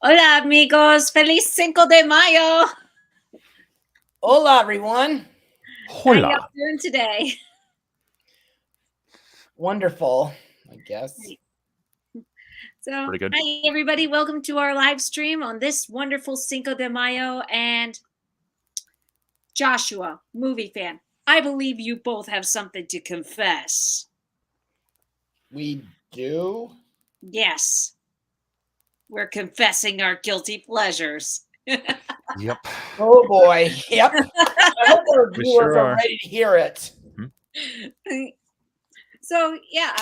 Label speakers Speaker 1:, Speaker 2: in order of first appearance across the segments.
Speaker 1: Hola, amigos. Feliz Cinco de Mayo.
Speaker 2: Hola, everyone.
Speaker 1: How y'all doing today?
Speaker 2: Wonderful, I guess.
Speaker 1: So,
Speaker 3: Pretty good.
Speaker 1: hi, everybody. Welcome to our live stream on this wonderful Cinco de Mayo. And Joshua, movie fan, I believe you both have something to confess.
Speaker 2: We do?
Speaker 1: Yes. We're confessing our guilty pleasures.
Speaker 3: Yep.
Speaker 2: Oh, boy. Yep. I hope our
Speaker 3: We
Speaker 2: viewers
Speaker 3: sure
Speaker 2: are
Speaker 3: are.
Speaker 2: ready to hear it.
Speaker 1: So, yeah,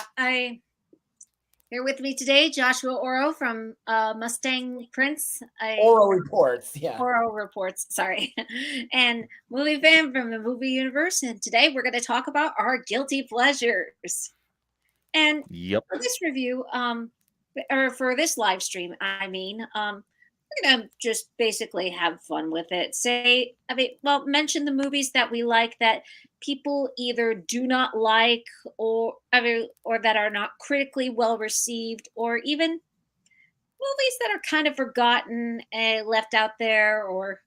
Speaker 1: here with me today, Joshua Oro from Mustang Prince.
Speaker 2: Oral reports, yeah.
Speaker 1: Oral reports, sorry. And movie fan from the movie universe. And today we're going to talk about our guilty pleasures. And
Speaker 3: Yep.
Speaker 1: for this review, or for this live stream, we're going to just basically have fun with it. Mention the movies that we like that people either do not like or that are not critically well received, or even movies that are kind of forgotten, left out there, or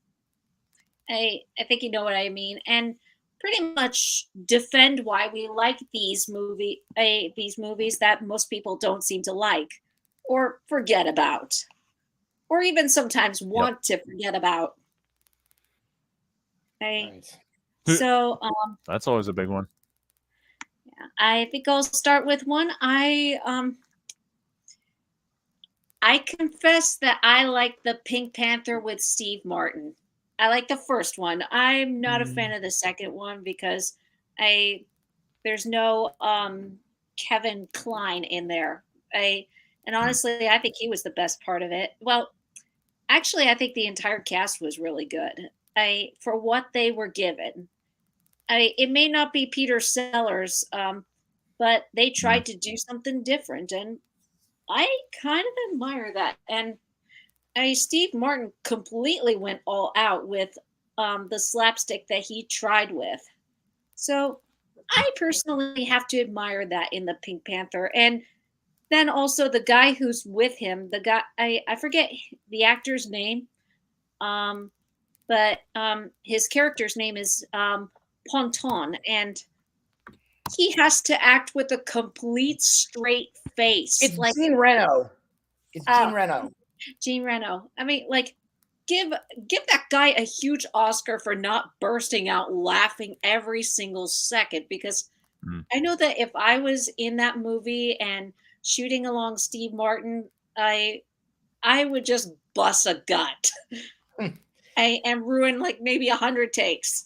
Speaker 1: I think you know what I mean, and pretty much defend why we like these movies that most people don't seem to like or forget about, or even sometimes want to forget about. Okay.
Speaker 2: Right.
Speaker 1: So
Speaker 3: That's always a big one.
Speaker 1: yeah, I think I'll start with one. I confess that I like the Pink Panther with Steve Martin. I like the first one. I'm not a fan of the second one because there's no Kevin Kline in there. And honestly, I think he was the best part of it. Well, actually, I think the entire cast was really good. For what they were given. It may not be Peter Sellers, but they tried to do something different, and I kind of admire that. And Steve Martin completely went all out with the slapstick that he tried with. So I personally have to admire that in the Pink Panther. And then also the guy who's with him, the guy, I forget the actor's name, but his character's name is Ponton, and he has to act with a complete straight face.
Speaker 2: It's like Jean Reno. It's Jean Reno.
Speaker 1: Jean Reno. I mean, like, give that guy a huge Oscar for not bursting out laughing every single second, because I know that if I was in that movie and shooting along Steve Martin, I would just bust a gut and ruin like maybe 100 takes.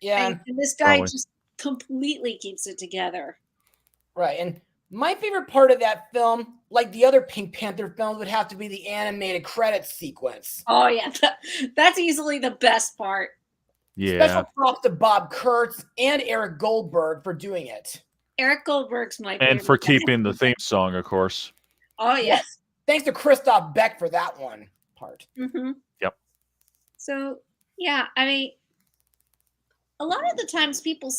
Speaker 2: Yeah.
Speaker 1: And this guy just completely keeps it together.
Speaker 2: Right. And my favorite part of that film, like the other Pink Panther films, would have to be the animated credits sequence.
Speaker 1: Oh, yeah. That's easily the best part.
Speaker 3: Yeah.
Speaker 2: Special props to Bob Kurtz and Eric Goldberg for doing it.
Speaker 1: Eric Goldberg's my favorite.
Speaker 3: And for keeping the theme song, of course.
Speaker 1: Oh, yes.
Speaker 2: Thanks to Christoph Beck for that one part.
Speaker 1: Mm-hmm.
Speaker 3: Yep.
Speaker 1: So, yeah, I mean, a lot of the times people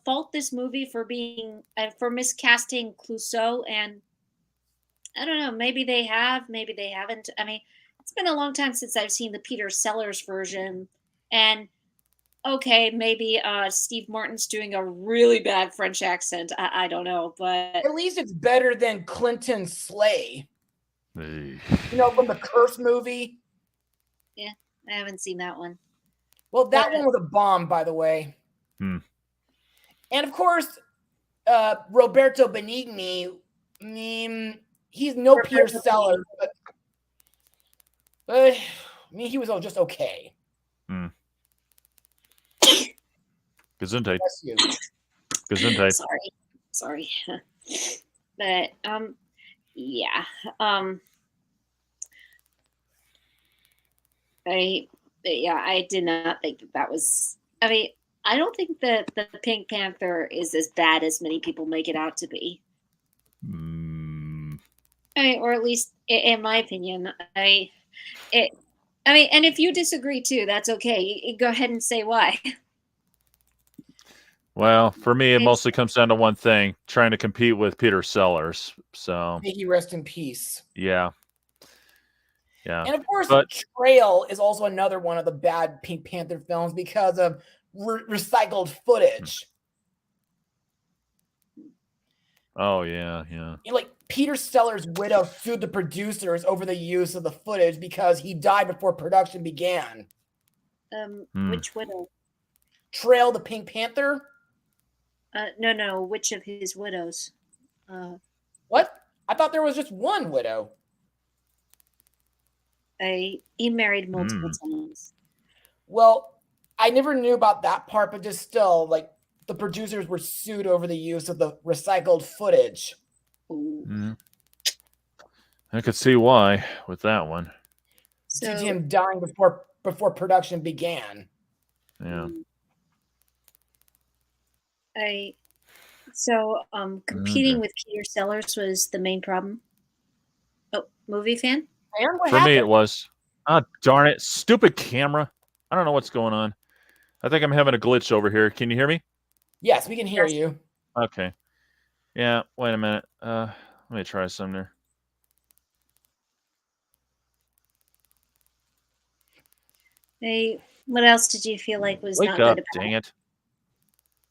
Speaker 1: fault this movie for being for miscasting Clouseau, and I don't know, maybe they have, maybe they haven't. I mean, it's been a long time since I've seen the Peter Sellers version, and okay, maybe Steve Martin's doing a really bad French accent. I don't know, but
Speaker 2: at least it's better than Clinton Slay.
Speaker 3: Hey.
Speaker 2: You know, from the Curse movie.
Speaker 1: Yeah, I haven't seen that one.
Speaker 2: Well, that one was a bomb, by the way. And of course, Roberto Benigni. He's no Peter Sellers, but I mean, he was just okay.
Speaker 3: Gesundheit. Gesundheit.
Speaker 1: Sorry. But yeah. I did not think that was. I mean, I don't think that the Pink Panther is as bad as many people make it out to be. I mean, or at least in my opinion, and if you disagree too, that's okay. Go ahead and say why.
Speaker 3: Well, for me, it mostly comes down to one thing: trying to compete with Peter Sellers. So
Speaker 2: may he rest in peace.
Speaker 3: Yeah. Yeah.
Speaker 2: And of course,
Speaker 3: But-
Speaker 2: Trail is also another one of the bad Pink Panther films because of recycled footage.
Speaker 3: Oh yeah, yeah.
Speaker 2: Like Peter Sellers' widow sued the producers over the use of the footage because he died before production began.
Speaker 1: Which widow?
Speaker 2: Trail the Pink Panther?
Speaker 1: No. Which of his widows?
Speaker 2: What? I thought there was just one widow.
Speaker 1: He married multiple times.
Speaker 2: Well, I never knew about that part, but just still, like, the producers were sued over the use of the recycled footage.
Speaker 3: I could see why with that one.
Speaker 1: So,
Speaker 2: Due to him dying before production began.
Speaker 3: Yeah.
Speaker 1: Competing with Peter Sellers was the main problem. Oh, movie fan?
Speaker 2: And what
Speaker 3: For me,
Speaker 2: happened?
Speaker 3: it was. Ah, darn it! Stupid camera. I don't know what's going on. I think I'm having a glitch over here. Can you hear me?
Speaker 2: Yes, we can hear you.
Speaker 3: Okay. Yeah. Wait a minute. Let me try some there.
Speaker 1: Hey, what else did you feel like was
Speaker 3: Wake
Speaker 1: not
Speaker 3: up!
Speaker 1: good about
Speaker 3: Dang it.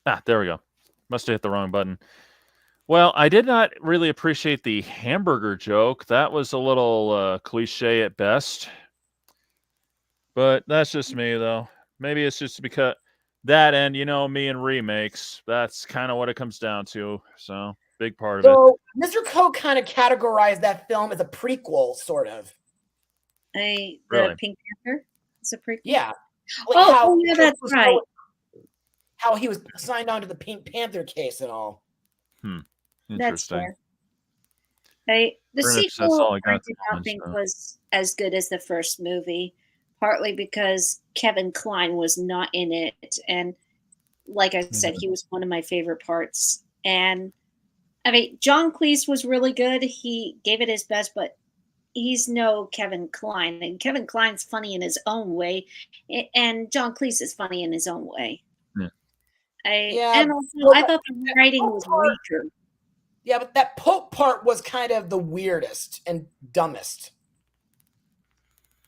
Speaker 3: Ah, there we go. Must have hit the wrong button. Well, I did not really appreciate the hamburger joke. That was a little cliche at best. But that's just me, though. Maybe it's just because that and, me and remakes. That's kind of what it comes down to. So, big part of it.
Speaker 2: So, Mr. Coe kind of categorized that film as a prequel, sort of.
Speaker 1: The
Speaker 3: Really?
Speaker 1: Pink Panther? It's a prequel?
Speaker 2: Yeah. Like
Speaker 1: Yeah, that's right.
Speaker 2: How he was signed on to the Pink Panther case and all.
Speaker 1: That's
Speaker 3: Interesting.
Speaker 1: fair. The
Speaker 3: Pretty much that's
Speaker 1: sequel,
Speaker 3: all I got
Speaker 1: did
Speaker 3: to
Speaker 1: not
Speaker 3: punch,
Speaker 1: think
Speaker 3: so.
Speaker 1: was as good as the first movie, partly because Kevin Kline was not in it. And like I said, he was one of my favorite parts. And John Cleese was really good. He gave it his best, but he's no Kevin Kline. And Kevin Kline's funny in his own way. And John Cleese is funny in his own way.
Speaker 2: Yeah.
Speaker 1: And also, I thought the writing was weaker.
Speaker 2: Yeah, but that Pope part was kind of the weirdest and dumbest.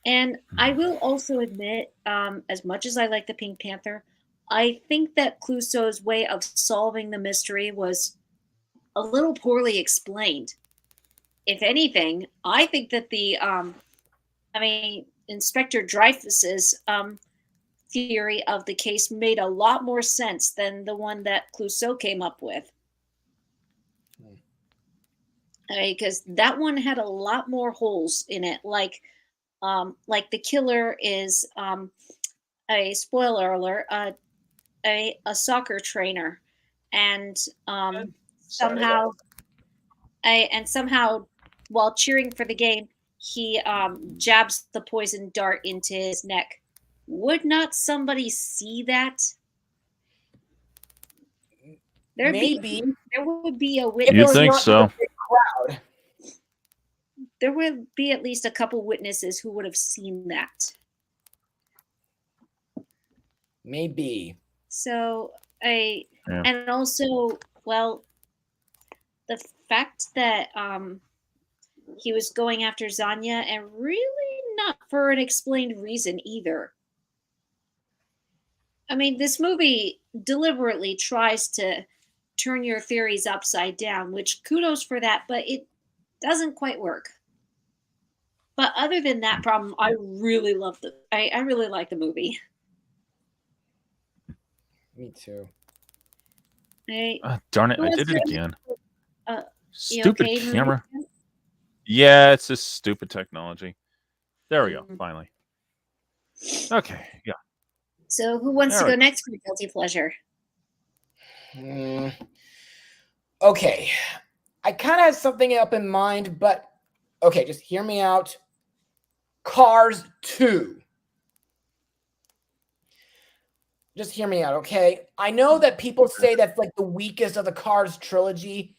Speaker 1: And I will also admit, as much as I like the Pink Panther, I think that Clouseau's way of solving the mystery was a little poorly explained. If anything, I think that Inspector Dreyfus's theory of the case made a lot more sense than the one that Clouseau came up with. Because that one had a lot more holes in it, like the killer is a spoiler alert, a soccer trainer, and somehow while cheering for the game, he jabs the poison dart into his neck. Would not somebody see that?
Speaker 2: Maybe.
Speaker 1: There would be a witness.
Speaker 3: You think so?
Speaker 2: Crowd.
Speaker 1: There would be at least a couple witnesses who would have seen that.
Speaker 2: Maybe.
Speaker 1: So and also, well, the fact that he was going after Zanya and really not for an explained reason either. This movie deliberately tries to turn your theories upside down, which kudos for that, but it doesn't quite work. But other than that problem, I really love I really like the movie.
Speaker 2: Me too.
Speaker 3: Darn it, I did it again. Stupid
Speaker 1: okay,
Speaker 3: camera. Yeah, it's this stupid technology. There we go, finally. Okay, yeah.
Speaker 1: So who wants to go next for Guilty Pleasure?
Speaker 2: Okay. I kind of have something up in mind, but okay, just hear me out. Cars 2. Just hear me out, okay? I know that people say that's like the weakest of the Cars trilogy,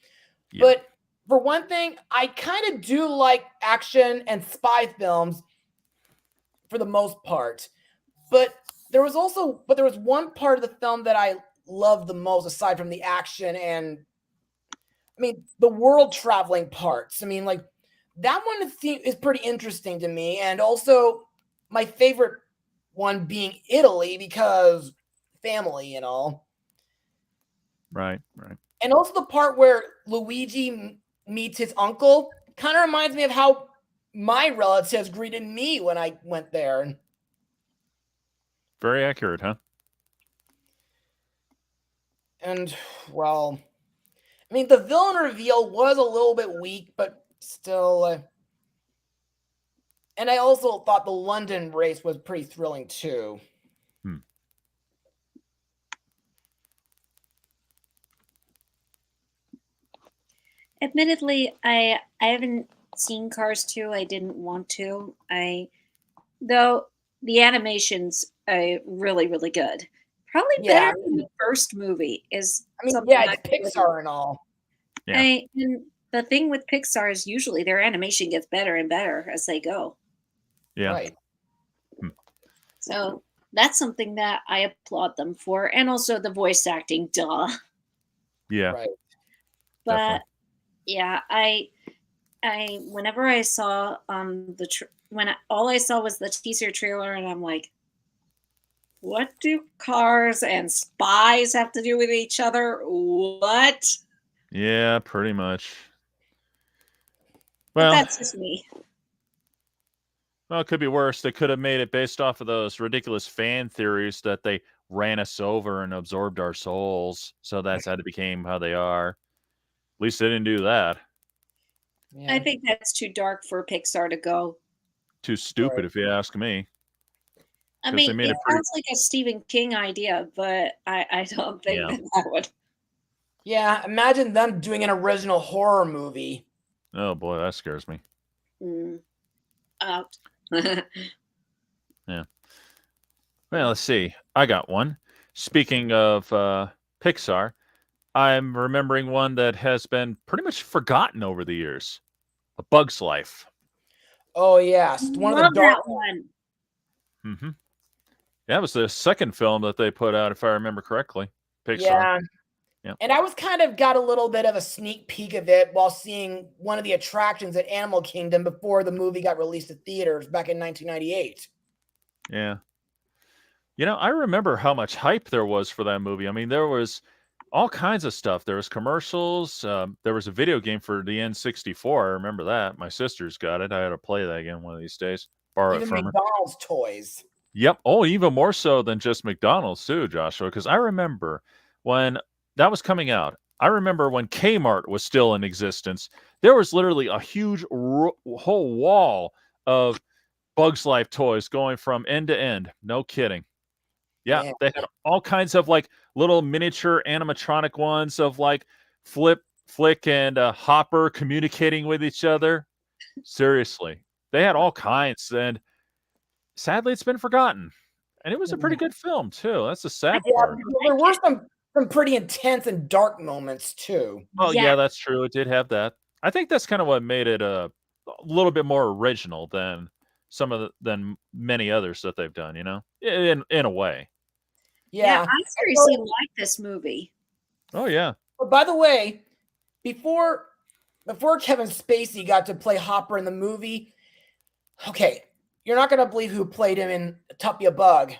Speaker 2: but for one thing, I kind of do like action and spy films for the most part. But there was one part of the film that I loved the most aside from the action and the world traveling parts. Like that one is pretty interesting to me, and also my favorite one being Italy because family and all.
Speaker 3: Right, right.
Speaker 2: And also the part where Luigi meets his uncle kind of reminds me of how my relatives greeted me when I went there.
Speaker 3: Very accurate, huh?
Speaker 2: And, well, I mean, the villain reveal was a little bit weak, but still. And I also thought the London race was pretty thrilling, too.
Speaker 1: Admittedly, I haven't seen Cars 2. I didn't want to. Though the animation's really, really good. Probably
Speaker 2: Yeah.
Speaker 1: better than the first movie is
Speaker 2: I mean,
Speaker 1: something
Speaker 2: yeah,
Speaker 1: I
Speaker 2: it's Pixar and all.
Speaker 3: Yeah.
Speaker 1: and the thing with Pixar is usually their animation gets better and better as they go.
Speaker 3: Yeah.
Speaker 2: Right.
Speaker 1: So that's something that I applaud them for, and also the voice acting, duh.
Speaker 3: Yeah.
Speaker 2: Right.
Speaker 1: But
Speaker 3: Definitely.
Speaker 1: yeah, I whenever I saw all I saw was the teaser trailer, and I'm like, what do cars and spies have to do with each other? What?
Speaker 3: Yeah, pretty much.
Speaker 1: But
Speaker 3: Well,
Speaker 1: that's just me.
Speaker 3: well, it could be worse. They could have made it based off of those ridiculous fan theories that they ran us over and absorbed our souls. So that's how they became how they are. At least they didn't do that.
Speaker 2: Yeah.
Speaker 1: I think that's too dark for Pixar to go.
Speaker 3: Too stupid,
Speaker 2: Right.
Speaker 3: if you ask me.
Speaker 1: I
Speaker 3: 'Cause they
Speaker 1: mean,
Speaker 3: made
Speaker 1: it
Speaker 3: it pretty.
Speaker 1: sounds like a Stephen King idea, but I don't think
Speaker 3: Yeah.
Speaker 1: that would.
Speaker 2: Yeah, imagine them doing an original horror movie.
Speaker 3: Oh boy, that scares me.
Speaker 1: Out.
Speaker 3: Yeah. Well, let's see. I got one. Speaking of Pixar, I'm remembering one that has been pretty much forgotten over the years. A Bug's Life.
Speaker 2: Oh yes, one of the
Speaker 1: Love
Speaker 2: dark.
Speaker 1: that one.
Speaker 3: Mm-hmm. That was the second film that they put out, if I remember correctly. Pixar.
Speaker 2: Yeah.
Speaker 3: Yeah.
Speaker 2: And I was kind of got a little bit of a sneak peek of it while seeing one of the attractions at Animal Kingdom before the movie got released to theaters back in 1998.
Speaker 3: Yeah. You know, I remember how much hype there was for that movie. I mean, there was all kinds of stuff. There was commercials. There was a video game for the N64. I remember that. My sister's got it. I had to play that again one of these days. Borrow it
Speaker 2: Even
Speaker 3: from her.
Speaker 2: McDonald's toys.
Speaker 3: Yep. Oh, even more so than just McDonald's too, Joshua. Because I remember when that was coming out. I remember when Kmart was still in existence. There was literally a huge whole wall of Bugs Life toys going from end to end. No kidding. Yeah,
Speaker 2: Yeah.
Speaker 3: they had all kinds of like little miniature animatronic ones of like Flick, and Hopper communicating with each other. Seriously, they had all kinds, and sadly, it's been forgotten. And it was a pretty good film too. That's the sad
Speaker 2: Yeah,
Speaker 3: part.
Speaker 2: there were some pretty intense and dark moments too.
Speaker 3: Oh
Speaker 1: Yeah.
Speaker 3: yeah, that's true. It did have that. I think that's kind of what made it a little bit more original than than many others that they've done. You know, in a way.
Speaker 1: Yeah,
Speaker 2: Yeah.
Speaker 1: I seriously like this movie.
Speaker 3: Oh yeah.
Speaker 2: But by the way, before Kevin Spacey got to play Hopper in the movie, okay, you're not gonna believe who played him in Tuppy a Bug.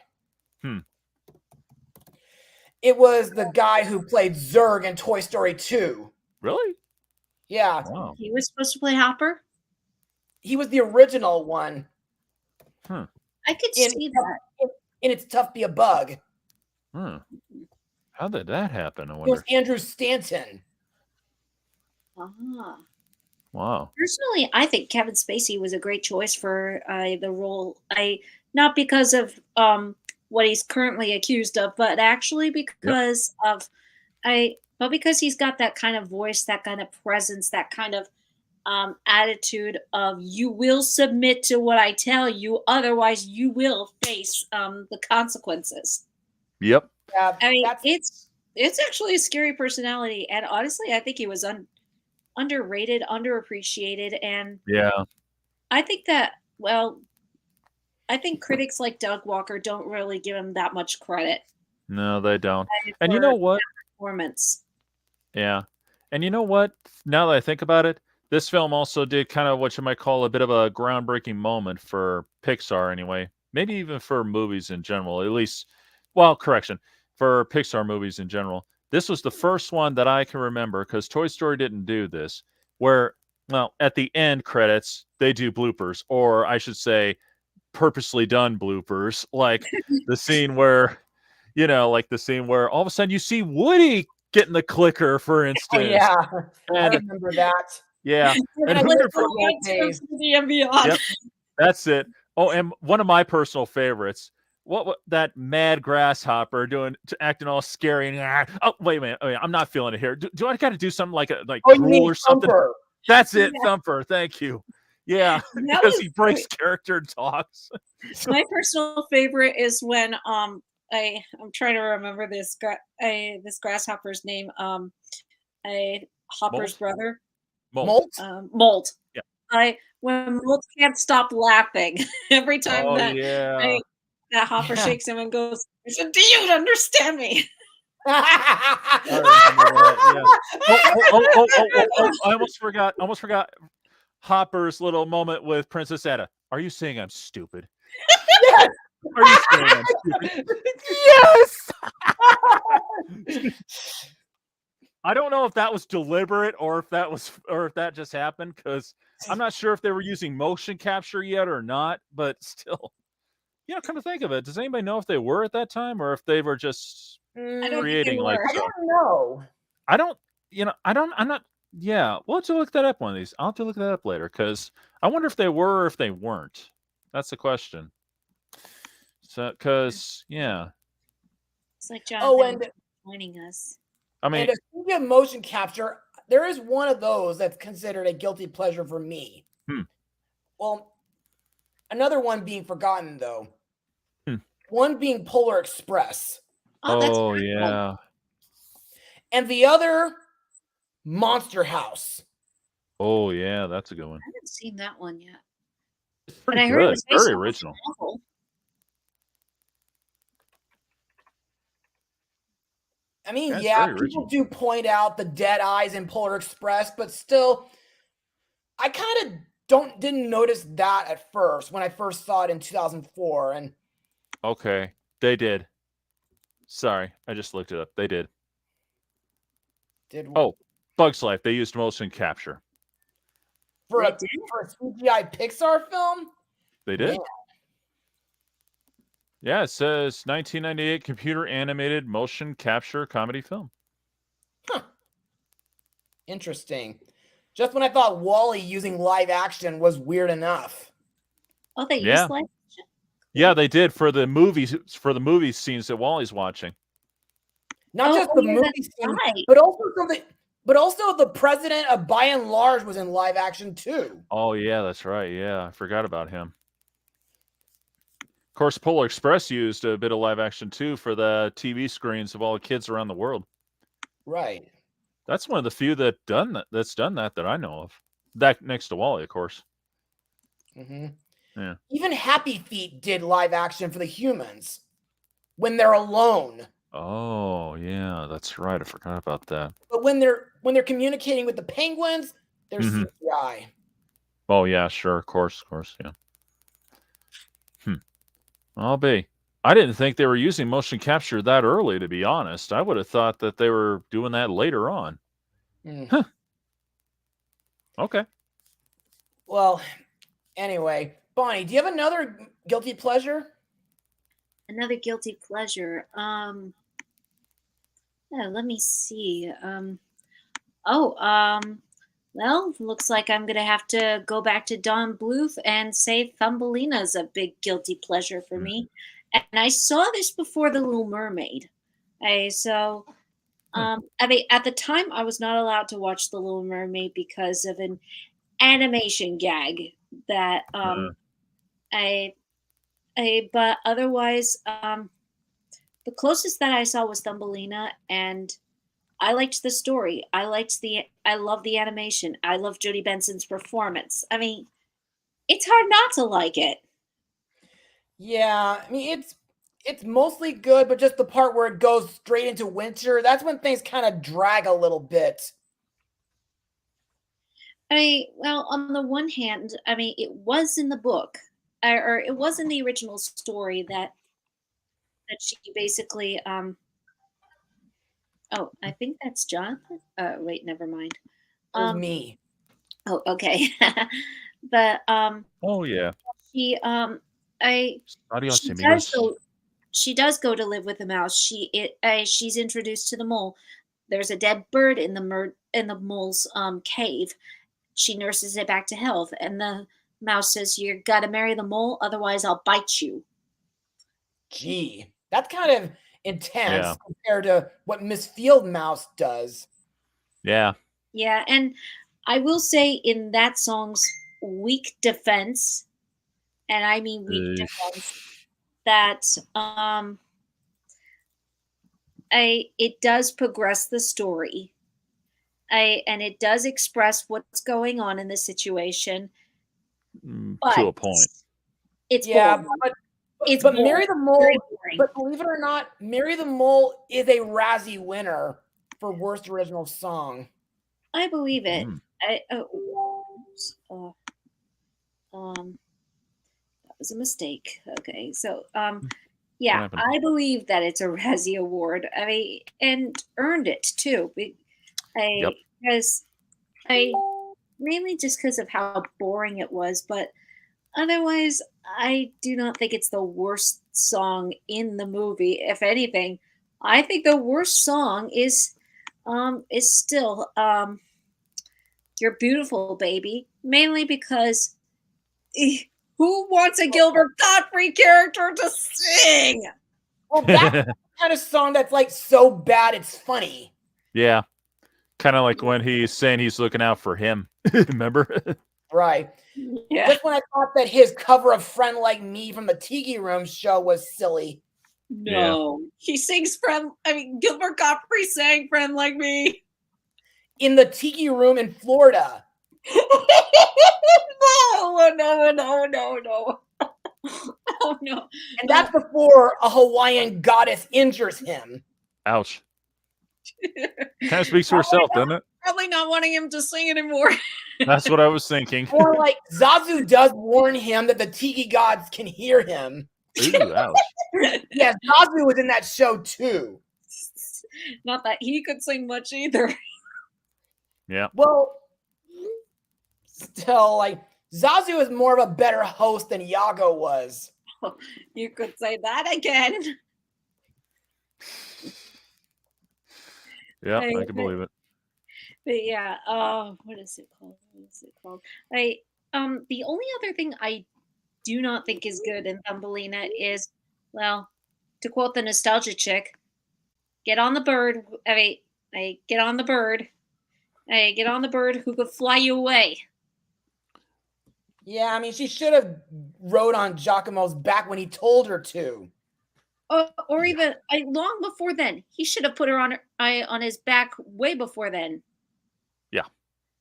Speaker 2: It was the guy who played Zurg in Toy Story 2.
Speaker 3: Really?
Speaker 2: Yeah.
Speaker 3: Wow.
Speaker 1: He was supposed to play Hopper.
Speaker 2: He was the original one.
Speaker 3: Huh.
Speaker 1: I could see that.
Speaker 2: And It's Tough to Be a Bug.
Speaker 3: Hmm. How did that happen? I
Speaker 2: It was
Speaker 3: wonder.
Speaker 2: Andrew Stanton.
Speaker 1: Ah.
Speaker 3: Wow.
Speaker 1: Personally, I think Kevin Spacey was a great choice for the role. Not because of what he's currently accused of, but actually because because he's got that kind of voice, that kind of presence, that kind of attitude of you will submit to what I tell you, otherwise you will face the consequences.
Speaker 3: Yep.
Speaker 2: Yeah,
Speaker 1: I mean, it's actually a scary personality, and honestly, I think he was underrated, underappreciated, and
Speaker 3: Yeah.
Speaker 1: I think that I think critics like Doug Walker don't really give him that much credit.
Speaker 3: No, they don't.
Speaker 1: for
Speaker 3: And you know what?
Speaker 1: that performance.
Speaker 3: Yeah. And you know what? Now that I think about it, This film also did kind of what you might call a bit of a groundbreaking moment for Pixar, anyway. Maybe even for movies in general, at least. Well, correction, for Pixar movies in general. This was the first one that I can remember because Toy Story didn't do this, where, well, at the end credits, they do bloopers, or I should say, purposely done bloopers, like the scene where, like the scene where all of a sudden you see Woody getting the clicker, for
Speaker 2: Oh
Speaker 3: instance.
Speaker 2: yeah, I
Speaker 3: And
Speaker 2: remember that.
Speaker 3: yeah, and
Speaker 2: I
Speaker 3: who
Speaker 2: live
Speaker 3: could
Speaker 2: for
Speaker 3: forget?
Speaker 2: that days.
Speaker 1: And beyond.
Speaker 3: Yep, that's it. Oh, and one of my personal favorites. What that mad grasshopper acting all scary and oh wait a minute, I'm not feeling it here. Do I got to do something like
Speaker 2: Oh, you
Speaker 3: drool
Speaker 2: mean
Speaker 3: or something?
Speaker 2: Thumper?
Speaker 3: That's it,
Speaker 1: Yeah.
Speaker 3: Thumper. Thank you. Yeah,
Speaker 1: That
Speaker 3: because he
Speaker 1: was
Speaker 3: breaks character and talks.
Speaker 1: my personal favorite is when I'm trying to remember this this grasshopper's name, Hopper's
Speaker 3: Molt?
Speaker 1: brother,
Speaker 3: Molt.
Speaker 1: Molt.
Speaker 3: Yeah.
Speaker 1: When Molt can't stop laughing every time
Speaker 3: Oh
Speaker 1: that
Speaker 3: yeah.
Speaker 1: that Hopper
Speaker 2: Yeah.
Speaker 1: shakes him and goes, I said, "Do you understand me?"
Speaker 3: I remember that, yeah. I almost forgot Hopper's little moment with Princess Edda. Are you saying I'm stupid?
Speaker 2: Yes.
Speaker 3: Are you saying I'm stupid?
Speaker 2: Yes.
Speaker 3: I don't know if that was deliberate or if that just happened, because I'm not sure if they were using motion capture yet or not, but still. Come to think of it, does anybody know if they were at that time or if they were just
Speaker 1: I don't think they
Speaker 3: creating like
Speaker 1: were.
Speaker 2: I don't know.
Speaker 3: I'm not. Yeah, we'll have to look that up one of these. I'll have to look that up later because I wonder if they were or if they weren't. That's the question. So, because yeah,
Speaker 1: It's like
Speaker 2: Oh,
Speaker 1: Jonathan
Speaker 2: and
Speaker 1: joining us.
Speaker 3: I mean,
Speaker 2: speaking of motion capture, there is one of those that's considered a guilty pleasure for me.
Speaker 3: Hmm.
Speaker 2: Well, another one being forgotten though.
Speaker 3: Hmm.
Speaker 2: One being Polar Express,
Speaker 1: Oh, that's a
Speaker 3: oh
Speaker 1: good one.
Speaker 3: yeah,
Speaker 2: and the other Monster House.
Speaker 3: oh yeah, that's a good one.
Speaker 1: I haven't seen that one yet.
Speaker 3: It's
Speaker 1: But
Speaker 3: pretty
Speaker 1: I heard it
Speaker 3: good.
Speaker 1: was based
Speaker 3: Very
Speaker 1: on a
Speaker 3: original.
Speaker 1: novel.
Speaker 2: I mean,
Speaker 3: That's
Speaker 2: yeah,
Speaker 3: very
Speaker 2: people
Speaker 3: original.
Speaker 2: do point out the dead eyes in Polar Express, but still, I kind of didn't notice that at first when I first saw it in 2004. And
Speaker 3: Okay, they did. Sorry, I just looked it up. They did.
Speaker 2: did
Speaker 3: Oh, Bug's Life. They used motion capture.
Speaker 2: for
Speaker 1: They
Speaker 2: a
Speaker 1: did?
Speaker 2: for a CGI Pixar film.
Speaker 3: They did.
Speaker 2: Man.
Speaker 3: Yeah, it says 1998 computer animated motion capture comedy film.
Speaker 2: Interesting. Just when I thought Wall-E using live action was weird enough.
Speaker 1: Oh, they
Speaker 3: Yeah.
Speaker 1: used live.
Speaker 3: Yeah, they did for the movies scenes that Wally's watching.
Speaker 2: Not
Speaker 1: Oh,
Speaker 2: just
Speaker 1: oh,
Speaker 2: the
Speaker 1: yeah,
Speaker 2: movie
Speaker 1: that's
Speaker 2: scene,
Speaker 1: right.
Speaker 2: but also the president of By and Large was in live action too.
Speaker 3: Oh yeah, that's right. Yeah, I forgot about him. Of course, Polar Express used a bit of live action too for the TV screens of all the kids around the world.
Speaker 2: Right.
Speaker 3: That's one of the few that's done that I know of. That next to Wally, of course.
Speaker 2: Mm-hmm.
Speaker 3: Yeah.
Speaker 2: Even Happy Feet did live action for the humans when they're alone.
Speaker 3: Oh yeah, that's right. I forgot about that.
Speaker 2: But when they're communicating with the penguins, they're
Speaker 3: Mhm.
Speaker 2: CGI.
Speaker 3: Oh yeah, sure, of course, yeah. I'll be. I didn't think they were using motion capture that early, to be honest. I would have thought that they were doing that later on.
Speaker 2: Mm.
Speaker 3: Huh. Okay.
Speaker 2: Well, anyway, Bonnie, do you have another guilty pleasure?
Speaker 1: Another guilty pleasure. Yeah, let me see. Well, looks like I'm gonna have to go back to Don Bluth and say Thumbelina's a big guilty pleasure for me. And I saw this before The Little Mermaid. I mean, at the time, I was not allowed to watch The Little Mermaid because of an animation gag that but otherwise, the closest that I saw was Thumbelina, and I liked the story. I love the animation. I love Jodie Benson's performance. I mean, it's hard not to like it.
Speaker 2: Yeah, I mean it's mostly good, but just the part where it goes straight into winter, that's when things kind of drag a little bit.
Speaker 1: Well, on the one hand, I mean, it was in the book, or it was in the original story that she basically. Oh, I think that's Jonathan. Wait, never mind.
Speaker 2: It was
Speaker 1: Um.
Speaker 2: me.
Speaker 1: Oh, okay. But
Speaker 3: Oh yeah.
Speaker 1: she I
Speaker 3: Adios,
Speaker 1: she does
Speaker 3: amigos.
Speaker 1: go. She does go to live with the mouse. She's introduced to the mole. There's a dead bird in the mole's cave. She nurses it back to health, and the mouse says, "You got to marry the mole, otherwise I'll bite you."
Speaker 2: Gee, that's kind of intense
Speaker 3: Yeah.
Speaker 2: compared to what Miss Field Mouse does.
Speaker 3: Yeah.
Speaker 1: Yeah, and I will say in that song's weak defense, and I mean weak
Speaker 3: Uh,
Speaker 1: defense, that it does progress the story. And it does express what's going on in the situation,
Speaker 3: to
Speaker 1: but
Speaker 3: a point.
Speaker 1: it's
Speaker 2: Yeah,
Speaker 1: boring.
Speaker 2: but
Speaker 1: It's
Speaker 2: but
Speaker 1: boring.
Speaker 2: Mary the
Speaker 1: Very
Speaker 2: Mole.
Speaker 1: boring.
Speaker 2: But believe it or not, Mary the Mole is a Razzie winner for worst original song.
Speaker 1: I believe it.
Speaker 3: Mm.
Speaker 1: That was a mistake. Okay, so
Speaker 3: What
Speaker 1: yeah,
Speaker 3: happened?
Speaker 1: I believe that it's a Razzie Award. I mean, and earned it too.
Speaker 3: Yep.
Speaker 1: Because I mainly just because of how boring it was, but otherwise, I do not think it's the worst song in the movie. If anything, I think the worst song is still "You're Beautiful, Baby," mainly because who wants a Gilbert Godfrey character to sing?
Speaker 2: Well, that's the kind of song that's like so bad it's funny.
Speaker 3: Yeah. Kind of like when he's saying he's looking out for him. Remember?
Speaker 2: Right.
Speaker 1: Yeah.
Speaker 2: Just when I thought that his cover of Friend Like Me from the Tiki Room show was silly.
Speaker 1: No. He sings Gilbert Godfrey sang Friend Like Me.
Speaker 2: In the Tiki Room in Florida.
Speaker 1: No. Oh, no.
Speaker 2: And that's before a Hawaiian goddess injures him.
Speaker 3: Ouch. Kind of speaks for herself, doesn't it?
Speaker 1: Probably not wanting him to sing anymore.
Speaker 3: That's what I was thinking.
Speaker 2: Or like Zazu does warn him that the Tiki gods can hear him.
Speaker 3: Ooh, ouch.
Speaker 2: Yes, Zazu was in that show too.
Speaker 1: Not that he could sing much either.
Speaker 3: Yeah.
Speaker 2: Well, still, like, Zazu is more of a better host than Yago was.
Speaker 1: You could say that again.
Speaker 3: Yeah, I can believe it.
Speaker 1: But yeah, what is it called? The only other thing I do not think is good in Thumbelina is, well, to quote the nostalgia chick, get on the bird. Get on the bird. Get on the bird who could fly you away.
Speaker 2: Yeah, I mean, she should have rode on Giacomo's back when he told her to.
Speaker 1: Or even long before then. He should have put her on his back way before then.
Speaker 3: Yeah.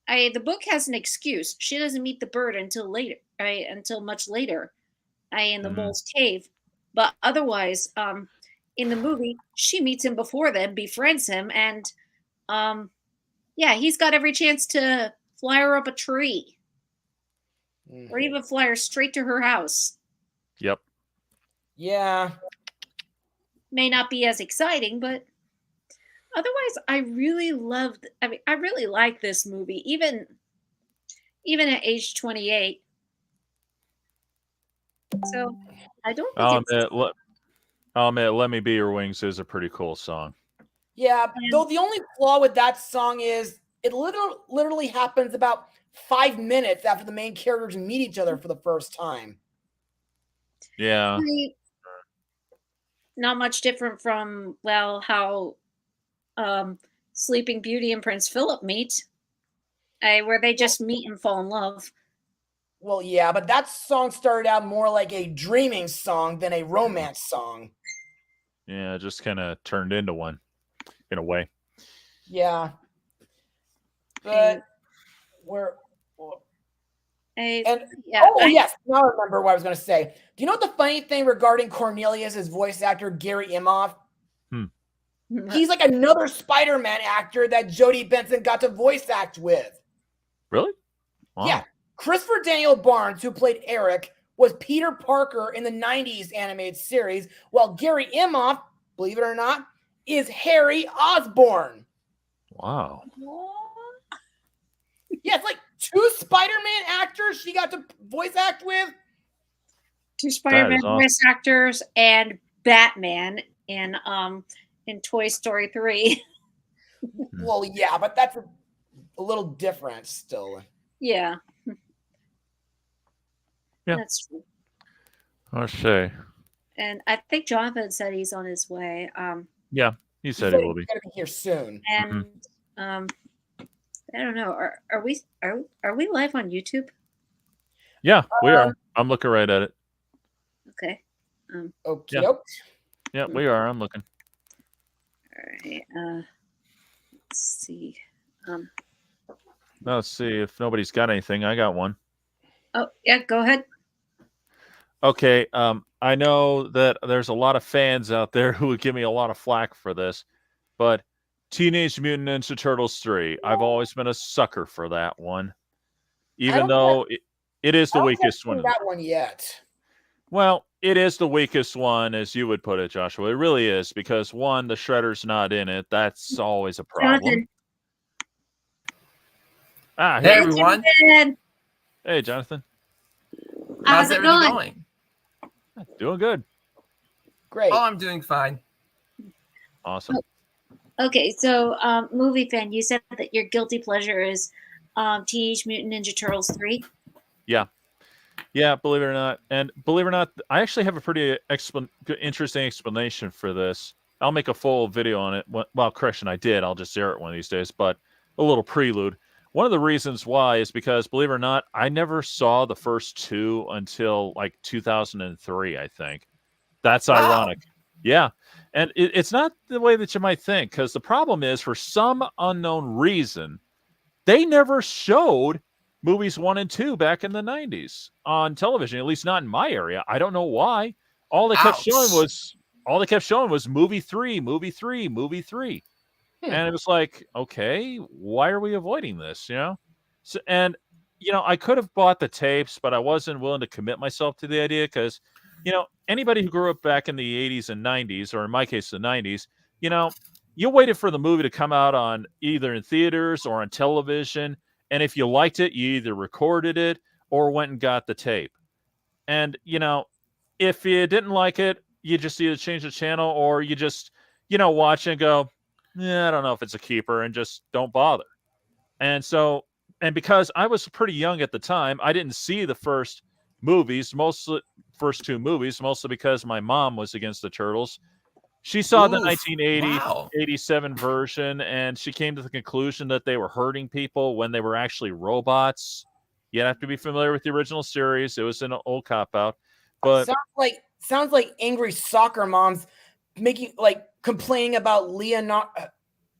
Speaker 1: The book has an excuse. She doesn't meet the bird until later, until much later, in the mole's cave. But otherwise, in the movie, she meets him before then, befriends him, and yeah, he's got every chance to fly her up a tree. Or even fly her straight to her house.
Speaker 3: Yep.
Speaker 2: Yeah.
Speaker 1: May not be as exciting, but otherwise, I really like this movie, even at age 28. So I don't think
Speaker 3: I'll admit, Let Me Be Your Wings is a pretty cool song.
Speaker 2: Yeah, though the only flaw with that song is it literally happens about 5 minutes after the main characters meet each other for the first time.
Speaker 3: Yeah.
Speaker 1: Not much different from, well, how Sleeping Beauty and Prince Philip meet, where they just meet and fall in love.
Speaker 2: Well, yeah, but that song started out more like a dreaming song than a romance song.
Speaker 3: Yeah, it just kind of turned into one, in a way.
Speaker 2: Yeah. But yes, now I remember what I was going to say. Do you know what the funny thing regarding Cornelius' voice actor, Gary Imhoff? He's like another Spider-Man actor that Jodie Benson got to voice act with.
Speaker 3: Really? Wow.
Speaker 2: Yeah. Christopher Daniel Barnes, who played Eric, was Peter Parker in the 90s animated series, while Gary Imhoff, believe it or not, is Harry Osborn.
Speaker 3: Wow.
Speaker 2: Yeah, it's like 2 Spider-Man actors she got to voice act with.
Speaker 1: 2 Spider-Man
Speaker 3: awesome.
Speaker 1: voice actors and Batman in Toy Story 3.
Speaker 2: Well, yeah, but that's a little different still.
Speaker 1: Yeah.
Speaker 3: Yeah.
Speaker 1: That's true.
Speaker 3: I'll say.
Speaker 1: And I think Jonathan said he's on his way.
Speaker 3: Yeah, he said he will be.
Speaker 2: He's gonna be here soon.
Speaker 1: And I don't know. Are we live on YouTube?
Speaker 3: Yeah, we are. I'm looking right at it.
Speaker 1: Okay.
Speaker 2: Okay.
Speaker 3: Yeah. Yeah, we are. I'm looking.
Speaker 1: All right. Let's see.
Speaker 3: Let's see if nobody's got anything. I got one.
Speaker 1: Oh yeah, go ahead.
Speaker 3: Okay. I know that there's a lot of fans out there who would give me a lot of flack for this, but Teenage Mutant Ninja Turtles 3, I've always been a sucker for that one, even though it is the weakest one.
Speaker 2: That one yet.
Speaker 3: Well, it is the weakest one, as you would put it, Joshua. It really is, because one, the Shredder's not in it. That's always a problem.
Speaker 1: Jonathan.
Speaker 4: Hey, everyone.
Speaker 3: Hey, Jonathan.
Speaker 4: How's everything going?
Speaker 3: Doing good.
Speaker 2: Great.
Speaker 4: Oh, I'm doing fine.
Speaker 3: Awesome.
Speaker 1: Okay, so movie fan, you said that your guilty pleasure is Teenage Mutant Ninja Turtles 3.
Speaker 3: Yeah, believe it or not. And believe it or not, I actually have a pretty interesting explanation for this. I'll make a full video on it. Well, correction, I did. I'll just air it one of these days, but a little prelude. One of the reasons why is because, believe it or not, I never saw the first 2 until like 2003, I think. That's ironic. Yeah. And it's not the way that you might think, because the problem is, for some unknown reason, they never showed movies 1 and 2 back in the 90s on television, at least not in my area. I don't know why. All they kept showing was movie 3, movie 3, movie 3. And it was like, okay, why are we avoiding this? So, and I could have bought the tapes, but I wasn't willing to commit myself to the idea, because anybody who grew up back in the 80s and 90s, or in my case the 90s, you waited for the movie to come out on either in theaters or on television. And if you liked it, you either recorded it or went and got the tape. And, if you didn't like it, you just either change the channel, or you just, watch and go, I don't know if it's a keeper, and just don't bother. And so, and because I was pretty young at the time, I didn't see the first 2 movies, mostly because my mom was against the Turtles. She saw the 1987 version, and she came to the conclusion that they were hurting people when they were actually robots. You have to be familiar with the original series. It was an old cop-out. But
Speaker 2: sounds like angry soccer moms complaining about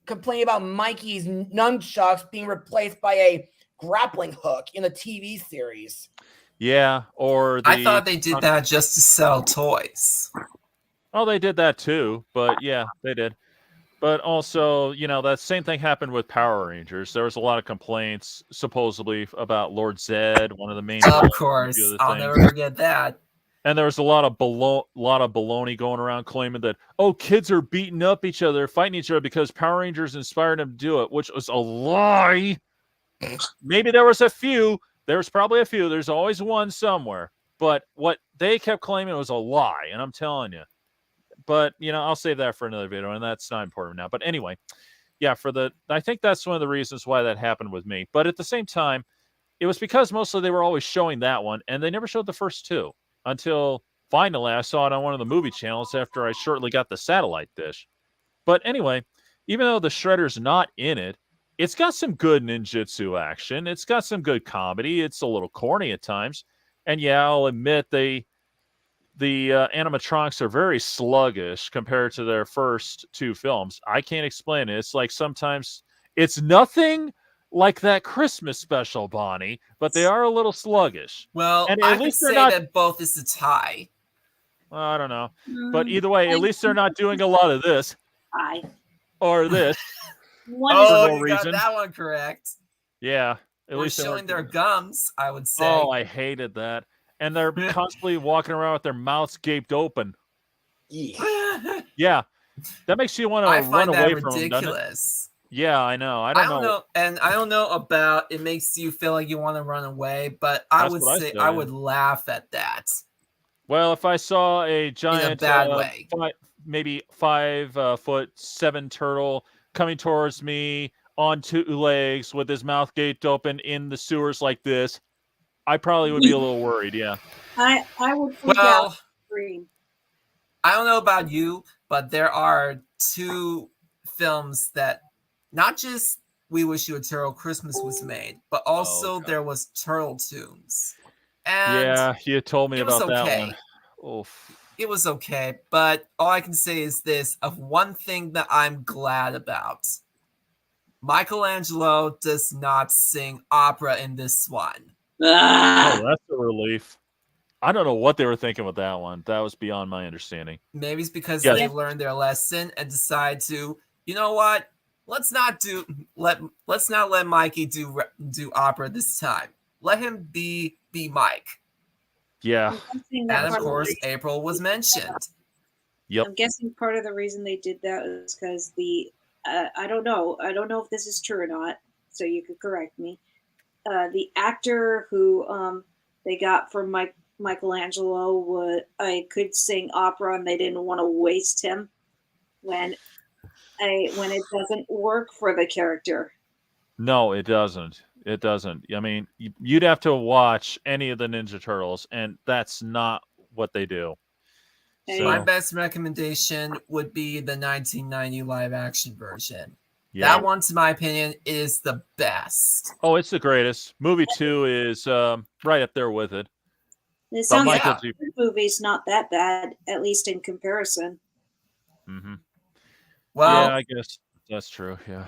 Speaker 2: complaining about Mikey's nunchucks being replaced by a grappling hook in a TV series.
Speaker 3: Yeah, or
Speaker 4: I thought they did that just to sell toys.
Speaker 3: Oh, they did that too, but yeah, they did. But also, that same thing happened with Power Rangers. There was a lot of complaints, supposedly, about Lord Zed, one of the main.
Speaker 4: Of course, I'll never forget that.
Speaker 3: And there was a lot of baloney going around claiming that, kids are beating up each other, fighting each other because Power Rangers inspired them to do it, which was a lie. Maybe there was a few. There was probably a few. There's always one somewhere. But what they kept claiming was a lie, and I'm telling you. But, I'll save that for another video, and that's not important now. But anyway, yeah, I think that's one of the reasons why that happened with me. But at the same time, it was because mostly they were always showing that one, and they never showed the first 2 until finally I saw it on one of the movie channels after I shortly got the satellite dish. But anyway, even though the Shredder's not in it, it's got some good ninjutsu action. It's got some good comedy. It's a little corny at times. And yeah, I'll admit the animatronics are very sluggish compared to their first 2 films. I can't explain it. It's like sometimes it's nothing like that Christmas special, Bonnie, but they are a little sluggish.
Speaker 4: Well, and I would say that both is a tie.
Speaker 3: Well, I don't know. But either way, at least they're not doing a lot of this.
Speaker 1: Tie.
Speaker 3: Or this.
Speaker 4: You got that one correct.
Speaker 3: Yeah. At
Speaker 4: Or
Speaker 3: least they
Speaker 4: showing
Speaker 3: weren't
Speaker 4: their
Speaker 3: doing-
Speaker 4: gums, I would say.
Speaker 3: Oh, I hated that. And they're constantly walking around with their mouths gaped open. Yeah, that makes you want
Speaker 4: I
Speaker 3: to run
Speaker 4: find that
Speaker 3: away from them, doesn't it?
Speaker 4: ridiculous.
Speaker 3: Yeah, I know. I
Speaker 4: I
Speaker 3: don't
Speaker 4: don't
Speaker 3: know.
Speaker 4: know, and I don't know about it makes you feel like you want to run away, but I
Speaker 3: That's
Speaker 4: would
Speaker 3: what I
Speaker 4: say
Speaker 3: said,
Speaker 4: I
Speaker 3: yeah.
Speaker 4: would laugh at that
Speaker 3: Well, if I saw a giant,
Speaker 4: bad way.
Speaker 3: maybe 5'7" turtle coming towards me on two legs with his mouth gaped open in the sewers like this, I probably would be a little worried. Yeah.
Speaker 1: I would freak out.
Speaker 4: Well,
Speaker 1: Scream.
Speaker 4: I don't know about you, but there are two films that not just We Wish You a Turtle Christmas was made, but also there was Turtle Tunes. And
Speaker 3: Yeah, you told me
Speaker 4: it was
Speaker 3: about that
Speaker 4: okay.
Speaker 3: one. Oof.
Speaker 4: It was okay, but all I can say is this of one thing that I'm glad about. Michelangelo does not sing opera in this one.
Speaker 1: Ah!
Speaker 3: Oh, that's a relief. I don't know what they were thinking with that one. That was beyond my understanding.
Speaker 4: Maybe it's because
Speaker 3: Yes.
Speaker 4: they learned their lesson and decide to, you know what? Let's not let Mikey do opera this time. Let him be Mike.
Speaker 3: Yeah.
Speaker 1: I'm guessing that
Speaker 4: And of
Speaker 1: part
Speaker 4: course,
Speaker 1: the
Speaker 4: April was mentioned.
Speaker 3: Yep.
Speaker 1: I'm guessing part of the reason they did that was because the I don't know if this is true or not, so you could correct me. The actor who they got for Michelangelo could sing opera, and they didn't want to waste him when it doesn't work for the character.
Speaker 3: No, it doesn't. It doesn't. I mean, you'd have to watch any of the Ninja Turtles, and that's not what they do.
Speaker 1: Hey.
Speaker 4: My
Speaker 3: So,
Speaker 4: best recommendation would be the 1990 live action version.
Speaker 3: yeah.
Speaker 4: That one, to my opinion, is the best.
Speaker 3: Oh, it's the greatest. Movie 2 is right up there with it.
Speaker 1: It sounds like
Speaker 3: Michael
Speaker 1: the movie's not that bad, at least in comparison.
Speaker 3: Mm-hmm.
Speaker 4: Well,
Speaker 3: yeah, I guess that's true. Yeah.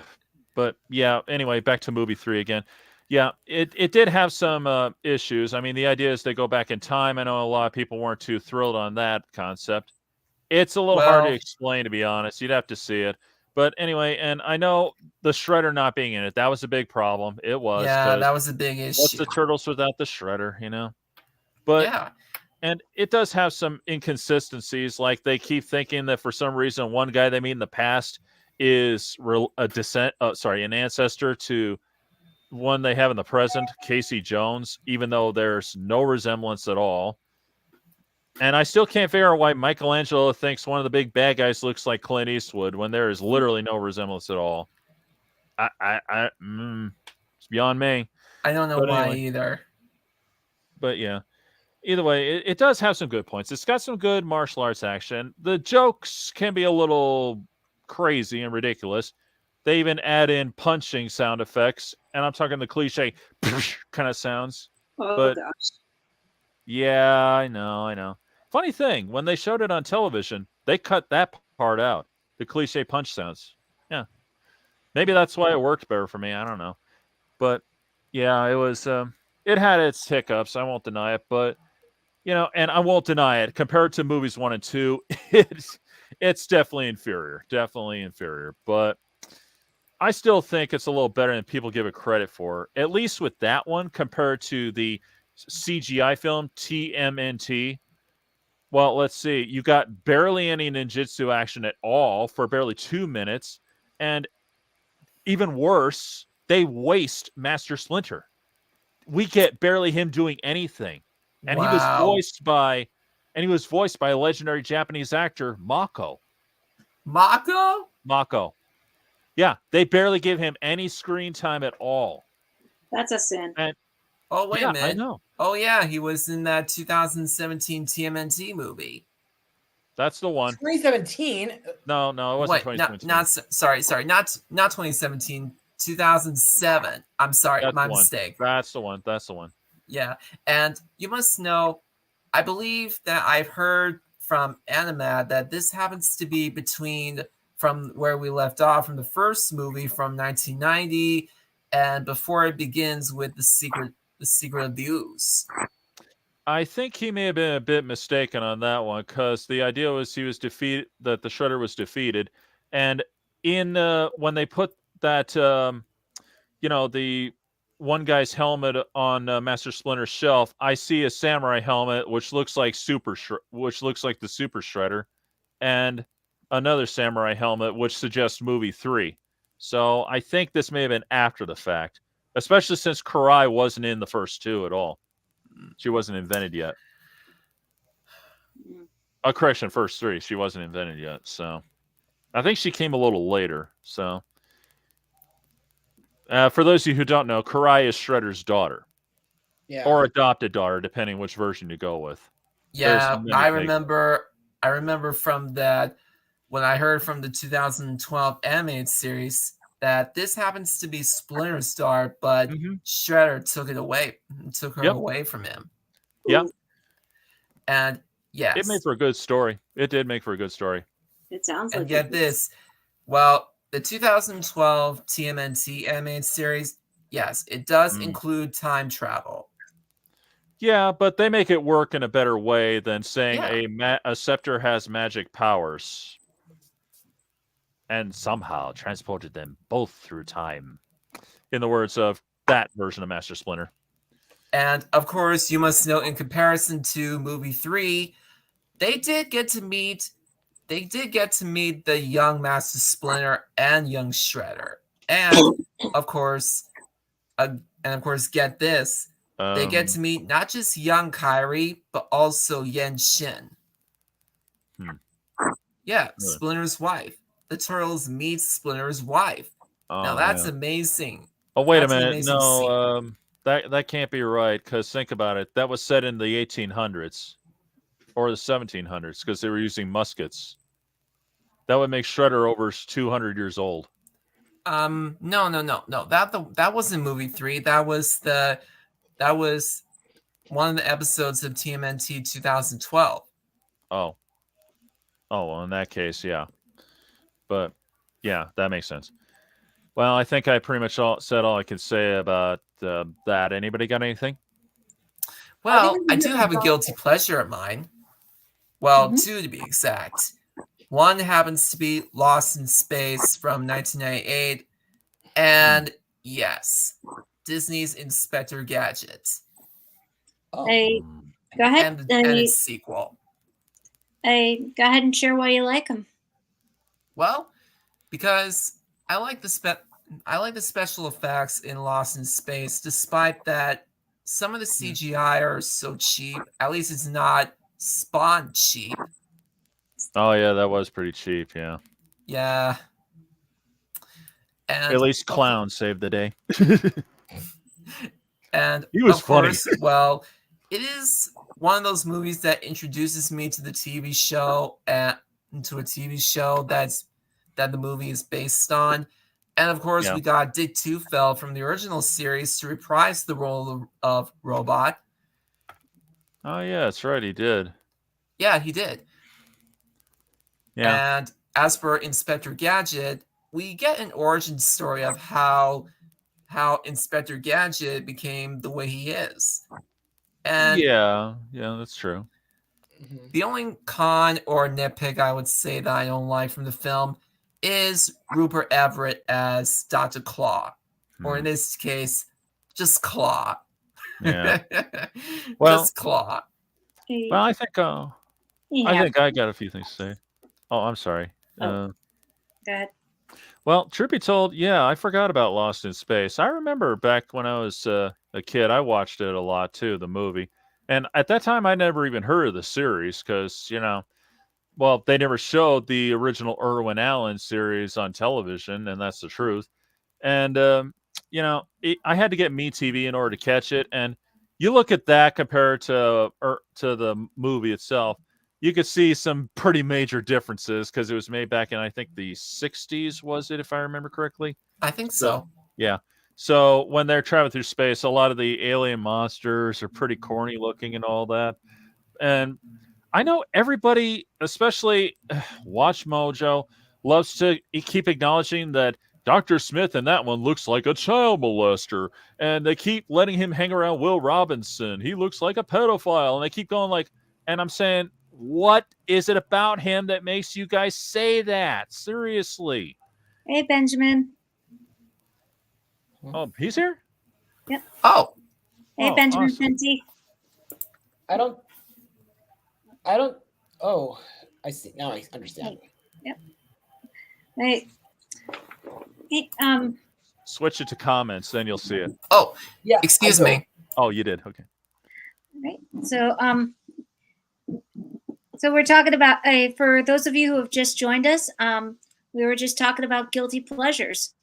Speaker 3: But yeah, anyway, back to movie 3 again. Yeah, it did have some issues. I mean, the idea is they go back in time. I know a lot of people weren't too thrilled on that concept. It's a little hard to
Speaker 4: Well-
Speaker 3: explain, to be honest. You'd have to see it. But anyway, and I know the Shredder not being in it, that was a big problem. It was.
Speaker 4: yeah,
Speaker 3: 'cause
Speaker 4: that was a big issue.
Speaker 3: what's the Turtles without the Shredder, you know? But
Speaker 4: yeah,
Speaker 3: and it does have some inconsistencies. Like they keep thinking that for some reason one guy they meet in the past is an ancestor to one they have in the present, Casey Jones, even though there's no resemblance at all. And I still can't figure out why Michelangelo thinks one of the big bad guys looks like Clint Eastwood when there is literally no resemblance at all. It's beyond me.
Speaker 4: I don't know
Speaker 3: But
Speaker 4: why
Speaker 3: anyway.
Speaker 4: either.
Speaker 3: But yeah, either way, it does have some good points. It's got some good martial arts action. The jokes can be a little crazy and ridiculous. They even add in punching sound effects, and I'm talking the cliche kind of sounds.
Speaker 1: Oh
Speaker 3: But-
Speaker 1: gosh.
Speaker 3: Yeah, I know. Funny thing, when they showed it on television, they cut that part out, the cliche punch sounds. Yeah, maybe that's why it worked better for me. I don't know, but yeah, it was. It had its hiccups. I won't deny it, but and I won't deny it. Compared to movies 1 and 2, it's definitely inferior. Definitely inferior. But I still think it's a little better than people give it credit for. At least with that one, compared to the CGI film TMNT. Well, let's see. You got barely any ninjutsu action at all for barely 2 minutes, and even worse, they waste Master Splinter. We get barely him doing anything. And he was voiced by a legendary Japanese actor, Mako.
Speaker 4: Mako?
Speaker 3: Yeah, they barely give him any screen time at all.
Speaker 1: That's a sin.
Speaker 4: Oh, wait a minute.
Speaker 3: I know.
Speaker 4: Oh, yeah, he was in that 2017 TMNT movie.
Speaker 3: That's the one.
Speaker 2: 2017.
Speaker 3: No, it wasn't 2017.
Speaker 4: Not 2017, 2007. I'm sorry,
Speaker 3: That's
Speaker 4: my
Speaker 3: the one.
Speaker 4: mistake.
Speaker 3: That's the one.
Speaker 4: Yeah, and you must know, I believe that I've heard from Animad that this happens to be from where we left off from the first movie from 1990 and before it begins with the secret of the ooze.
Speaker 3: I think he may have been a bit mistaken on that one because the idea was that the Shredder was defeated, and in when they put that the one guy's helmet on Master Splinter's shelf, I see a samurai helmet which looks like which looks like the Super Shredder, and another samurai helmet which suggests movie 3. So I think this may have been after the fact, especially since Karai wasn't in the first 2 at all. She wasn't invented yet. Correction, first 3. She wasn't invented yet. So I think she came a little later. So for those of you who don't know, Karai is Shredder's daughter.
Speaker 2: Yeah.
Speaker 3: Or adopted daughter, depending which version you go with.
Speaker 4: Yeah, I remember from that when I heard from the 2012 animated series that this happens to be Splinter's daughter, but Shredder took her away from him.
Speaker 3: Yeah.
Speaker 4: And yes,
Speaker 3: it made for a good story. It did make for a good story.
Speaker 1: It sounds like.
Speaker 4: And get this, well, the 2012 TMNT animated series, yes, it does include time travel.
Speaker 3: Yeah, but they make it work in a better way than saying a scepter has magic powers and somehow transported them both through time. In the words of that version of Master Splinter.
Speaker 4: And of course, you must know, in comparison to movie 3, they did get to meet the young Master Splinter and young Shredder. And of course, get this. They get to meet not just young Kairi, but also Yen Shin. Yeah,
Speaker 3: Really?
Speaker 4: Splinter's wife. The Turtles meet Splinter's wife. Now that's amazing.
Speaker 3: Oh, wait a minute. No, that can't be right, because think about it. That was set in the 1800s or the 1700s, because they were using muskets. That would make Shredder over 200 years old.
Speaker 4: No. That wasn't movie 3. That was one of the episodes of TMNT 2012.
Speaker 3: Oh, well, in that case, yeah. But yeah, that makes sense. Well, I think I pretty much said all I can say about that. Anybody got anything?
Speaker 4: Well, I do have a guilty pleasure of mine. Well, 2 to be exact. One happens to be Lost in Space from 1998, and yes, Disney's Inspector Gadget.
Speaker 1: Hey, go ahead.
Speaker 4: And its sequel.
Speaker 1: Hey, go ahead and share why you like them.
Speaker 4: Well, because I like the special effects in Lost in Space, despite that some of the CGI are so cheap. At least it's not Spawn cheap.
Speaker 3: Oh yeah, that was pretty cheap. Yeah.
Speaker 4: Yeah. And
Speaker 3: at least Clown saved the day.
Speaker 4: And
Speaker 3: he was
Speaker 4: of course,
Speaker 3: funny.
Speaker 4: Well, it is one of those movies that introduces me to the TV show and to a TV show that the movie is based on. And of course, we got Dick Tufeld from the original series to reprise the role of Robot.
Speaker 3: Oh yeah, that's right, he did.
Speaker 4: Yeah, he did.
Speaker 3: Yeah.
Speaker 4: And as for Inspector Gadget, we get an origin story of how Inspector Gadget became the way he is. And
Speaker 3: yeah, that's true.
Speaker 4: The only con or nitpick I would say that I don't like from the film is Rupert Everett as Dr. Claw, or in this case, just Claw.
Speaker 3: Yeah.
Speaker 4: Just Claw.
Speaker 3: Well, I think I got a few things to say. Oh, I'm sorry.
Speaker 1: Go ahead.
Speaker 3: Well, truth be told, yeah, I forgot about Lost in Space. I remember back when I was a kid, I watched it a lot too, the movie. And at that time, I never even heard of the series because, they never showed the original Irwin Allen series on television, and that's the truth. And, I had to get MeTV in order to catch it. And you look at that compared to the movie itself, you could see some pretty major differences because it was made back in, I think, the 60s, was it, if I remember correctly?
Speaker 4: I think so.
Speaker 3: Yeah. So when they're traveling through space, a lot of the alien monsters are pretty corny looking and all that. And I know everybody, especially Watch Mojo, loves to keep acknowledging that Dr. Smith in that one looks like a child molester. And they keep letting him hang around Will Robinson. He looks like a pedophile. And they keep going and I'm saying, what is it about him that makes you guys say that? Seriously.
Speaker 1: Hey, Benjamin.
Speaker 3: Oh, he's here?
Speaker 4: Oh,
Speaker 1: Hey,
Speaker 3: Oh,
Speaker 1: Benjamin
Speaker 3: awesome.
Speaker 1: Fenty.
Speaker 2: I don't. Oh, I see. Now I understand.
Speaker 1: Hey, hey,
Speaker 3: Switch it to comments, then you'll see it.
Speaker 4: oh,
Speaker 2: Yeah.
Speaker 4: excuse
Speaker 2: I do.
Speaker 4: me.
Speaker 3: Oh, you did. Okay.
Speaker 1: right. So we're talking about for those of you who have just joined us, we were just talking about guilty pleasures.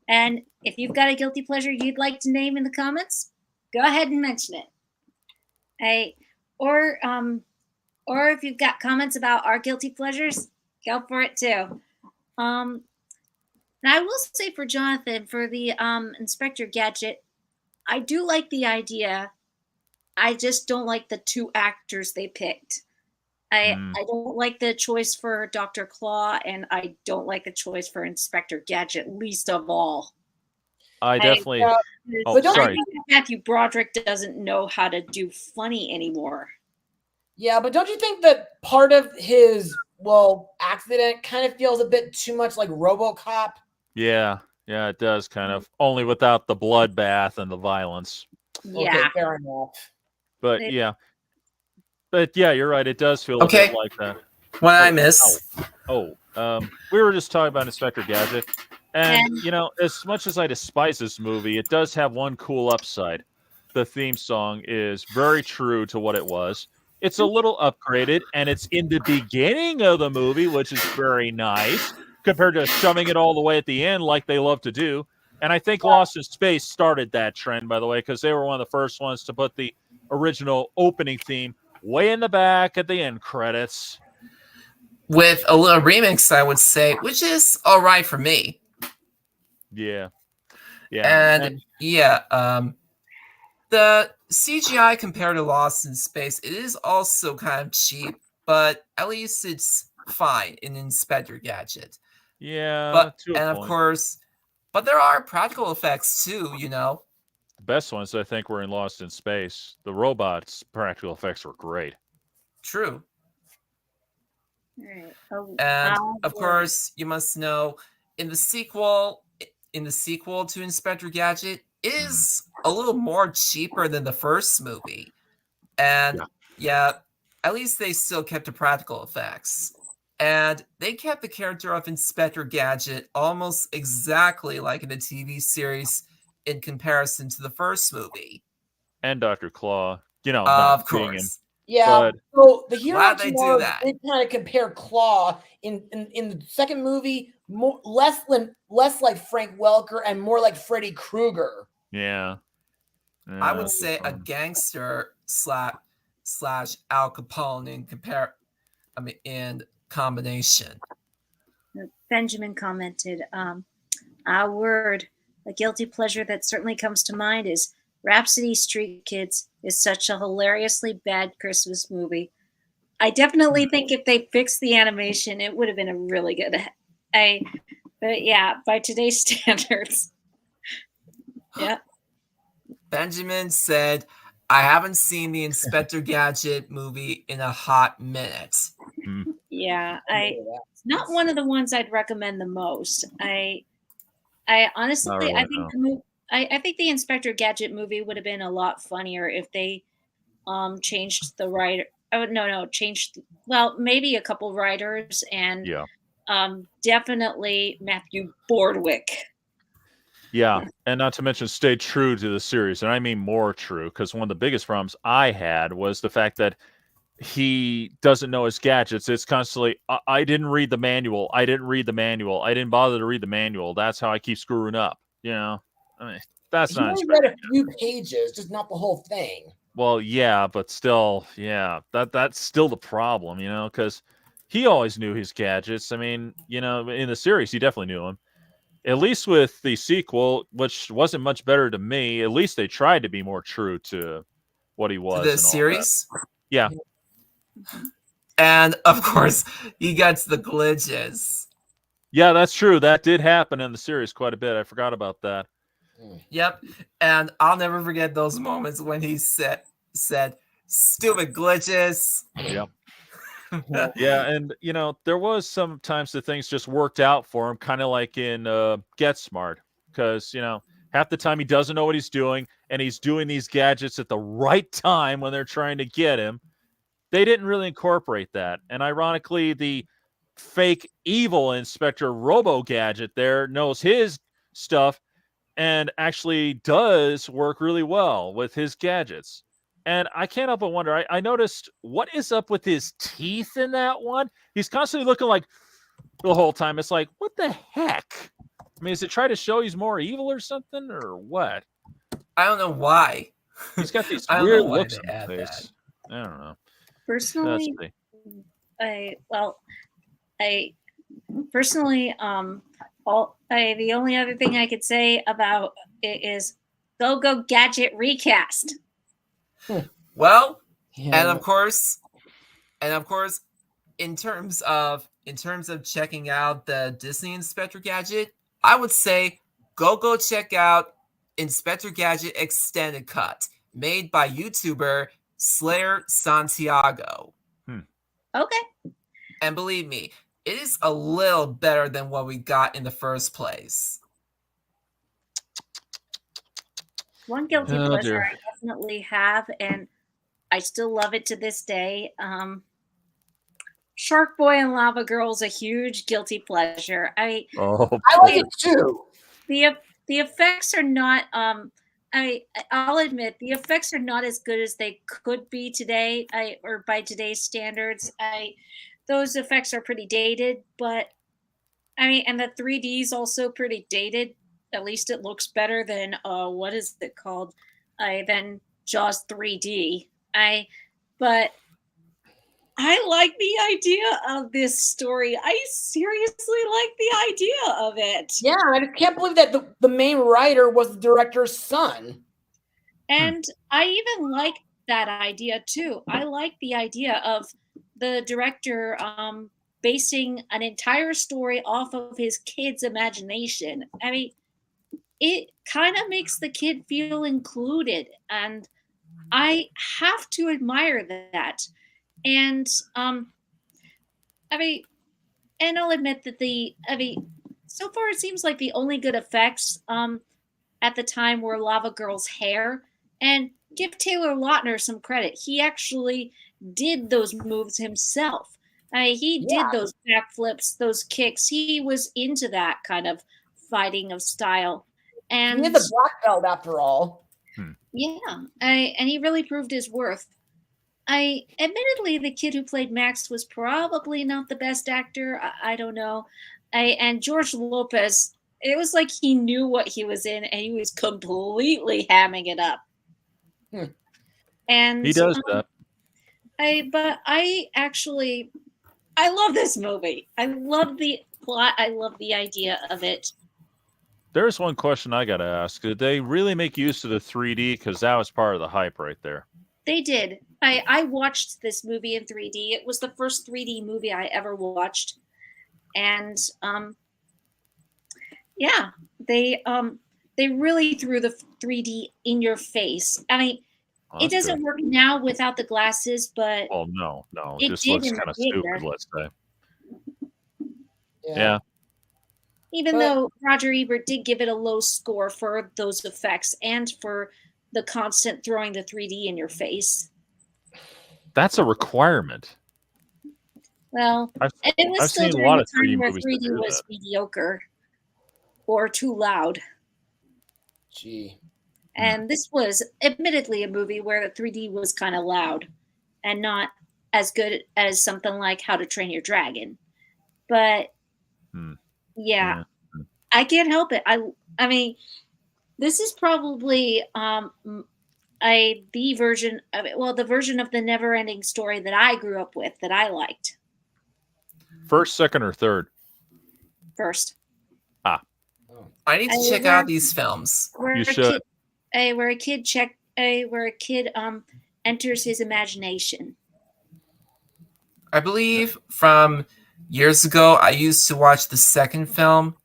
Speaker 1: And if you've got a guilty pleasure you'd like to name in the comments, go ahead and mention it. Or if you've got comments about our guilty pleasures, go for it too. And I will say for Jonathan, for the Inspector Gadget, I do like the idea. I just don't like the two actors they picked. I don't like the choice for Dr. Claw, and I don't like the choice for Inspector Gadget, least of all.
Speaker 3: I definitely.
Speaker 2: uh,
Speaker 3: Oh,
Speaker 2: but don't
Speaker 3: sorry.
Speaker 1: I think Matthew Broderick doesn't know how to do funny anymore.
Speaker 2: Yeah, but don't you think that part of his accident kind of feels a bit too much like RoboCop?
Speaker 3: Yeah, it does kind of. Only without the bloodbath and the violence.
Speaker 1: Yeah.
Speaker 2: Okay, fair enough.
Speaker 3: But
Speaker 1: It-
Speaker 3: yeah. But yeah, you're right. It does feel a
Speaker 4: Okay.
Speaker 3: bit like that.
Speaker 4: What did I
Speaker 3: Oh,
Speaker 4: miss?
Speaker 3: We were just talking about Inspector Gadget. And,
Speaker 1: And-
Speaker 3: you know, as much as I despise this movie, it does have one cool upside. The theme song is very true to what it was. It's a little upgraded, and it's in the beginning of the movie, which is very nice, compared to shoving it all the way at the end like they love to do. And I think Lost in Space started that trend, by the way, because they were one of the first ones to put the original opening theme way in the back at the end credits.
Speaker 4: With a little remix, I would say, which is all right for me.
Speaker 3: Yeah.
Speaker 4: And the CGI compared to Lost in Space, it is also kind of cheap, but at least it's fine in Inspector Gadget.
Speaker 3: Yeah,
Speaker 4: But
Speaker 3: to a
Speaker 4: and of
Speaker 3: point.
Speaker 4: course, but there are practical effects too, you know.
Speaker 3: The best ones, I think, were in Lost in Space. The robots' practical effects were great.
Speaker 4: True.
Speaker 1: Right. Oh,
Speaker 4: And of
Speaker 1: boy.
Speaker 4: course, you must know in the sequel to Inspector Gadget is a little more cheaper than the first movie. And yeah, at least they still kept the practical effects. And they kept the character of Inspector Gadget almost exactly like in the TV series in comparison to the first movie.
Speaker 3: And Dr. Claw, you know,
Speaker 4: Of
Speaker 3: not being him.
Speaker 4: course.
Speaker 2: Yeah,
Speaker 3: But
Speaker 2: so the hero
Speaker 4: glad they do
Speaker 2: tomorrow
Speaker 4: that.
Speaker 2: did kind of compare Claw in the second movie less like Frank Welker and more like Freddy Krueger.
Speaker 3: yeah.
Speaker 4: I would say a gangster slash Al Capone in combination.
Speaker 1: Benjamin commented, our word, a guilty pleasure that certainly comes to mind is Rhapsody Street Kids is such a hilariously bad Christmas movie. I definitely think if they fixed the animation, it would have been a really good. But yeah, by today's standards, yeah.
Speaker 4: Benjamin said, I haven't seen the Inspector Gadget movie in a hot minute.
Speaker 1: Yeah, not one of the ones I'd recommend the most. I honestly,
Speaker 3: Really,
Speaker 1: I think I think the Inspector Gadget movie would have been a lot funnier if they changed the writer. Oh no, changed. Well, maybe a couple writers and definitely Matthew Broderick.
Speaker 3: Yeah, and not to mention stay true to the series, and I mean more true, because one of the biggest problems I had was the fact that he doesn't know his gadgets. It's constantly, I didn't read the manual. I didn't read the manual. I didn't bother to read the manual. That's how I keep screwing up. You know, I mean, that's
Speaker 2: He
Speaker 3: not.
Speaker 2: only read a few pages, just not the whole thing.
Speaker 3: Well, yeah, but still, yeah, that's still the problem, you know, because he always knew his gadgets. I mean, you know, in the series, he definitely knew them. At least with the sequel, which wasn't much better to me, at least they tried to be more true to what he was.
Speaker 4: To the
Speaker 3: and all
Speaker 4: series?
Speaker 3: that. Yeah.
Speaker 4: And of course, he gets the glitches.
Speaker 3: Yeah, that's true. That did happen in the series quite a bit. I forgot about that.
Speaker 4: Yep. And I'll never forget those moments when he said stupid glitches.
Speaker 3: Yep. Yeah, and you know, there was sometimes the things just worked out for him, kind of like in Get Smart, because you know Half the time he doesn't know what he's doing, and he's doing these gadgets at the right time when they're trying to get him. They didn't really incorporate that. And ironically, the fake evil Inspector Robo Gadget there knows his stuff and actually does work really well with his gadgets. And I can't help but wonder, I noticed, what is up with his teeth in that one? He's constantly looking like the whole time. It's like, what the heck? I mean, is it try to show he's more evil or something, or what?
Speaker 4: I don't know why.
Speaker 3: He's got these
Speaker 4: I don't
Speaker 3: weird
Speaker 4: know why
Speaker 3: looks
Speaker 4: they
Speaker 3: on
Speaker 4: add
Speaker 3: his face. I don't know.
Speaker 1: Personally,
Speaker 3: That's
Speaker 1: the only other thing I could say about it is Go Gadget recast.
Speaker 4: Well,
Speaker 2: Yeah.
Speaker 4: and of course, in terms of checking out the Disney Inspector Gadget, I would say go check out Inspector Gadget Extended Cut, made by YouTuber Slayer Santiago.
Speaker 1: Okay.
Speaker 4: And believe me, it is a little better than what we got in the first place.
Speaker 1: One guilty
Speaker 3: Oh,
Speaker 1: pleasure
Speaker 3: dear.
Speaker 1: I definitely have, and I still love it to this day. Shark Boy and Lava Girl is a huge guilty pleasure.
Speaker 3: Oh,
Speaker 2: I like it too.
Speaker 1: the effects are not I'll admit the effects are not as good as they could be today, or by today's standards. Those effects are pretty dated, but and the 3D is also pretty dated. At least it looks better than what is it called? Than Jaws 3D. But I like the idea of this story. I seriously like the idea of it.
Speaker 2: Yeah, I just can't believe that the main writer was the director's son.
Speaker 1: And I even like that idea too. I like the idea of the director basing an entire story off of his kid's imagination. I mean, it kind of makes the kid feel included, and I have to admire that. And and I'll admit that so far it seems like the only good effects at the time were Lava Girl's hair. And give Taylor Lautner some credit. He actually did those moves himself. He did those backflips, those kicks. He was into that kind of fighting of style. And
Speaker 2: He is a black belt after all.
Speaker 1: yeah, and he really proved his worth. Admittedly, the kid who played Max was probably not the best actor. I don't know. And George Lopez, it was like he knew what he was in, and he was completely hamming it up. And
Speaker 3: he does that.
Speaker 1: But I love this movie. I love the plot. I love the idea of it.
Speaker 3: There's one question I got to ask. Did they really make use of the 3D? Because that was part of the hype right there.
Speaker 1: They did. I watched this movie in 3D. It was the first 3D movie I ever watched. And they really threw the 3D in your face. I mean,
Speaker 3: Oh,
Speaker 1: it doesn't
Speaker 3: good.
Speaker 1: work now without the glasses, but
Speaker 3: Well, no.
Speaker 1: it
Speaker 3: It just
Speaker 1: did
Speaker 3: looks
Speaker 1: in the
Speaker 3: kind of
Speaker 1: theater.
Speaker 3: stupid, let's say.
Speaker 2: Yeah.
Speaker 3: Yeah.
Speaker 1: even
Speaker 2: But-
Speaker 1: though Roger Ebert did give it a low score for those effects and for the constant throwing the 3D in your face.
Speaker 3: That's a requirement.
Speaker 1: Well,
Speaker 3: I've-
Speaker 1: it was
Speaker 3: I've
Speaker 1: still
Speaker 3: seen a
Speaker 1: during
Speaker 3: lot
Speaker 1: the
Speaker 3: of 3D
Speaker 1: time where
Speaker 3: movies that
Speaker 1: 3D
Speaker 3: do
Speaker 1: was
Speaker 3: that.
Speaker 1: mediocre or too loud.
Speaker 2: Gee.
Speaker 1: And this was admittedly a movie where the 3D was kind of loud and not as good as something like How to Train Your Dragon. But yeah, I can't help it. I mean, this is probably the version of it. Well, the version of the Never-Ending Story that I grew up with that I liked
Speaker 3: First, second, or third?
Speaker 1: first.
Speaker 4: I need to check out these films.
Speaker 1: Where
Speaker 3: You
Speaker 1: a
Speaker 3: should.
Speaker 1: where a kid enters his imagination.
Speaker 4: I believe from years ago, I used to watch the second film.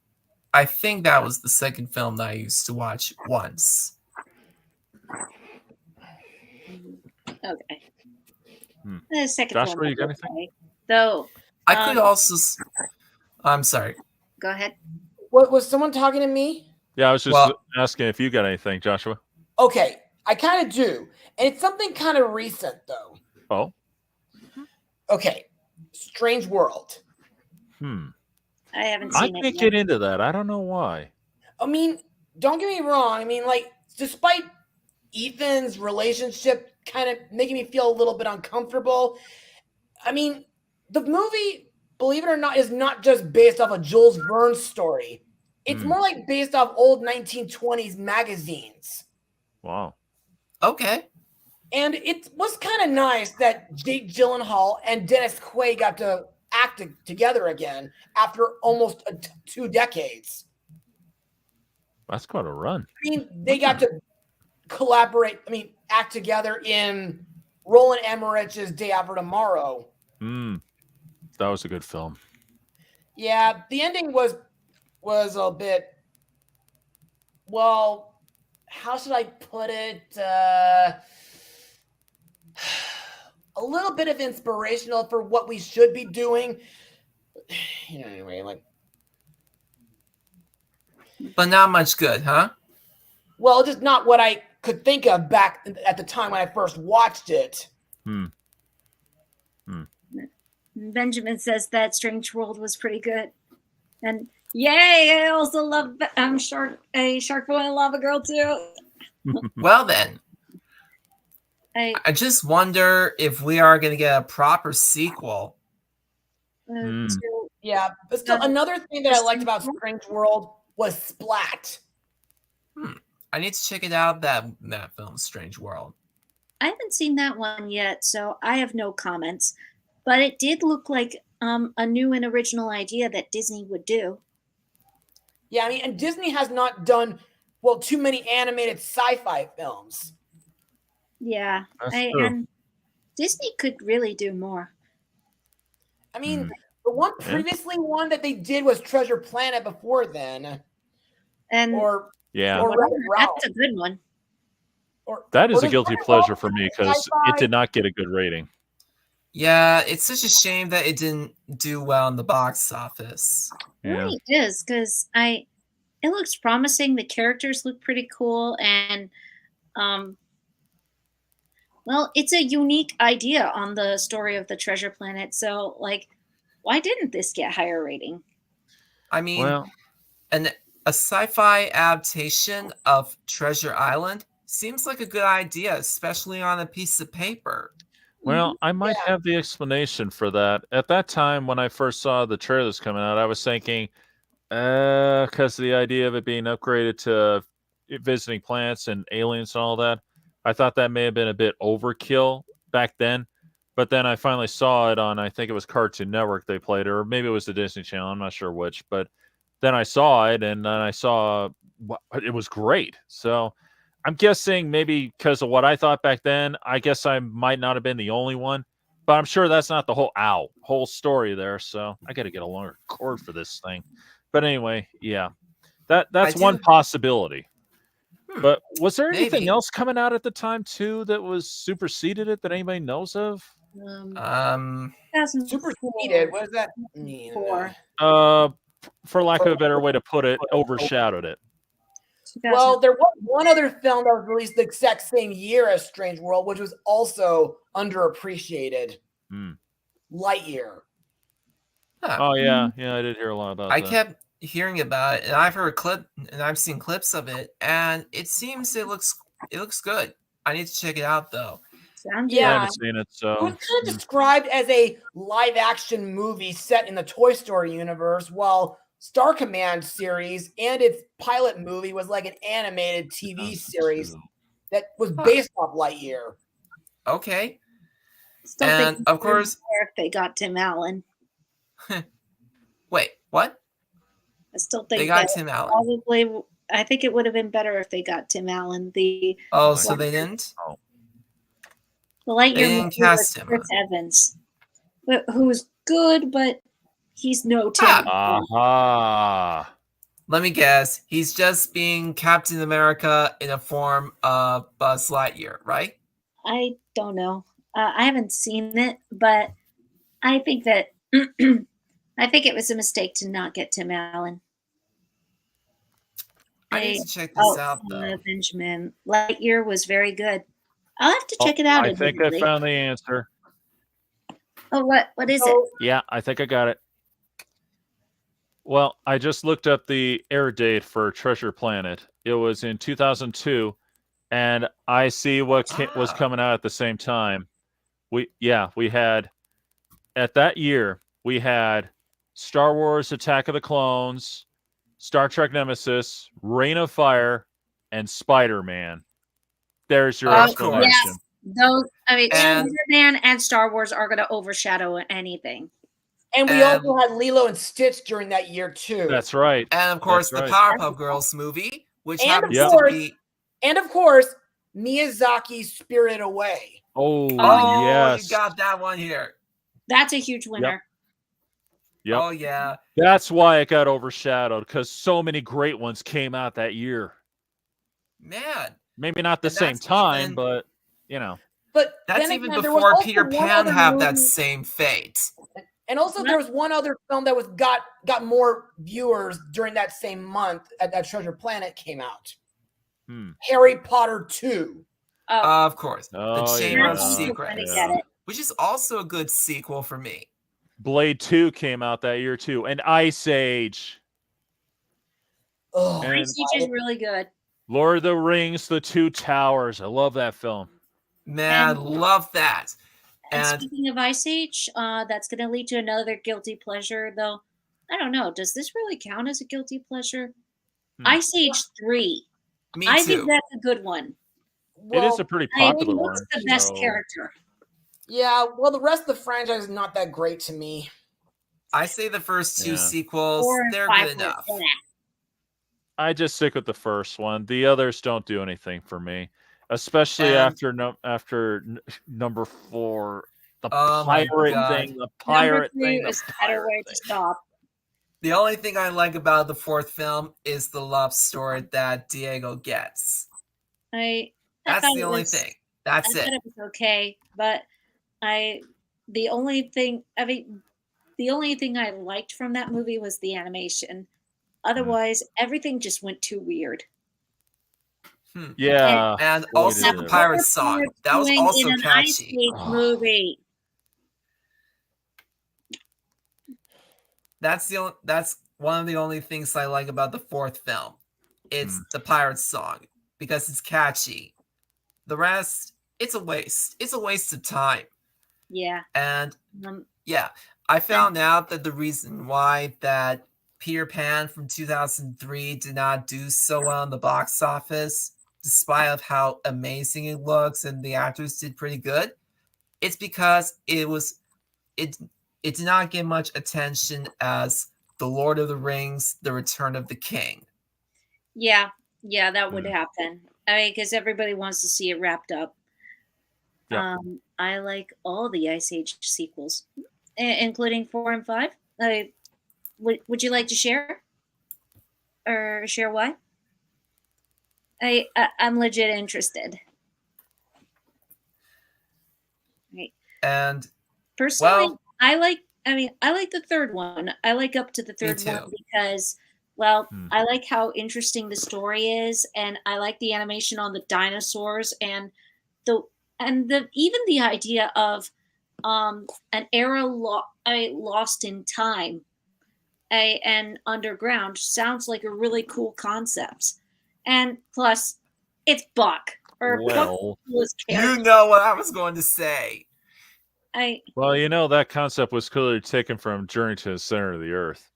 Speaker 4: I think that was the second film that I used to watch once.
Speaker 1: Okay.
Speaker 3: Hmm.
Speaker 1: The second
Speaker 3: Joshua,
Speaker 1: one.
Speaker 3: you got
Speaker 1: was
Speaker 3: anything?
Speaker 1: okay. Though,
Speaker 4: I could also. I'm sorry.
Speaker 1: go ahead.
Speaker 2: What was someone talking to me?
Speaker 3: Yeah, I was just
Speaker 4: Well-
Speaker 3: asking if you got anything, Joshua.
Speaker 2: Okay, I kind of do. And it's something kind of recent, though.
Speaker 3: Oh,
Speaker 2: Okay, Strange World.
Speaker 1: I haven't
Speaker 3: I
Speaker 1: seen it
Speaker 3: can't
Speaker 1: yet.
Speaker 3: get into that. I don't know why.
Speaker 2: I mean, don't get me wrong. I mean, like, despite Ethan's relationship kind of making me feel a little bit uncomfortable, I mean, the movie, believe it or not, is not just based off a Jules Verne story. It's more like based off old 1920s magazines.
Speaker 3: Wow.
Speaker 4: Okay.
Speaker 2: And it was kind of nice that Jake Gyllenhaal and Dennis Quaid got to act together again after almost 2 decades.
Speaker 3: That's quite a run.
Speaker 2: I mean, they got to collaborate, act together in Roland Emmerich's Day After Tomorrow.
Speaker 3: That was a good film.
Speaker 2: Yeah, the ending was a bit, well, how should I put it? A little bit of inspirational for what we should be doing. Anyway, like,
Speaker 4: But not much good, huh?
Speaker 2: well, just not what I could think of back at the time when I first watched it.
Speaker 1: Benjamin says that Strange World was pretty good. And yay, I also love Shark Boy and Lava Girl too.
Speaker 4: Well then,
Speaker 1: I
Speaker 4: I just wonder if we are going to get a proper sequel.
Speaker 1: to
Speaker 2: Yeah, but still, another thing that I liked about Strange World was Splat.
Speaker 4: I need to check it out. That film, Strange World.
Speaker 1: I haven't seen that one yet, so I have no comments. But it did look like a new and original idea that Disney would do.
Speaker 2: Yeah, I mean, and Disney has not done, well, too many animated sci-fi films.
Speaker 1: Yeah,
Speaker 3: That's true.
Speaker 1: and Disney could really do more.
Speaker 2: I mean, the one previously one that they did was Treasure Planet before then.
Speaker 1: And
Speaker 2: Or
Speaker 3: Yeah.
Speaker 2: or Wreck-It Ralph.
Speaker 1: that's a good one.
Speaker 2: Or,
Speaker 3: That is
Speaker 2: or
Speaker 3: a
Speaker 2: does
Speaker 3: guilty
Speaker 2: Wreck-It
Speaker 3: pleasure
Speaker 2: Ralph
Speaker 3: for me
Speaker 2: have
Speaker 3: because
Speaker 2: sci-fi?
Speaker 3: it did not get a good rating.
Speaker 4: Yeah, it's such a shame that it didn't do well in the box office.
Speaker 1: It
Speaker 3: Yeah.
Speaker 1: really is, because it looks promising. The characters look pretty cool, and well, it's a unique idea on the story of the Treasure Planet. So, like, why didn't this get higher rating?
Speaker 4: I mean,
Speaker 3: Well,
Speaker 4: a sci-fi adaptation of Treasure Island seems like a good idea, especially on a piece of paper.
Speaker 3: Well, I might have the explanation for that. At that time, when I first saw the trailers coming out, I was thinking, because of the idea of it being upgraded to visiting planets and aliens and all that, I thought that may have been a bit overkill back then. But then I finally saw it on, I think it was Cartoon Network they played, or maybe it was the Disney Channel. I'm not sure which. But then I saw it, and then I saw it was great. So I'm guessing maybe because of what I thought back then, I guess I might not have been the only one, but I'm sure that's not the whole story there. So I got to get a longer cord for this thing. But anyway, yeah, that's one possibility. But was there anything
Speaker 4: Maybe.
Speaker 3: else coming out at the time too that was superseded it that anybody knows of?
Speaker 4: Um,
Speaker 1: 2004.
Speaker 2: Superseded. What does that mean?
Speaker 1: Four.
Speaker 3: For lack of a better way to put it, overshadowed it.
Speaker 2: Well, there was one other film that was released the exact same year as Strange World, which was also underappreciated. Lightyear.
Speaker 3: Oh yeah, I did hear a lot about
Speaker 4: I
Speaker 3: that.
Speaker 4: kept hearing about it, and I've heard I've seen clips of it, and it seems it looks good. I need to check it out though.
Speaker 1: Sounds
Speaker 3: I
Speaker 2: Yeah.
Speaker 3: haven't seen it,
Speaker 2: It
Speaker 3: so
Speaker 2: was kind of described as a live-action movie set in the Toy Story universe, while Star Command series and its pilot movie was like an animated TV series that was based off Lightyear.
Speaker 4: Okay,
Speaker 1: Still
Speaker 4: and
Speaker 1: think
Speaker 4: of course,
Speaker 1: if they got Tim Allen,
Speaker 4: wait, what?
Speaker 1: I still think
Speaker 4: They got
Speaker 1: that
Speaker 4: Tim Allen.
Speaker 1: probably. I think it would have been better if they got Tim Allen. The
Speaker 4: Oh, so they didn't?
Speaker 1: Lightyear
Speaker 4: They didn't
Speaker 1: movie
Speaker 4: cast
Speaker 1: was
Speaker 4: him.
Speaker 1: Chris Evans, who's good, but he's no Tim. Allen.
Speaker 3: aha.
Speaker 4: Let me guess. He's just being Captain America in a form of Buzz Lightyear, right?
Speaker 1: I don't know. I haven't seen it, but I think that I think it was a mistake to not get Tim Allen.
Speaker 4: I need
Speaker 1: I-
Speaker 4: to check this out
Speaker 1: uh,
Speaker 4: though.
Speaker 1: Benjamin. Lightyear was very good. I'll have to
Speaker 3: Oh,
Speaker 1: check it out.
Speaker 3: I think I
Speaker 1: admittedly.
Speaker 3: found the answer.
Speaker 1: Oh, what is it?
Speaker 2: So,
Speaker 3: Yeah, I think I got it. Well, I just looked up the air date for Treasure Planet. It was in 2002, and I see what was
Speaker 4: Ah.
Speaker 3: coming out at the same time. We had at that year we had Star Wars: Attack of the Clones, Star Trek Nemesis, Reign of Fire, and Spider-Man. There's your
Speaker 4: Of
Speaker 3: explanation.
Speaker 4: course.
Speaker 1: Those, I mean,
Speaker 4: And-
Speaker 1: Spider-Man and Star Wars are going to overshadow anything.
Speaker 2: and we
Speaker 4: And-
Speaker 2: also had Lilo and Stitch during that year too.
Speaker 3: That's right.
Speaker 4: And of course,
Speaker 3: That's
Speaker 4: the
Speaker 3: right.
Speaker 4: Powerpuff Girls movie, which
Speaker 2: And
Speaker 4: happens
Speaker 3: of
Speaker 4: to
Speaker 2: course-
Speaker 4: be.
Speaker 2: And of course, Miyazaki's Spirited Away.
Speaker 3: Oh,
Speaker 4: Oh,
Speaker 3: yes.
Speaker 4: you got that one here.
Speaker 1: That's a huge winner.
Speaker 3: Yep.
Speaker 4: Oh yeah.
Speaker 3: That's why it got overshadowed, because so many great ones came out that year.
Speaker 4: Man,
Speaker 3: Maybe not the
Speaker 4: And
Speaker 3: same
Speaker 4: that's
Speaker 3: time,
Speaker 4: even-
Speaker 3: but you know.
Speaker 2: But
Speaker 4: that's
Speaker 2: then
Speaker 4: even
Speaker 2: again, there was
Speaker 4: before
Speaker 2: also
Speaker 4: Peter
Speaker 2: one
Speaker 4: Pan
Speaker 2: other
Speaker 4: had that
Speaker 2: movie-
Speaker 4: same fate.
Speaker 2: And also, there was one other film that was got more viewers during that same month that Treasure Planet came out.
Speaker 3: Hmm.
Speaker 2: Harry Potter 2.
Speaker 1: Oh,
Speaker 4: Of course,
Speaker 3: Oh,
Speaker 4: the Chamber
Speaker 3: yeah.
Speaker 4: of
Speaker 1: I'm also
Speaker 4: Secrets,
Speaker 1: gonna
Speaker 3: Yeah.
Speaker 1: get it.
Speaker 4: which is also a good sequel for me.
Speaker 3: Blade 2 came out that year too, and Ice Age,
Speaker 2: Oh,
Speaker 3: And-
Speaker 1: Ice Age is really good.
Speaker 3: Lord of the Rings, The Two Towers. I love that film.
Speaker 4: Man,
Speaker 1: And-
Speaker 4: love that.
Speaker 1: And
Speaker 4: And
Speaker 1: speaking of Ice Age, that's going to lead to another guilty pleasure, though. I don't know. Does this really count as a guilty pleasure?
Speaker 3: Hmm.
Speaker 1: Ice Age 3.
Speaker 4: me
Speaker 1: I
Speaker 4: too.
Speaker 1: think that's a good one.
Speaker 3: It is
Speaker 2: well,
Speaker 3: a pretty
Speaker 1: I mean,
Speaker 3: popular one.
Speaker 1: what's the best
Speaker 3: so-
Speaker 1: character?
Speaker 2: yeah. Well, the rest of the franchise is not that great to me.
Speaker 4: I say the first two
Speaker 3: Yeah.
Speaker 4: sequels,
Speaker 1: 4 and
Speaker 4: they're
Speaker 1: 5
Speaker 4: good
Speaker 1: were
Speaker 4: enough.
Speaker 1: eh.
Speaker 3: I just stick with the first one. The others don't do anything for me, especially
Speaker 4: And-
Speaker 3: after number 4, the
Speaker 4: Oh my
Speaker 3: pirate
Speaker 4: God.
Speaker 3: thing. The
Speaker 1: Number
Speaker 3: pirate
Speaker 1: 3
Speaker 3: thing. The
Speaker 1: is a better
Speaker 3: pirate
Speaker 1: way to
Speaker 3: thing.
Speaker 1: stop.
Speaker 4: The only thing I like about the fourth film is the love story that Diego gets.
Speaker 1: I
Speaker 4: That's
Speaker 1: thought
Speaker 4: the
Speaker 1: it
Speaker 4: only
Speaker 1: was-
Speaker 4: thing. That's
Speaker 1: I thought
Speaker 4: it.
Speaker 1: it was okay, but the only thing I liked from that movie was the animation. Otherwise, everything just went too weird.
Speaker 3: Yeah.
Speaker 4: And
Speaker 3: Boy,
Speaker 4: also
Speaker 3: did
Speaker 4: the
Speaker 3: it.
Speaker 4: pirate
Speaker 1: What
Speaker 4: song.
Speaker 1: were
Speaker 4: That was
Speaker 1: doing
Speaker 4: also
Speaker 1: in an Ice
Speaker 4: catchy.
Speaker 1: Age movie.
Speaker 4: That's one of the only things I like about the fourth film. It's the pirate song because it's catchy. The rest, it's a waste. It's a waste of time.
Speaker 1: Yeah.
Speaker 4: And
Speaker 1: Um,
Speaker 4: yeah, I found out that the reason why that Peter Pan from 2003 did not do so well in the box office, despite of how amazing it looks and the actors did pretty good, it's because it did not get much attention as The Lord of the Rings, The Return of the King.
Speaker 1: yeah, that would happen. I mean, because everybody wants to see it wrapped up.
Speaker 3: Yeah.
Speaker 1: I like all the Ice Age sequels, including 4 and 5. Would you like to share, or share why? I'm legit interested. Right.
Speaker 4: And
Speaker 1: Personally,
Speaker 4: Well-
Speaker 1: I like the third one. I like up to the third one
Speaker 4: too.
Speaker 1: because, well,
Speaker 3: Hmm.
Speaker 1: I like how interesting the story is, and I like the animation on the dinosaurs and even the idea of an era lost in time and underground sounds like a really cool concept. And plus, it's Buck or
Speaker 3: Well,
Speaker 1: Buck's
Speaker 4: you
Speaker 1: character.
Speaker 4: know what I was going to say.
Speaker 3: that concept was clearly taken from Journey to the Center of the Earth.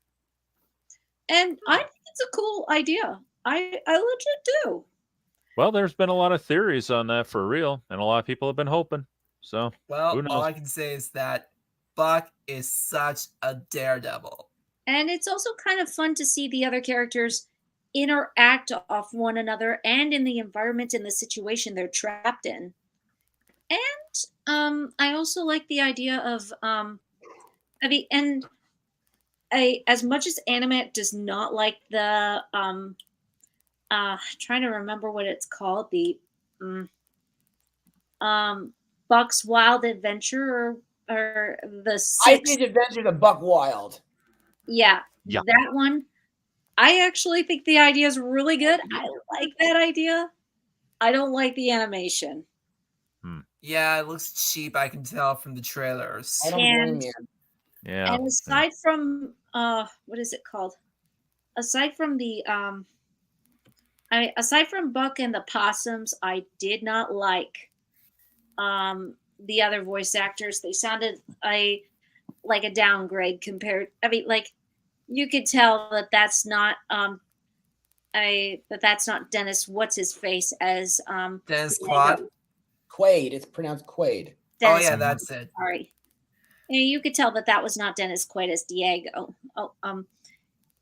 Speaker 1: And I think it's a cool idea. I legit do.
Speaker 3: Well, there's been a lot of theories on that for real, and a lot of people have been hoping. So,
Speaker 4: Well,
Speaker 3: Who knows?
Speaker 4: all I can say is that Buck is such a daredevil.
Speaker 1: And it's also kind of fun to see the other characters interact off one another and in the environment and the situation they're trapped in. And I also like the idea of as much as Animate does not like the trying to remember what it's called, the Buck's Wild Adventure or the
Speaker 2: Ice
Speaker 1: sixth,
Speaker 2: Age Adventures of Buck Wild.
Speaker 1: yeah,
Speaker 3: Yeah.
Speaker 1: that one. I actually think the idea is really good. I like that idea. I don't like the animation.
Speaker 4: Yeah, it looks cheap. I can tell from the trailers.
Speaker 2: I don't blame
Speaker 1: And
Speaker 2: you.
Speaker 3: Yeah.
Speaker 1: and aside from what is it called? Aside from the aside from Buck and the Possums, I did not like the other voice actors. They sounded like a downgrade compared. I mean, like you could tell that that's not that's not Dennis. What's his face as
Speaker 4: Dennis
Speaker 1: Diego.
Speaker 4: Quaid.
Speaker 2: Quaid. It's pronounced Quaid.
Speaker 4: Oh
Speaker 1: Dennis.
Speaker 4: yeah, that's it.
Speaker 1: Sorry. And you could tell that that was not Dennis Quaid as Diego.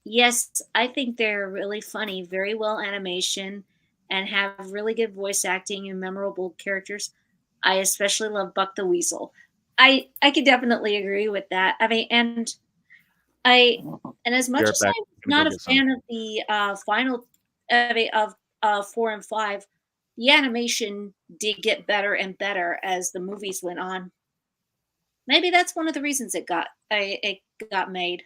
Speaker 1: Yes, I think they're really funny, very well animation, and have really good voice acting and memorable characters. I especially love Buck the Weasel. I could definitely agree with that. I mean, I and as much
Speaker 3: Garrett
Speaker 1: as
Speaker 3: back.
Speaker 1: I'm
Speaker 3: Gonna
Speaker 1: not
Speaker 3: go
Speaker 1: a
Speaker 3: get some.
Speaker 1: fan of the final of 4 and 5, the animation did get better and better as the movies went on. Maybe that's one of the reasons it got made.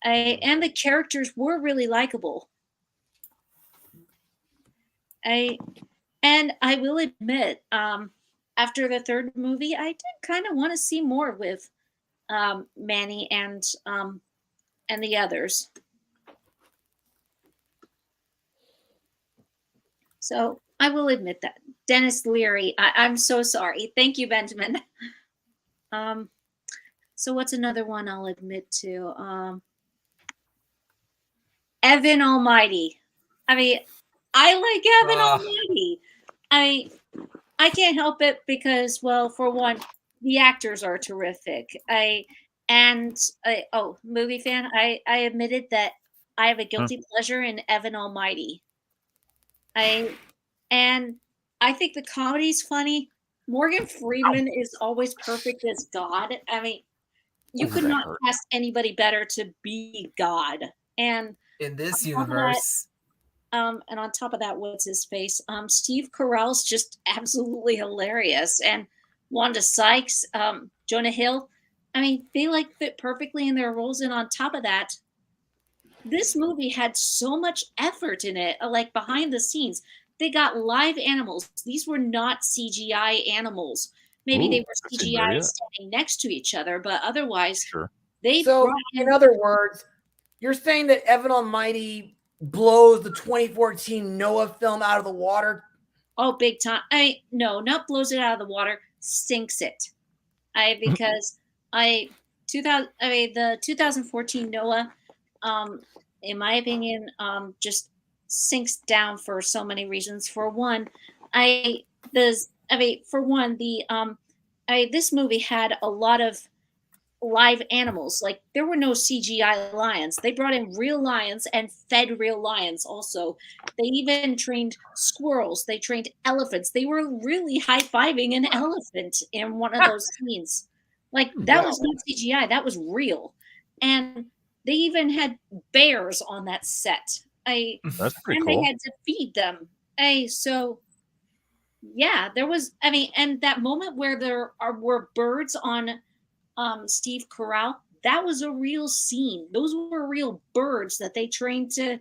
Speaker 1: And the characters were really likable. And I will admit, after the third movie, I did kind of want to see more with Manny and the others. So I will admit that. Dennis Leary, I'm so sorry. Thank you, Benjamin. So what's another one I'll admit to? Evan Almighty. I mean, I like Evan
Speaker 4: Ugh.
Speaker 1: Almighty. I can't help it because, well, for one, the actors are terrific. Movie fan. I admitted that I have a guilty pleasure in Evan Almighty. And I think the comedy's funny. Morgan Freeman is always perfect as God. I mean, you could
Speaker 3: that
Speaker 1: not
Speaker 3: hurt.
Speaker 1: cast anybody better to be God. And
Speaker 4: In this
Speaker 1: on top of that,
Speaker 4: universe,
Speaker 1: and on top of that, what's his face? Steve Carell's just absolutely hilarious, and Wanda Sykes, Jonah Hill. I mean, they like fit perfectly in their roles. And on top of that, this movie had so much effort in it, like behind the scenes. They got live animals. These were not CGI animals. Maybe they
Speaker 3: Ooh,
Speaker 1: were
Speaker 3: that seemed very
Speaker 1: CGI
Speaker 3: it.
Speaker 1: standing next to each other, but otherwise,
Speaker 3: Sure.
Speaker 1: they
Speaker 2: So,
Speaker 1: brought
Speaker 2: in
Speaker 1: in.
Speaker 2: other words, you're saying that Evan Almighty blows the 2014 Noah film out of the water?
Speaker 1: Oh, big time. No, not blows it out of the water, sinks it. Because the 2014 Noah, in my opinion, just sinks down for so many reasons. For one, this movie had a lot of live animals. Like there were no CGI lions. They brought in real lions and fed real lions also. They even trained squirrels. They trained elephants. They were really high-fiving an elephant in one of those scenes. Like that was not CGI. That was real. And they even had bears on that set.
Speaker 3: That's pretty
Speaker 1: And
Speaker 3: cool.
Speaker 1: they had to feed them. So yeah, there was and that moment where were birds on Steve Carell, that was a real scene. Those were real birds that they trained to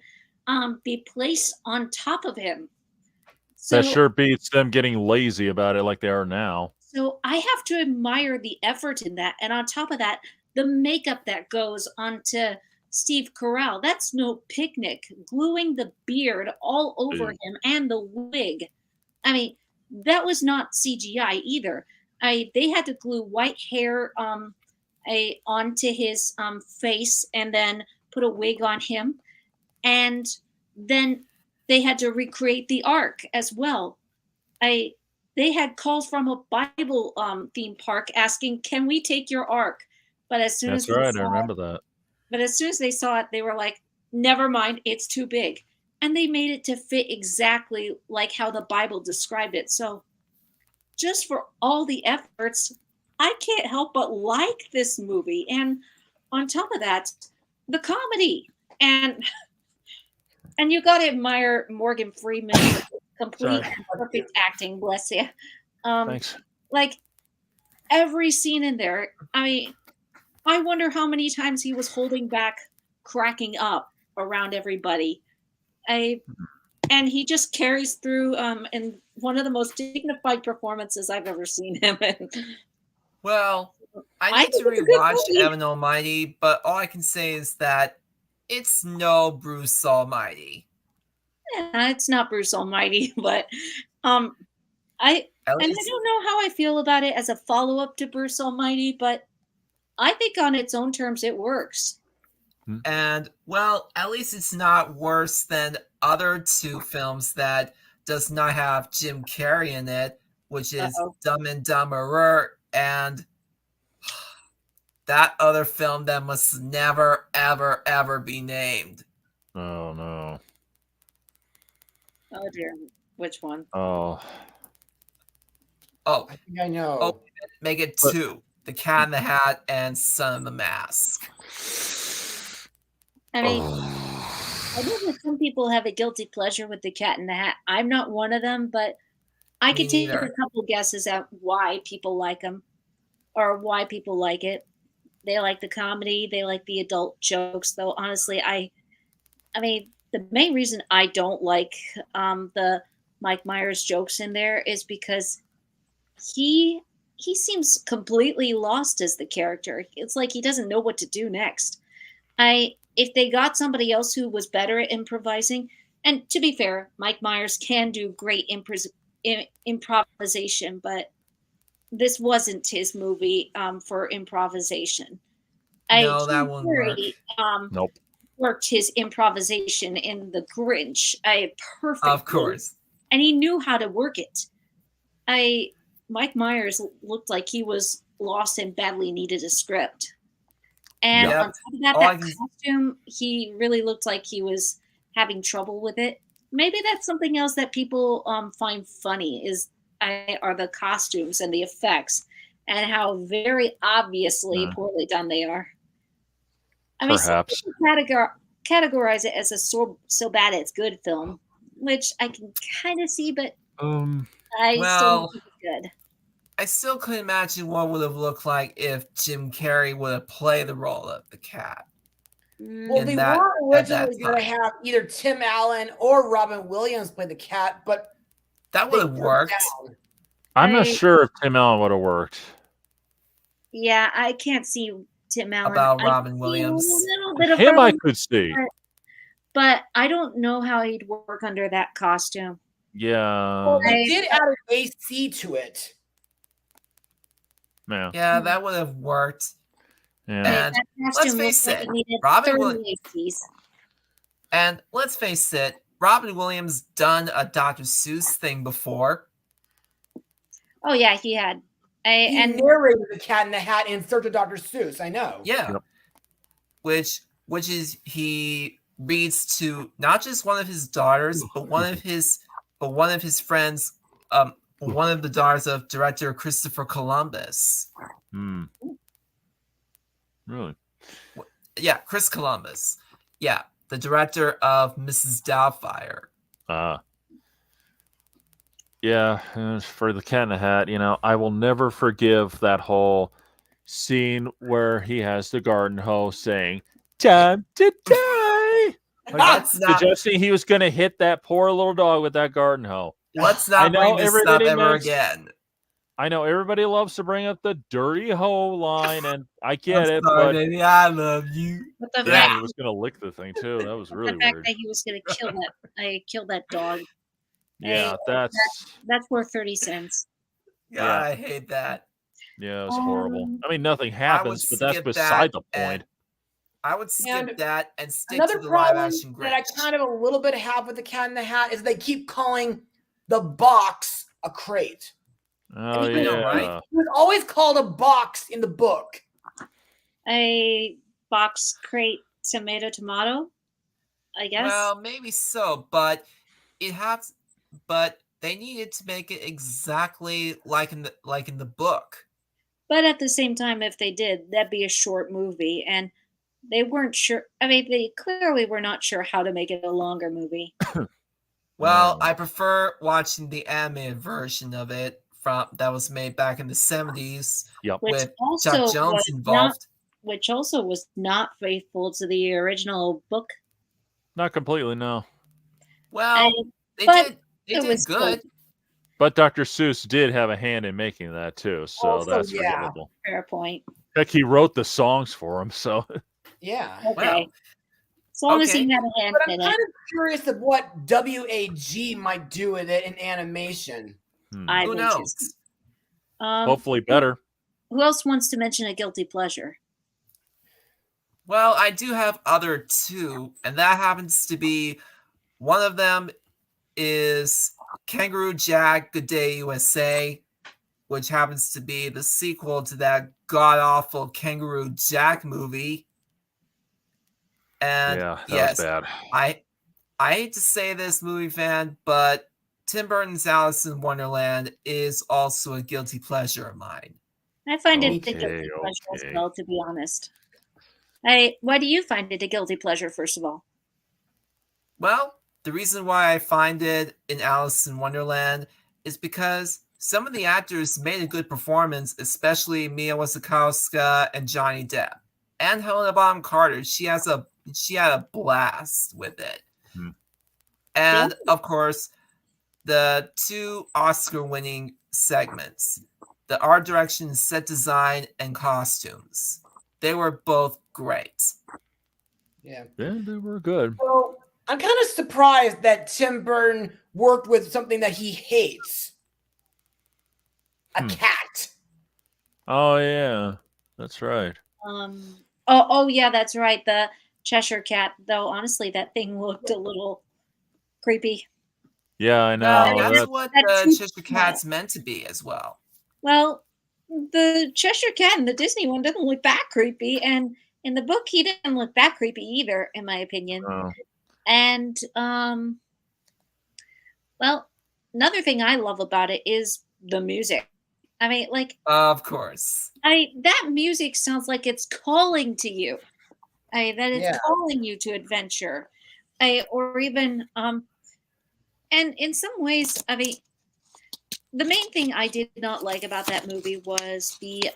Speaker 1: be placed on top of him. So,
Speaker 3: That sure beats them getting lazy about it like they are now.
Speaker 1: so I have to admire the effort in that. And on top of that, the makeup that goes onto Steve Carell, that's no picnic. Gluing the beard all over
Speaker 3: Ew.
Speaker 1: him and the wig. I mean, that was not CGI either. They had to glue white hair onto his face and then put a wig on him, and then they had to recreate the ark as well. They had calls from a Bible theme park asking, "Can we take your ark?" But as soon as
Speaker 3: That's right. I
Speaker 1: saw it,
Speaker 3: remember that.
Speaker 1: but as soon as they saw it, they were like, "Never mind, it's too big." And they made it to fit exactly like how the Bible described it. So, just for all the efforts, I can't help but like this movie. And on top of that, the comedy. And you got to admire Morgan Freeman's complete
Speaker 3: Sorry.
Speaker 1: and perfect acting, bless you.
Speaker 3: Thanks.
Speaker 1: Like every scene in there, I mean, I wonder how many times he was holding back cracking up around everybody. And he just carries through in one of the most dignified performances I've ever seen him in.
Speaker 4: Well, I
Speaker 1: I
Speaker 4: need to
Speaker 1: think it's a good
Speaker 4: rewatch
Speaker 1: movie.
Speaker 4: Evan Almighty, but all I can say is that it's no Bruce Almighty.
Speaker 1: Yeah, it's not Bruce Almighty, but I
Speaker 4: At
Speaker 1: and I
Speaker 4: least,
Speaker 1: don't know how I feel about it as a follow-up to Bruce Almighty, but I think on its own terms it works.
Speaker 4: and well, at least it's not worse than other two films that does not have Jim Carrey in it, which is
Speaker 1: Uh-oh.
Speaker 4: Dumb and Dumberer and that other film that must never, ever, ever be named.
Speaker 3: Oh no.
Speaker 1: Oh dear, which one?
Speaker 3: Oh.
Speaker 4: Oh,
Speaker 2: I think I know.
Speaker 4: Oh. make it
Speaker 3: But-
Speaker 4: two: The Cat in the Hat and Son of the Mask.
Speaker 1: I mean,
Speaker 3: Oh.
Speaker 1: I know that some people have a guilty pleasure with the Cat in the Hat. I'm not one of them, but I
Speaker 4: Me
Speaker 1: could take
Speaker 4: neither.
Speaker 1: a couple guesses at why people like them or why people like it. They like the comedy, they like the adult jokes. Though honestly, I mean, the main reason I don't like the Mike Myers jokes in there is because he seems completely lost as the character. It's like he doesn't know what to do next. If they got somebody else who was better at improvising, and to be fair, Mike Myers can do great improvisation, but this wasn't his movie for improvisation.
Speaker 4: No, that
Speaker 1: Jim
Speaker 4: wouldn't work.
Speaker 1: Carrey,
Speaker 3: Nope.
Speaker 1: worked his improvisation in The Grinch. Perfectly.
Speaker 4: Of course.
Speaker 1: And he knew how to work it. Mike Myers looked like he was lost and badly needed a script. And
Speaker 4: Yep.
Speaker 1: on top of that,
Speaker 4: All I
Speaker 1: that
Speaker 4: can-
Speaker 1: costume, he really looked like he was having trouble with it. Maybe that's something else that people find funny are the costumes and the effects and how very obviously poorly done they are. I mean, some
Speaker 3: Perhaps.
Speaker 1: people categorize it as a so bad it's good film, which I can kind of see, but I still
Speaker 4: Well,
Speaker 1: don't think it's good.
Speaker 4: I still couldn't imagine what would have looked like if Jim Carrey would have played the role of the cat.
Speaker 2: Well,
Speaker 4: in
Speaker 2: they
Speaker 4: that-
Speaker 2: were
Speaker 4: at that
Speaker 2: originally going to
Speaker 4: time.
Speaker 2: have either Tim Allen or Robin Williams play the cat, but
Speaker 4: That
Speaker 2: they
Speaker 4: would have
Speaker 2: turned
Speaker 4: worked.
Speaker 2: down.
Speaker 3: I'm not
Speaker 1: I-
Speaker 3: sure if Tim Allen would have worked.
Speaker 1: Yeah, I can't see Tim Allen.
Speaker 4: About
Speaker 1: I
Speaker 4: Robin
Speaker 1: can see
Speaker 4: Williams.
Speaker 1: a little bit of
Speaker 3: Him I
Speaker 1: Robin,
Speaker 3: could see.
Speaker 1: but I don't know how he'd work under that costume.
Speaker 3: Yeah.
Speaker 2: Well, they
Speaker 1: I-
Speaker 2: did add an AC to it.
Speaker 3: Yeah.
Speaker 4: Yeah, that would have worked.
Speaker 3: Yeah.
Speaker 4: And
Speaker 1: that
Speaker 4: let's
Speaker 1: costume
Speaker 4: face
Speaker 1: looked like
Speaker 4: it,
Speaker 1: it needed
Speaker 4: Robin
Speaker 1: 30
Speaker 4: Wil-
Speaker 1: ACs.
Speaker 4: And let's face it, Robin Williams done a Dr. Seuss thing before.
Speaker 1: Oh yeah, he had.
Speaker 2: He
Speaker 1: And
Speaker 2: narrated the Cat in the Hat in Search of Dr. Seuss. I know.
Speaker 4: Yeah.
Speaker 3: Yep.
Speaker 4: Which is he reads to not just one of his daughters, but one of his friends, one of the daughters of director Christopher Columbus.
Speaker 3: Hmm. Really?
Speaker 4: Yeah, Chris Columbus. Yeah, the director of Mrs. Doubtfire.
Speaker 3: Yeah, for the Cat in the Hat, I will never forgive that whole scene where he has the garden hose saying, "Time to die."
Speaker 4: Let's not,
Speaker 3: Suggesting he was going to hit that poor little dog with that garden hoe.
Speaker 4: let's
Speaker 3: I
Speaker 4: not
Speaker 3: know
Speaker 4: bring this up
Speaker 3: everybody
Speaker 4: ever
Speaker 3: knows-
Speaker 4: again.
Speaker 3: I know everybody loves to bring up the dirty hoe line, and I get
Speaker 4: I'm
Speaker 3: it,
Speaker 4: sorry,
Speaker 3: but
Speaker 4: baby, I love you.
Speaker 1: but the
Speaker 3: yeah,
Speaker 1: fact,
Speaker 3: he was going to lick the thing too. That was really
Speaker 1: the fact
Speaker 3: weird.
Speaker 1: that he was going to kill that dog,
Speaker 3: Yeah, that's
Speaker 1: that's worth 30 cents.
Speaker 4: God,
Speaker 3: Yeah.
Speaker 4: I hate that.
Speaker 3: yeah, it was horrible.
Speaker 1: Um,
Speaker 3: I mean, nothing happens, but that's
Speaker 4: skip
Speaker 3: beside
Speaker 4: that
Speaker 3: the point.
Speaker 4: and- I would skip
Speaker 2: And
Speaker 4: that and stick
Speaker 2: Another
Speaker 4: to the live
Speaker 2: problem
Speaker 4: action
Speaker 2: that I
Speaker 4: Grinch.
Speaker 2: kind of a little bit have with the Cat in the Hat is they keep calling the box a crate.
Speaker 3: Oh
Speaker 2: you
Speaker 4: know, right?
Speaker 3: yeah,
Speaker 2: It was always called a box in the book.
Speaker 1: A box crate tomato, I guess.
Speaker 4: Well, maybe so, but they needed to make it exactly like in the book.
Speaker 1: But at the same time, if they did, that'd be a short movie, and they weren't sure. I mean, they clearly were not sure how to make it a longer movie.
Speaker 4: Well,
Speaker 3: Yeah.
Speaker 4: I prefer watching the animated version of it that was made back in the 70s
Speaker 3: yep.
Speaker 1: Which
Speaker 4: with
Speaker 1: also
Speaker 4: Chuck Jones
Speaker 1: was
Speaker 4: involved.
Speaker 1: which also was not faithful to the original book.
Speaker 3: Not completely, no.
Speaker 4: Well,
Speaker 1: And-
Speaker 4: they
Speaker 1: but
Speaker 4: did. They
Speaker 1: it
Speaker 4: did
Speaker 1: was
Speaker 4: good.
Speaker 3: But Dr. Seuss did have a hand in making that too, so
Speaker 2: Also,
Speaker 3: that's
Speaker 2: yeah.
Speaker 3: forgivable.
Speaker 1: Fair point.
Speaker 3: Heck, he wrote the songs for him, so
Speaker 2: Yeah.
Speaker 1: Okay.
Speaker 4: Well,
Speaker 1: As long as
Speaker 4: okay.
Speaker 1: he had a hand
Speaker 2: But I'm
Speaker 1: in
Speaker 2: kind
Speaker 1: it,
Speaker 2: of curious of what WAG might do with it in animation.
Speaker 1: I'm
Speaker 4: Who
Speaker 1: interested.
Speaker 4: knows?
Speaker 3: hopefully better.
Speaker 1: Who else wants to mention a guilty pleasure?
Speaker 4: Well, I do have other two, and that happens to be one of them is Kangaroo Jack Good Day USA, which happens to be the sequel to that god awful Kangaroo Jack movie. And
Speaker 3: Yeah, that
Speaker 4: yes,
Speaker 3: was bad.
Speaker 4: I hate to say this, movie fan, but Tim Burton's Alice in Wonderland is also a guilty pleasure of mine.
Speaker 1: I find it a
Speaker 3: Okay,
Speaker 1: guilty pleasure as
Speaker 3: okay.
Speaker 1: well, to be honest. Why do you find it a guilty pleasure, first of all?
Speaker 4: Well, the reason why I find it in Alice in Wonderland is because some of the actors made a good performance, especially Mia Wasikowska and Johnny Depp. And Helena Bonham Carter, she had a blast with it.
Speaker 3: Hmm.
Speaker 4: And of course, the two Oscar-winning segments, the art direction, set design, and costumes. They were both great.
Speaker 2: Yeah.
Speaker 3: Yeah, they were good.
Speaker 2: So I'm kind of surprised that Tim Burton worked with something that he hates. A cat.
Speaker 3: Oh yeah, that's right.
Speaker 1: Oh yeah, that's right. The Cheshire Cat, though, honestly, that thing looked a little creepy.
Speaker 3: Yeah, I know.
Speaker 4: Well,
Speaker 1: Yeah,
Speaker 4: that's
Speaker 3: that-
Speaker 4: what
Speaker 1: that
Speaker 4: the
Speaker 1: too-
Speaker 4: Cheshire Cat's meant to be as well.
Speaker 1: Well, the Cheshire Cat in the Disney one doesn't look that creepy, and in the book, he didn't look that creepy either, in my opinion.
Speaker 3: oh,
Speaker 1: And well, another thing I love about it is the music. I mean, like,
Speaker 4: Of course.
Speaker 1: that music sounds like it's calling to you. That it's
Speaker 2: Yeah.
Speaker 1: calling you to adventure. Or even and in some ways, I mean, the main thing I did not like about that movie was the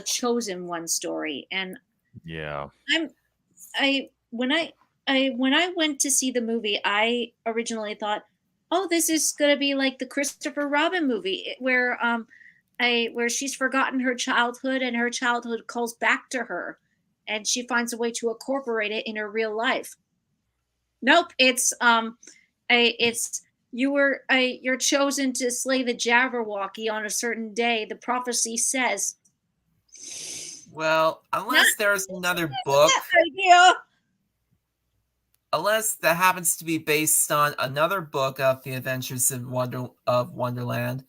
Speaker 1: Chosen One story. And
Speaker 3: yeah.
Speaker 1: when I went to see the movie, I originally thought, oh, this is gonna be like the Christopher Robin movie where where she's forgotten her childhood and her childhood calls back to her and she finds a way to incorporate it in her real life. Nope, you're chosen to slay the Jabberwocky on a certain day. The prophecy says.
Speaker 4: Well, unless there's another book,
Speaker 1: Idea.
Speaker 4: unless that happens to be based on another book of the Adventures of Wonderland.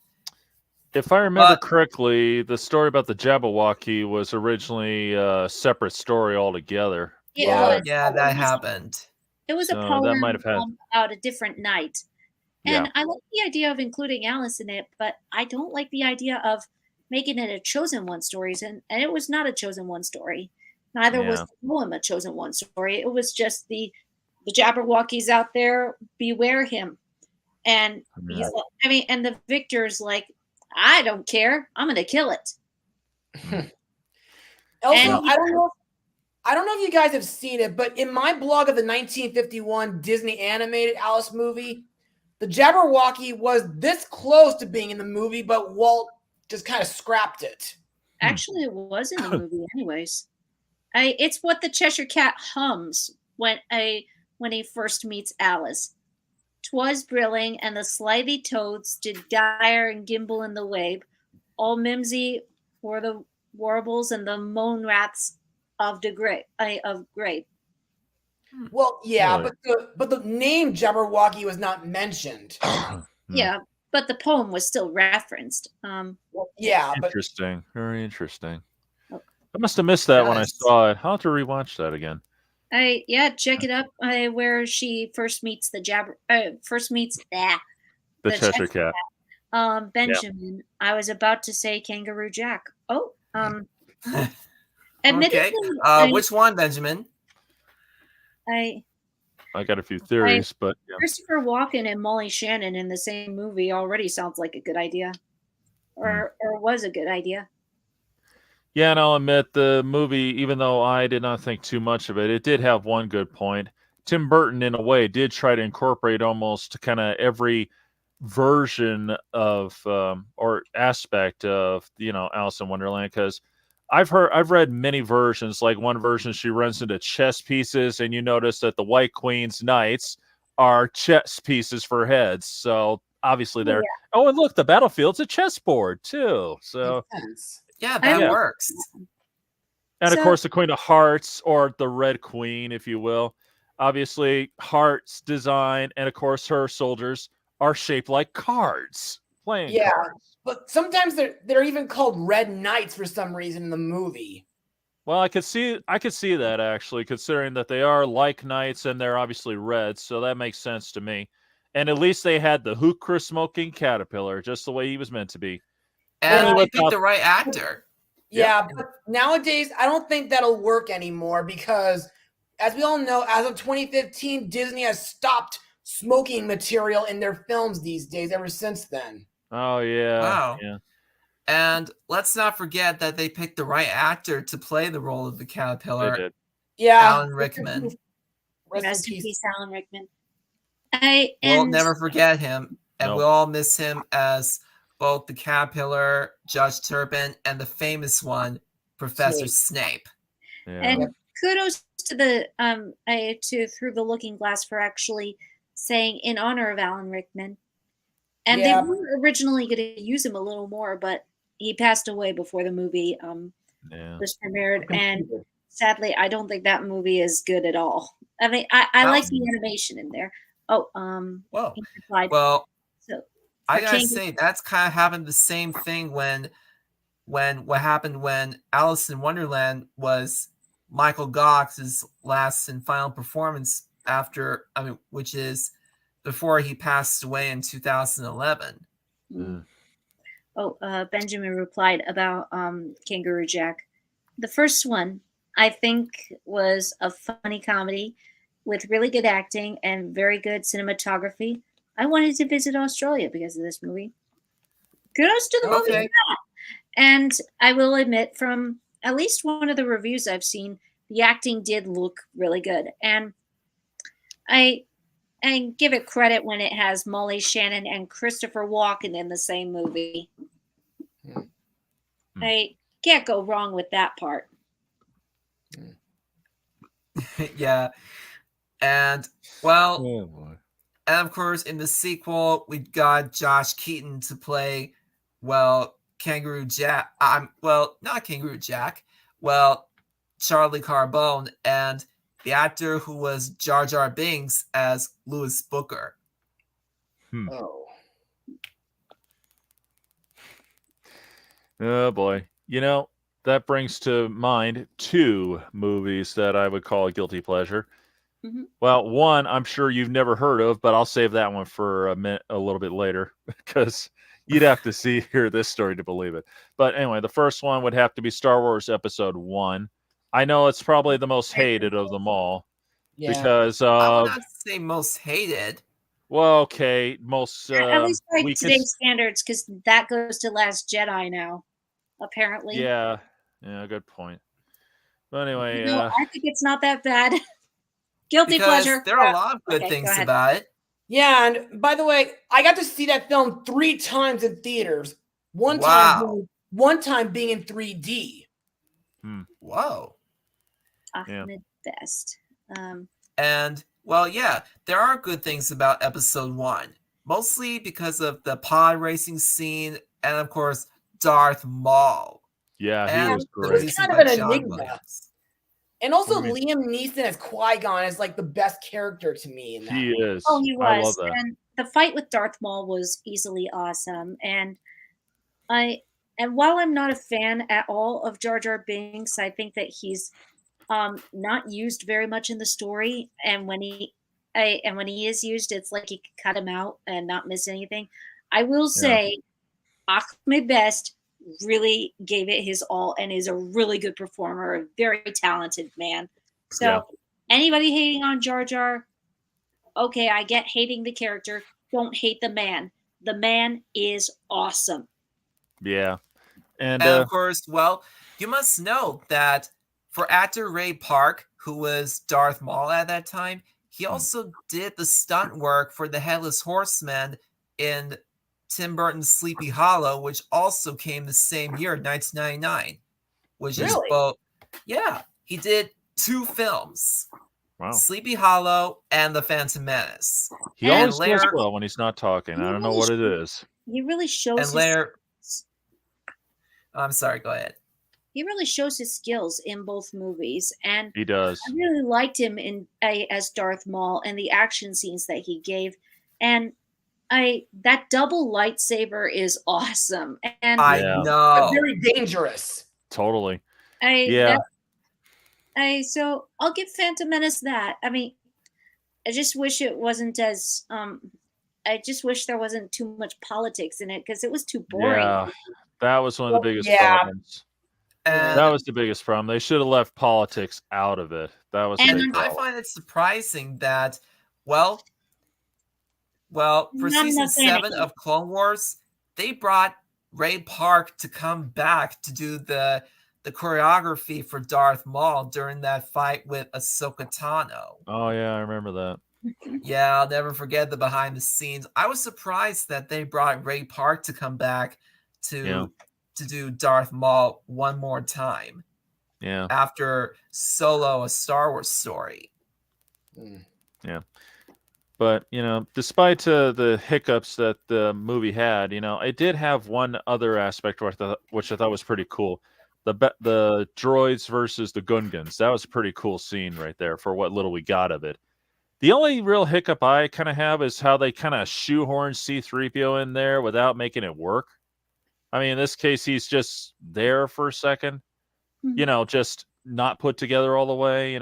Speaker 3: If I remember
Speaker 4: But-
Speaker 3: correctly, the story about the Jabberwocky was originally a separate story altogether.
Speaker 1: It
Speaker 2: Yeah.
Speaker 1: was.
Speaker 4: Yeah, that happened.
Speaker 1: It was a
Speaker 3: So that
Speaker 1: poem
Speaker 3: might have had-
Speaker 1: about a different night.
Speaker 3: Yeah.
Speaker 1: And I like the idea of including Alice in it, but I don't like the idea of making it a Chosen One story. And it was not a Chosen One story. Neither was
Speaker 3: Yeah.
Speaker 1: the poem a Chosen One story. It was just the Jabberwocky's out there, beware him. And
Speaker 3: Yeah.
Speaker 1: he's like, I mean, and the victor's like, I don't care. I'm going to kill it.
Speaker 2: Also,
Speaker 1: And-
Speaker 2: I don't know if you guys have seen it, but in my blog of the 1951 Disney animated Alice movie, the Jabberwocky was this close to being in the movie, but Walt just kind of scrapped it.
Speaker 1: Actually, it was in the movie, anyways. It's what the Cheshire Cat hums when he first meets Alice. 'Twas brilling, and the slithy toads did gyre and gimble in the wabe. All mimsy were the warbles and the moan rats of the grape.
Speaker 2: Well, yeah,
Speaker 3: Really?
Speaker 2: but the name Jabberwocky was not mentioned.
Speaker 1: Yeah, but the poem was still referenced.
Speaker 2: Well, yeah, but
Speaker 3: Interesting. Very interesting.
Speaker 1: Oh.
Speaker 3: I must have missed that when I
Speaker 4: Yes.
Speaker 3: saw it. I'll have to rewatch that again.
Speaker 1: Check it up. Where she first meets the
Speaker 3: The
Speaker 1: The
Speaker 3: Cheshire Cat.
Speaker 1: Benjamin. I was about to say Kangaroo Jack. Oh, admittedly,
Speaker 4: Okay. Which one, Benjamin?
Speaker 1: I
Speaker 3: I got a few theories, but yeah.
Speaker 1: Christopher Walken and Molly Shannon in the same movie already sounds like a good idea, or was a good idea.
Speaker 3: Yeah, and I'll admit the movie, even though I did not think too much of it, it did have one good point. Tim Burton, in a way, did try to incorporate almost kind of every version of or aspect of Alice in Wonderland, because I've read many versions. Like one version, she runs into chess pieces, and you notice that the White Queen's knights are chess pieces for heads. So obviously
Speaker 1: Yeah.
Speaker 3: they're oh, and look, the battlefield's a chessboard too. So
Speaker 2: Makes sense.
Speaker 4: Yeah,
Speaker 1: I
Speaker 4: that
Speaker 1: love-
Speaker 4: works.
Speaker 3: and of
Speaker 1: So-
Speaker 3: course, the Queen of Hearts, or the Red Queen, if you will. Obviously, Hearts design, and of course, her soldiers are shaped like cards, playing
Speaker 2: Yeah.
Speaker 3: cards.
Speaker 2: But sometimes they're even called Red Knights for some reason in the movie.
Speaker 3: Well, I could see that actually, considering that they are like knights and they're obviously red, so that makes sense to me. And at least they had the hookah smoking caterpillar, just the way he was meant to be.
Speaker 4: And
Speaker 3: Only
Speaker 4: they picked
Speaker 3: without-
Speaker 4: the right actor.
Speaker 2: Yeah, but nowadays I don't think that'll work anymore because, as we all know, as of 2015, Disney has stopped smoking material in their films these days. Ever since then,
Speaker 3: Oh yeah,
Speaker 4: Wow.
Speaker 3: yeah.
Speaker 4: And let's not forget that they picked the right actor to play the role of the
Speaker 3: They
Speaker 4: caterpillar,
Speaker 3: did.
Speaker 2: yeah,
Speaker 4: Alan Rickman.
Speaker 2: Rest in peace.
Speaker 1: peace, Alan Rickman.
Speaker 4: We'll never forget him, and
Speaker 3: Nope.
Speaker 4: we'll all miss him as both the caterpillar, Judge Turpin, and the famous one, Professor Snape.
Speaker 3: Yeah.
Speaker 1: And kudos to to Through the Looking Glass for actually saying in honor of Alan Rickman. And
Speaker 2: Yeah.
Speaker 1: they were originally going to use him a little more, but he passed away before the movie
Speaker 3: yeah.
Speaker 1: was premiered. And sadly, I don't think that movie is good at all. I mean, I like the animation in there. Oh,
Speaker 4: Whoa.
Speaker 1: he replied,
Speaker 4: Well,
Speaker 1: so
Speaker 4: I
Speaker 1: for
Speaker 4: gotta
Speaker 1: King-
Speaker 4: say that's kind of happened the same thing when what happened when Alice in Wonderland was Michael Gox's last and final performance after, which is before he passed away in 2011.
Speaker 3: Mm.
Speaker 1: Benjamin replied about Kangaroo Jack. The first one, I think, was a funny comedy with really good acting and very good cinematography. I wanted to visit Australia because of this movie. Kudos to the movie for
Speaker 4: Okay.
Speaker 1: that. And I will admit, from at least one of the reviews I've seen, the acting did look really good. And I give it credit when it has Molly Shannon and Christopher Walken in the same movie. I can't go wrong with that part.
Speaker 4: Yeah. And well,
Speaker 3: Oh boy.
Speaker 4: and of course, in the sequel, we got Josh Keaton to play, well, Kangaroo Jack. Not Kangaroo Jack. Well, Charlie Carbone, and the actor who was Jar Jar Binks as Louis Booker.
Speaker 2: Oh,
Speaker 3: Oh boy. That brings to mind two movies that I would call a guilty pleasure.
Speaker 1: Mhm.
Speaker 3: Well, one I'm sure you've never heard of, but I'll save that one for a little bit later, because you'd have to hear this story to believe it. But anyway, the first one would have to be Star Wars Episode 1. I know it's probably the most hated of them all
Speaker 2: yeah.
Speaker 3: because
Speaker 4: I would
Speaker 3: of,
Speaker 4: not say most hated.
Speaker 3: well, okay, most
Speaker 1: At least by
Speaker 3: weakest.
Speaker 1: today's standards, because that goes to Last Jedi now, apparently.
Speaker 3: Yeah, good point. But anyway,
Speaker 1: No, I think it's not that bad. Guilty
Speaker 4: Because
Speaker 1: pleasure.
Speaker 4: there are a lot of good
Speaker 1: Okay,
Speaker 4: things
Speaker 1: go ahead.
Speaker 4: about it.
Speaker 2: Yeah, and by the way, I got to see that film 3 times in theaters. One
Speaker 4: Wow.
Speaker 2: time being in 3D.
Speaker 4: Whoa.
Speaker 1: Ahmed Best.
Speaker 4: And well, yeah, there are good things about episode 1, mostly because of the pod racing scene and, of course, Darth Maul.
Speaker 3: yeah, he
Speaker 4: And
Speaker 3: was
Speaker 4: the
Speaker 3: great.
Speaker 2: He's
Speaker 4: music
Speaker 2: kind of
Speaker 4: by
Speaker 2: an
Speaker 4: John
Speaker 2: enigma.
Speaker 4: Williams.
Speaker 2: And also
Speaker 3: What do you
Speaker 2: Liam Neeson as Qui-Gon is like the best character to me in that.
Speaker 3: He is.
Speaker 1: Oh, he
Speaker 3: I love
Speaker 1: was.
Speaker 3: that.
Speaker 1: And the fight with Darth Maul was easily awesome. And while I'm not a fan at all of Jar Jar Binks, I think that he's not used very much in the story. And when he is used, it's like you could cut him out and not miss anything. I will say, Ahmed Best really gave it his all and is a really good performer, a very talented man. So
Speaker 3: Yeah.
Speaker 1: anybody hating on Jar Jar, okay, I get hating the character. Don't hate the man. The man is awesome.
Speaker 3: Yeah. And
Speaker 4: And of course, well, you must know that for actor Ray Park, who was Darth Maul at that time, he also did the stunt work for the Headless Horseman in Tim Burton's Sleepy Hollow, which also came the same year, 1999, which is
Speaker 2: Really?
Speaker 4: both. Yeah, he did 2 films,
Speaker 3: wow,
Speaker 4: Sleepy Hollow and The Phantom Menace.
Speaker 3: he
Speaker 1: And
Speaker 3: always does
Speaker 4: later-
Speaker 3: well when he's not talking. I don't know what it is.
Speaker 1: He really shows
Speaker 4: And
Speaker 1: his
Speaker 4: later,
Speaker 1: skills.
Speaker 4: I'm sorry, go ahead.
Speaker 1: He really shows his skills in both movies, and
Speaker 3: He does.
Speaker 1: I really liked him in as Darth Maul and the action scenes that he gave. And that double lightsaber is awesome. And
Speaker 4: I
Speaker 3: Yeah.
Speaker 4: know.
Speaker 2: Very dangerous.
Speaker 3: Totally.
Speaker 1: yeah. So I'll give Phantom Menace that. I mean, I just wish it wasn't as I just wish there wasn't too much politics in it because it was too boring.
Speaker 3: Yeah, that was one of the biggest
Speaker 2: Yeah.
Speaker 3: problems.
Speaker 4: And
Speaker 3: That was the biggest problem. They should have left politics out of it. That was a
Speaker 1: And
Speaker 3: big
Speaker 4: I
Speaker 3: problem.
Speaker 4: find it surprising that, well, for
Speaker 1: Not
Speaker 4: season
Speaker 1: enough
Speaker 4: 7
Speaker 1: Anakin.
Speaker 4: of Clone Wars, they brought Ray Park to come back to do the choreography for Darth Maul during that fight with Ahsoka Tano.
Speaker 3: Oh yeah, I remember that.
Speaker 4: Yeah, I'll never forget the behind the scenes. I was surprised that they brought Ray Park to come back to do Darth Maul one more time
Speaker 3: Yeah.
Speaker 4: after Solo: A Star Wars Story.
Speaker 3: But despite the hiccups that the movie had, it did have one other aspect which I thought was pretty cool. The droids versus the Gungans. That was a pretty cool scene right there for what little we got of it. The only real hiccup I kind of have is how they kind of shoehorn C-3PO in there without making it work. I mean, in this case, he's just there for a second, just not put together all the way.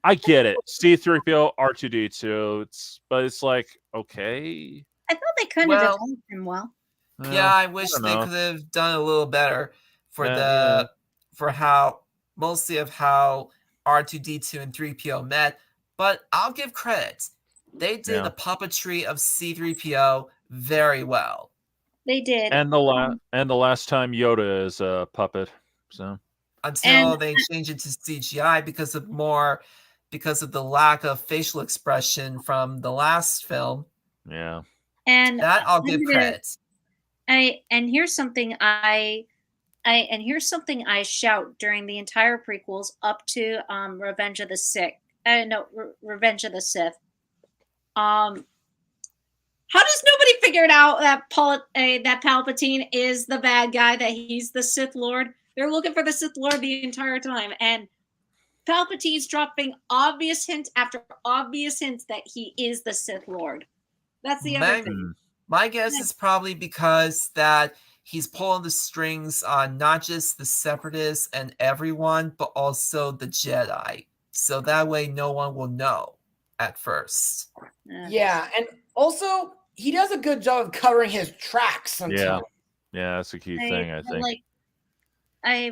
Speaker 3: I get it. C-3PO, R2-D2, but it's like, okay.
Speaker 1: I thought they kind of developed him well.
Speaker 4: Yeah, I wish
Speaker 3: don't
Speaker 4: they
Speaker 3: know.
Speaker 4: could have done a little better for
Speaker 3: Yeah.
Speaker 4: for how mostly of how R2-D2 and 3PO met, but I'll give credit. They did
Speaker 3: Yeah.
Speaker 4: the puppetry of C-3PO very well.
Speaker 1: They did.
Speaker 3: And the last time Yoda is a puppet. So
Speaker 4: Until they changed it to CGI because of the lack of facial expression from the last film.
Speaker 3: yeah.
Speaker 1: And
Speaker 4: That I'll give credit.
Speaker 1: and here's something I shout during the entire prequels up to Revenge of the Sith. Revenge of the Sith. How does nobody figure it out that that Palpatine is the bad guy, that he's the Sith Lord? They're looking for the Sith Lord the entire time, and Palpatine's dropping obvious hint after obvious hints that he is the Sith Lord. That's the other thing.
Speaker 4: My guess is probably because that he's pulling the strings on not just the Separatists and everyone, but also the Jedi. So that way no one will know at first.
Speaker 2: Yeah, and also he does a good job of covering his tracks sometimes.
Speaker 3: Yeah, that's a key thing, I think.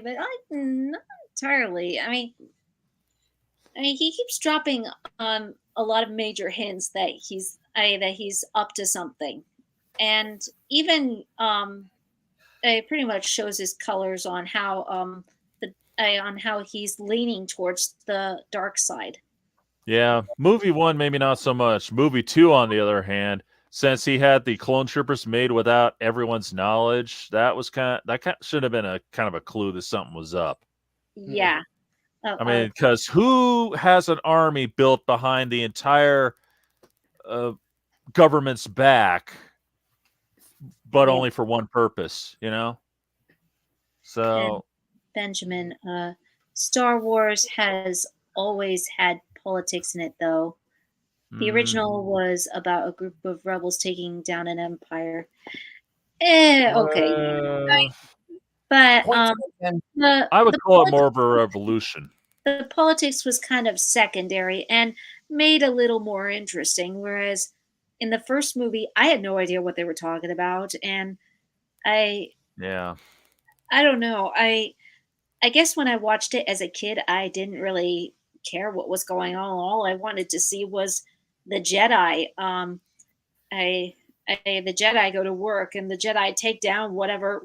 Speaker 1: But not entirely. I mean, he keeps dropping a lot of major hints that he's up to something, and even it pretty much shows his colors on how on how he's leaning towards the dark side.
Speaker 3: Yeah, movie 1 maybe not so much. Movie 2, on the other hand, since he had the clone troopers made without everyone's knowledge, that should have been a kind of a clue that something was up.
Speaker 1: Yeah.
Speaker 3: I mean, because who has an army built behind the entire government's back, but only for one purpose, So,
Speaker 1: Benjamin, Star Wars has always had politics in it, though. The original was about a group of rebels taking down an empire. Okay. But
Speaker 3: I would call it more of a revolution.
Speaker 1: The politics was kind of secondary and made a little more interesting, whereas in the first movie, I had no idea what they were talking about, and I don't know. I guess when I watched it as a kid, I didn't really care what was going on. All I wanted to see was the Jedi. The Jedi go to work, and the Jedi take down whatever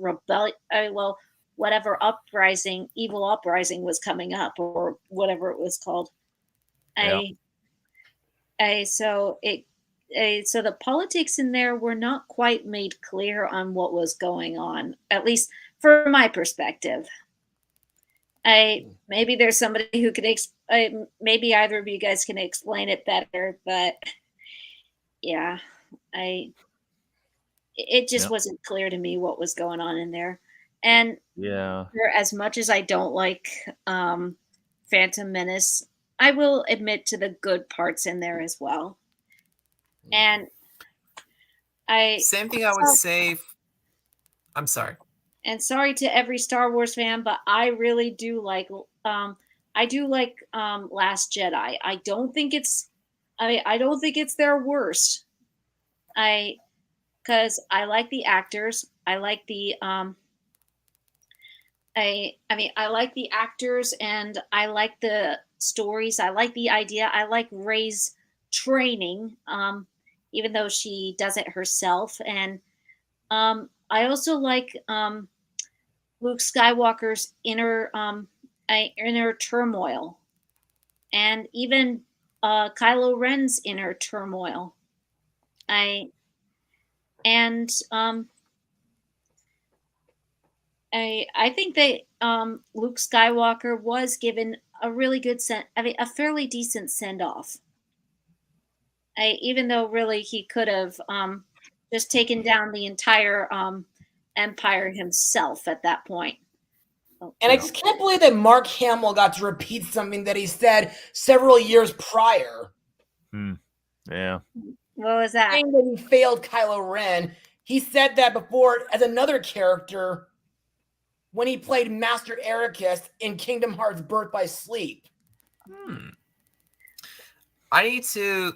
Speaker 1: whatever uprising, evil uprising was coming up, or whatever it was called.
Speaker 3: Yeah.
Speaker 1: So the politics in there were not quite made clear on what was going on, at least from my perspective. Maybe there's somebody who could maybe either of you guys can explain it better, but yeah, it just
Speaker 3: Yeah.
Speaker 1: wasn't clear to me what was going on in there. And
Speaker 3: Yeah.
Speaker 1: for as much as I don't like Phantom Menace, I will admit to the good parts in there as well. And
Speaker 4: Same thing I would say. I'm sorry.
Speaker 1: And sorry to every Star Wars fan, but I really do like Last Jedi. I don't think it's their worst. Because I like the actors. I like the I like the actors, and I like the stories. I like the idea. I like Rey's training, even though she does it herself. And I also like Luke Skywalker's inner turmoil, and even Kylo Ren's inner turmoil. I think that Luke Skywalker was given a really good a fairly decent send off. Even though really he could have just taken down the entire Empire himself at that point.
Speaker 2: And I just can't believe that Mark Hamill got to repeat something that he said several years prior.
Speaker 3: Yeah.
Speaker 1: What was that?
Speaker 2: Saying that he failed Kylo Ren. He said that before as another character when he played Master Ericus in Kingdom Hearts Birth by Sleep.
Speaker 4: I need to.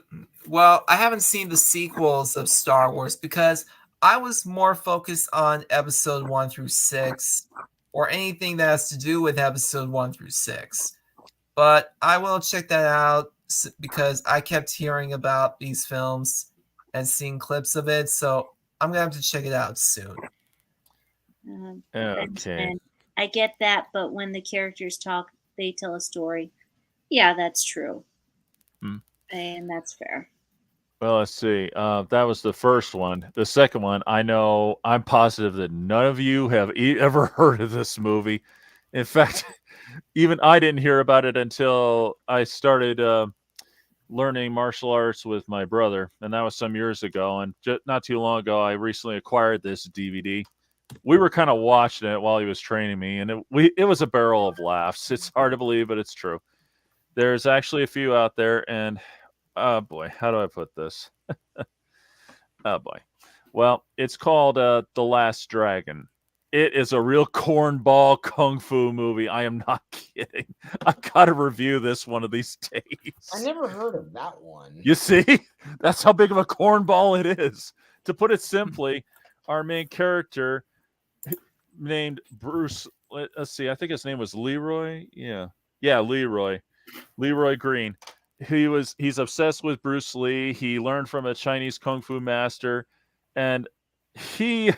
Speaker 4: Well, I haven't seen the sequels of Star Wars because I was more focused on episode 1 through 6, or anything that has to do with episode 1 through 6. But I will check that out because I kept hearing about these films and seeing clips of it. So I'm going to have to check it out soon.
Speaker 3: Okay.
Speaker 1: And I get that, but when the characters talk, they tell a story. Yeah, that's true. And that's fair.
Speaker 3: Well, let's see. That was the first one. The second one, I'm positive that none of you have ever heard of this movie. In fact, even I didn't hear about it until I started learning martial arts with my brother, and that was some years ago. And not too long ago, I recently acquired this DVD. We were kind of watching it while he was training me, and it was a barrel of laughs. It's hard to believe, but it's true. There's actually a few out there, and oh boy, how do I put this? Oh boy. Well, it's called The Last Dragon. It is a real cornball kung fu movie. I am not kidding. I gotta review this one of these days.
Speaker 2: I never heard of that one.
Speaker 3: You see? That's how big of a cornball it is. To put it simply, our main character named Bruce, let's see, I think his name was Leroy. Yeah, Leroy Green. He's obsessed with Bruce Lee. He learned from a Chinese kung fu master, and he's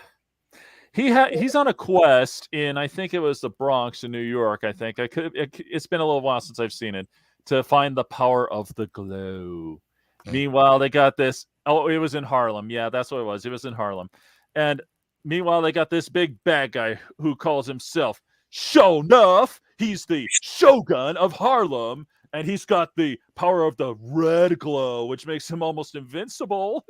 Speaker 3: on a quest in, I think it was the Bronx in New York. I think it's been a little while since I've seen it, to find the power of the glow. Meanwhile, they got this. Oh, it was in Harlem. Yeah, that's what it was. It was in Harlem. And meanwhile, they got this big bad guy who calls himself Sho'nuff. He's the Shogun of Harlem. And he's got the power of the red glow, which makes him almost invincible.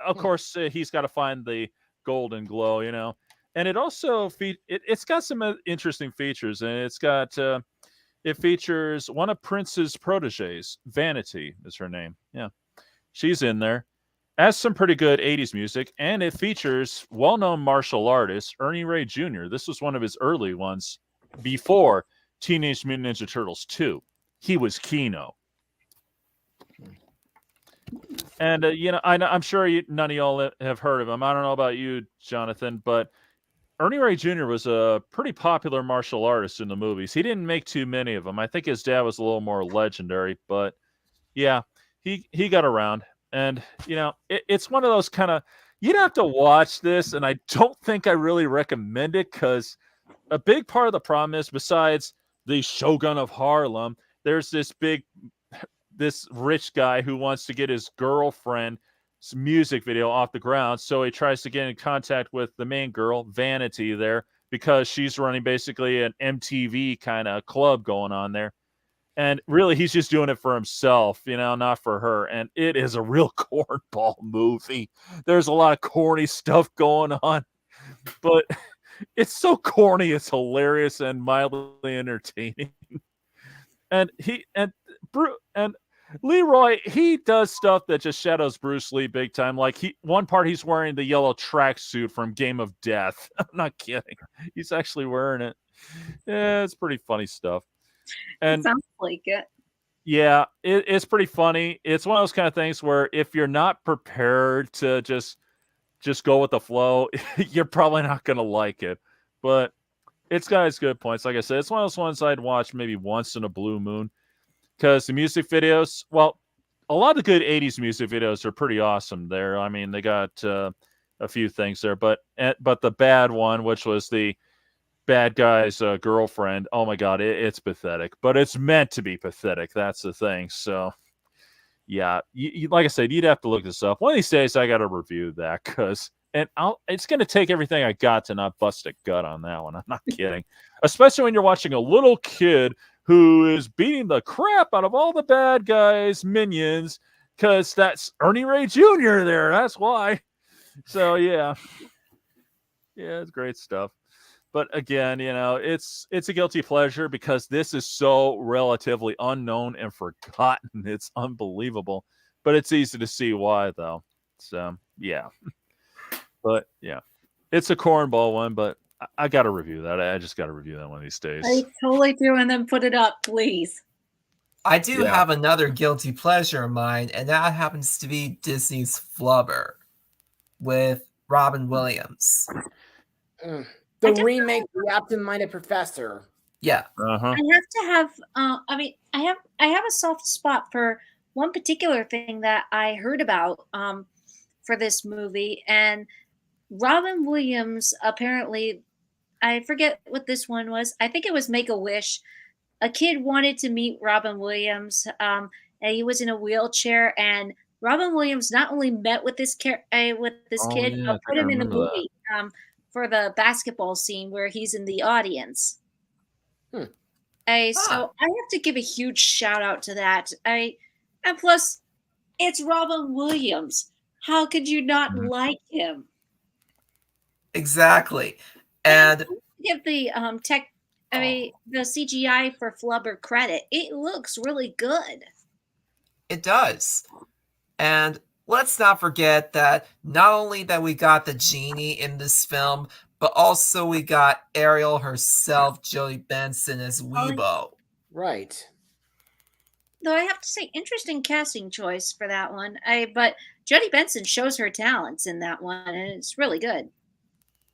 Speaker 3: Of course, he's got to find the golden glow, And it also it's got some interesting features, and it features one of Prince's proteges. Vanity is her name. Yeah, she's in there. Has some pretty good 80s music, and it features well-known martial artist Ernie Ray Jr. This was one of his early ones before Teenage Mutant Ninja Turtles 2. He was Kino. And, I'm sure none of y'all have heard of him. I don't know about you, Jonathan, but Ernie Ray Jr. was a pretty popular martial artist in the movies. He didn't make too many of them. I think his dad was a little more legendary, but yeah, he got around. And, it's one of those kind of, you'd have to watch this, and I don't think I really recommend it because a big part of the problem is, besides the Shogun of Harlem, there's this rich guy who wants to get his girlfriend's music video off the ground. So he tries to get in contact with the main girl, Vanity, there, because she's running basically an MTV kind of club going on there. And really, he's just doing it for himself, not for her. And it is a real cornball movie. There's a lot of corny stuff going on, but it's so corny, it's hilarious and mildly entertaining. And Leroy, he does stuff that just shadows Bruce Lee big time. Like one part he's wearing the yellow tracksuit from Game of Death. I'm not kidding. He's actually wearing it. Yeah, it's pretty funny stuff. And
Speaker 1: sounds like it.
Speaker 3: Yeah, it's pretty funny. It's one of those kind of things where if you're not prepared to just go with the flow, you're probably not going to like it. But it's got its good points. Like I said, it's one of those ones I'd watch maybe once in a blue moon. Because the music videos, well, a lot of the good 80s music videos are pretty awesome there. I mean, they got a few things there. But the bad one, which was the bad guy's girlfriend, oh my God, it's pathetic. But it's meant to be pathetic. That's the thing. So, yeah, like I said, you'd have to look this up. One of these days, I got to review that it's going to take everything I got to not bust a gut on that one. I'm not kidding. Especially when you're watching a little kid who is beating the crap out of all the bad guys' minions, because that's Ernie Ray Jr. there. That's why. So, yeah. Yeah, it's great stuff. But again, it's a guilty pleasure because this is so relatively unknown and forgotten. It's unbelievable. But it's easy to see why, though. So, yeah. But, yeah. It's a cornball one, but I got to review that. I just got to review that one of these days.
Speaker 1: I totally do, and then put it up, please.
Speaker 4: I do have another guilty pleasure of mine, and that happens to be Disney's Flubber with Robin Williams.
Speaker 2: The remake, The Absent-Minded Professor.
Speaker 4: Yeah.
Speaker 3: Uh-huh.
Speaker 1: I have to have. I have a soft spot for one particular thing that I heard about for this movie, and Robin Williams apparently. I forget what this one was. I think it was Make-A-Wish. A kid wanted to meet Robin Williams. And he was in a wheelchair, and Robin Williams not only met with this kid, but put him in the movie for the basketball scene where he's in the audience. So I have to give a huge shout out to that. And plus, it's Robin Williams. How could you not like him?
Speaker 4: Exactly. And
Speaker 1: give the the CGI for Flubber credit. It looks really good.
Speaker 4: It does. And let's not forget that not only that we got the genie in this film, but also we got Ariel herself, Jodie Benson, as Weebo.
Speaker 2: Right.
Speaker 1: Though I have to say, interesting casting choice for that one. But Jodie Benson shows her talents in that one, and it's really good.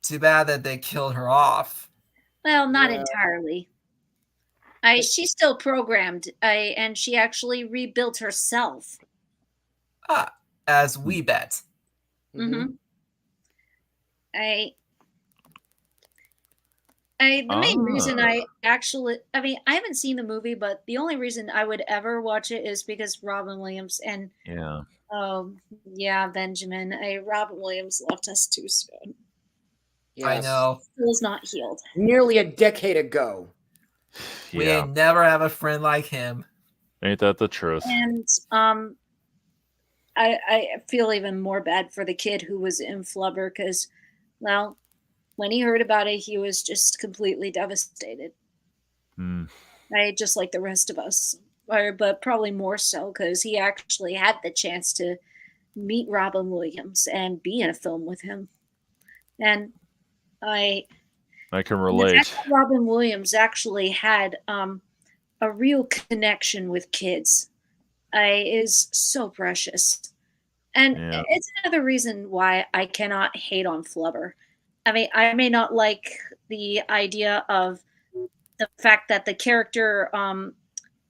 Speaker 4: Too bad that they killed her off.
Speaker 1: Well, not entirely. She's still programmed, and she actually rebuilt herself.
Speaker 4: As Weebet.
Speaker 1: Mm-hmm. The main reason I haven't seen the movie, but the only reason I would ever watch it is because Robin Williams and Benjamin. Robin Williams left us too soon.
Speaker 2: Yes.
Speaker 4: I know.
Speaker 1: Still not healed.
Speaker 2: Nearly a decade ago.
Speaker 4: We ain't never have a friend like him.
Speaker 3: Ain't that the truth?
Speaker 1: And I feel even more bad for the kid who was in Flubber because, well, when he heard about it, he was just completely devastated. Just like the rest of us, but probably more so because he actually had the chance to meet Robin Williams and be in a film with him. And I can
Speaker 3: relate.
Speaker 1: Robin Williams actually had a real connection with kids. Is so precious. And it's another reason why I cannot hate on Flubber. I mean, I may not like the idea of the fact that the character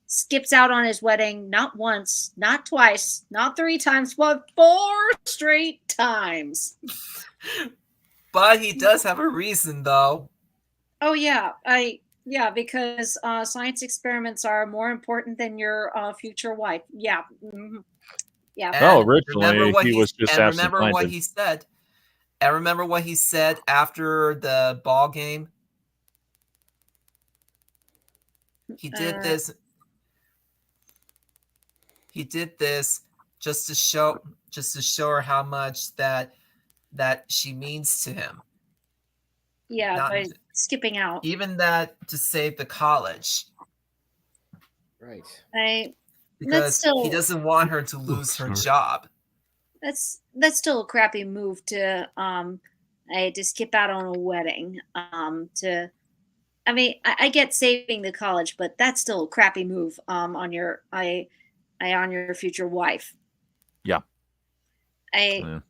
Speaker 1: skips out on his wedding not once, not twice, not 3 times, but 4 straight times.
Speaker 4: But he does have a reason, though.
Speaker 1: Oh yeah, because science experiments are more important than your future wife. Yeah, yeah.
Speaker 3: No,
Speaker 4: And remember
Speaker 3: originally
Speaker 4: what
Speaker 3: he
Speaker 4: he
Speaker 3: was just
Speaker 4: and remember what
Speaker 3: absent-minded.
Speaker 4: he said. And remember what he said after the ball game. He did
Speaker 1: Uh,
Speaker 4: this. He did this just to show her how much that she means to him.
Speaker 1: yeah,
Speaker 4: Not
Speaker 1: by skipping out.
Speaker 4: even that to save the college
Speaker 2: Right.
Speaker 1: I that's
Speaker 4: because he
Speaker 1: still
Speaker 4: doesn't want her to lose her job.
Speaker 1: that's still a crappy move to skip out on a wedding. I mean, I get saving the college, but that's still a crappy move on your on your future wife.
Speaker 3: Yeah.
Speaker 1: I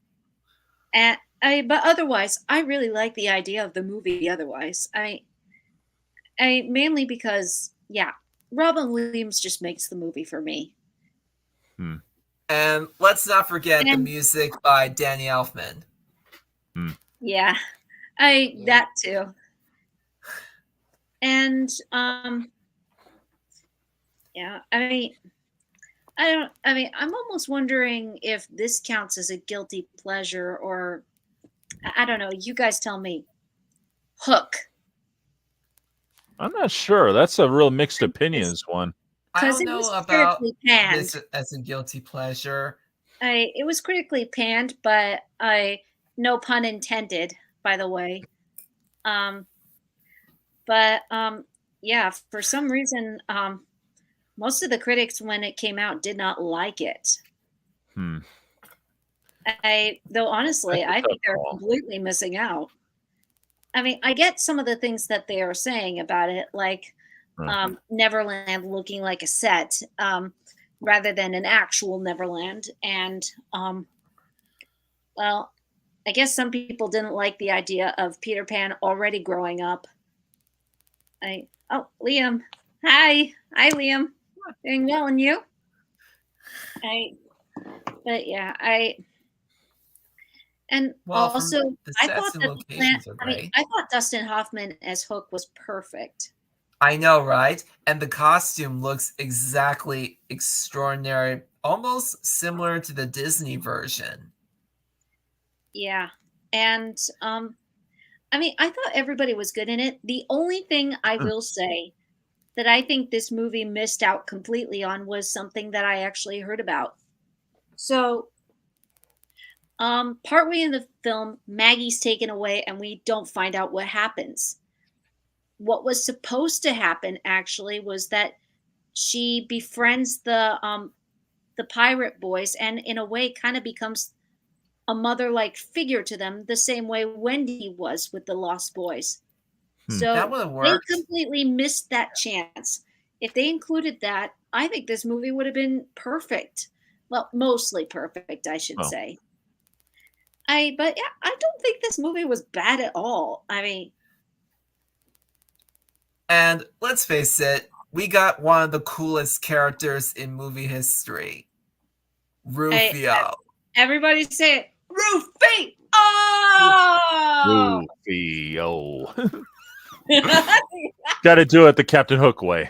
Speaker 3: Yeah.
Speaker 1: but otherwise, I really like the idea of the movie. Otherwise, I mainly because yeah, Robin Williams just makes the movie for me.
Speaker 3: Hmm.
Speaker 4: And let's not forget the
Speaker 1: And
Speaker 4: music by Danny Elfman.
Speaker 1: yeah,
Speaker 2: Yeah.
Speaker 1: that too. And yeah, I mean, I'm almost wondering if this counts as a guilty pleasure or I don't know. You guys tell me. Hook,
Speaker 3: I'm not sure. That's a real mixed opinions one.
Speaker 4: I
Speaker 1: because
Speaker 4: don't
Speaker 1: it
Speaker 4: know
Speaker 1: was
Speaker 4: about
Speaker 1: critically panned.
Speaker 4: this as a guilty pleasure.
Speaker 1: It was critically panned, but I no pun intended, by the way. Um, but yeah, for some reason, most of the critics when it came out did not like it.
Speaker 3: Hmm.
Speaker 1: Though honestly,
Speaker 3: That's a
Speaker 1: I
Speaker 3: tough
Speaker 1: think they're
Speaker 3: call.
Speaker 1: completely missing out. I mean, I get some of the things that they are saying about it, like Neverland looking like a set rather than an actual Neverland. And, well, I guess some people didn't like the idea of Peter Pan already growing up. Liam. Hi. Hi, Liam. Doing well, and you? I, but yeah, and
Speaker 4: Well, from
Speaker 1: also,
Speaker 4: the
Speaker 1: I
Speaker 4: sets
Speaker 1: thought
Speaker 4: and
Speaker 1: that
Speaker 4: locations are great.
Speaker 1: I thought Dustin Hoffman as Hook was perfect.
Speaker 4: I know, right? And the costume looks exactly extraordinary, almost similar to the Disney version.
Speaker 1: Yeah. And I mean, I thought everybody was good in it. The only thing I will say that I think this movie missed out completely on was something that I actually heard about. So, partway in the film, Maggie's taken away and we don't find out what happens. What was supposed to happen actually was that she befriends the pirate boys and in a way kind of becomes a mother like figure to them the same way Wendy was with the Lost Boys.
Speaker 4: That
Speaker 1: So
Speaker 4: would have
Speaker 1: they
Speaker 4: worked.
Speaker 1: completely missed that chance. If they included that, I think this movie would have been perfect. Well, mostly perfect, I should
Speaker 3: Well,
Speaker 1: say. But yeah, I don't think this movie was bad at all. I mean,
Speaker 4: And let's face it, we got one of the coolest characters in movie history,
Speaker 1: I
Speaker 4: Rufio.
Speaker 1: everybody say it, Rufy. Oh!
Speaker 3: Rufio. Got to do it the Captain Hook way.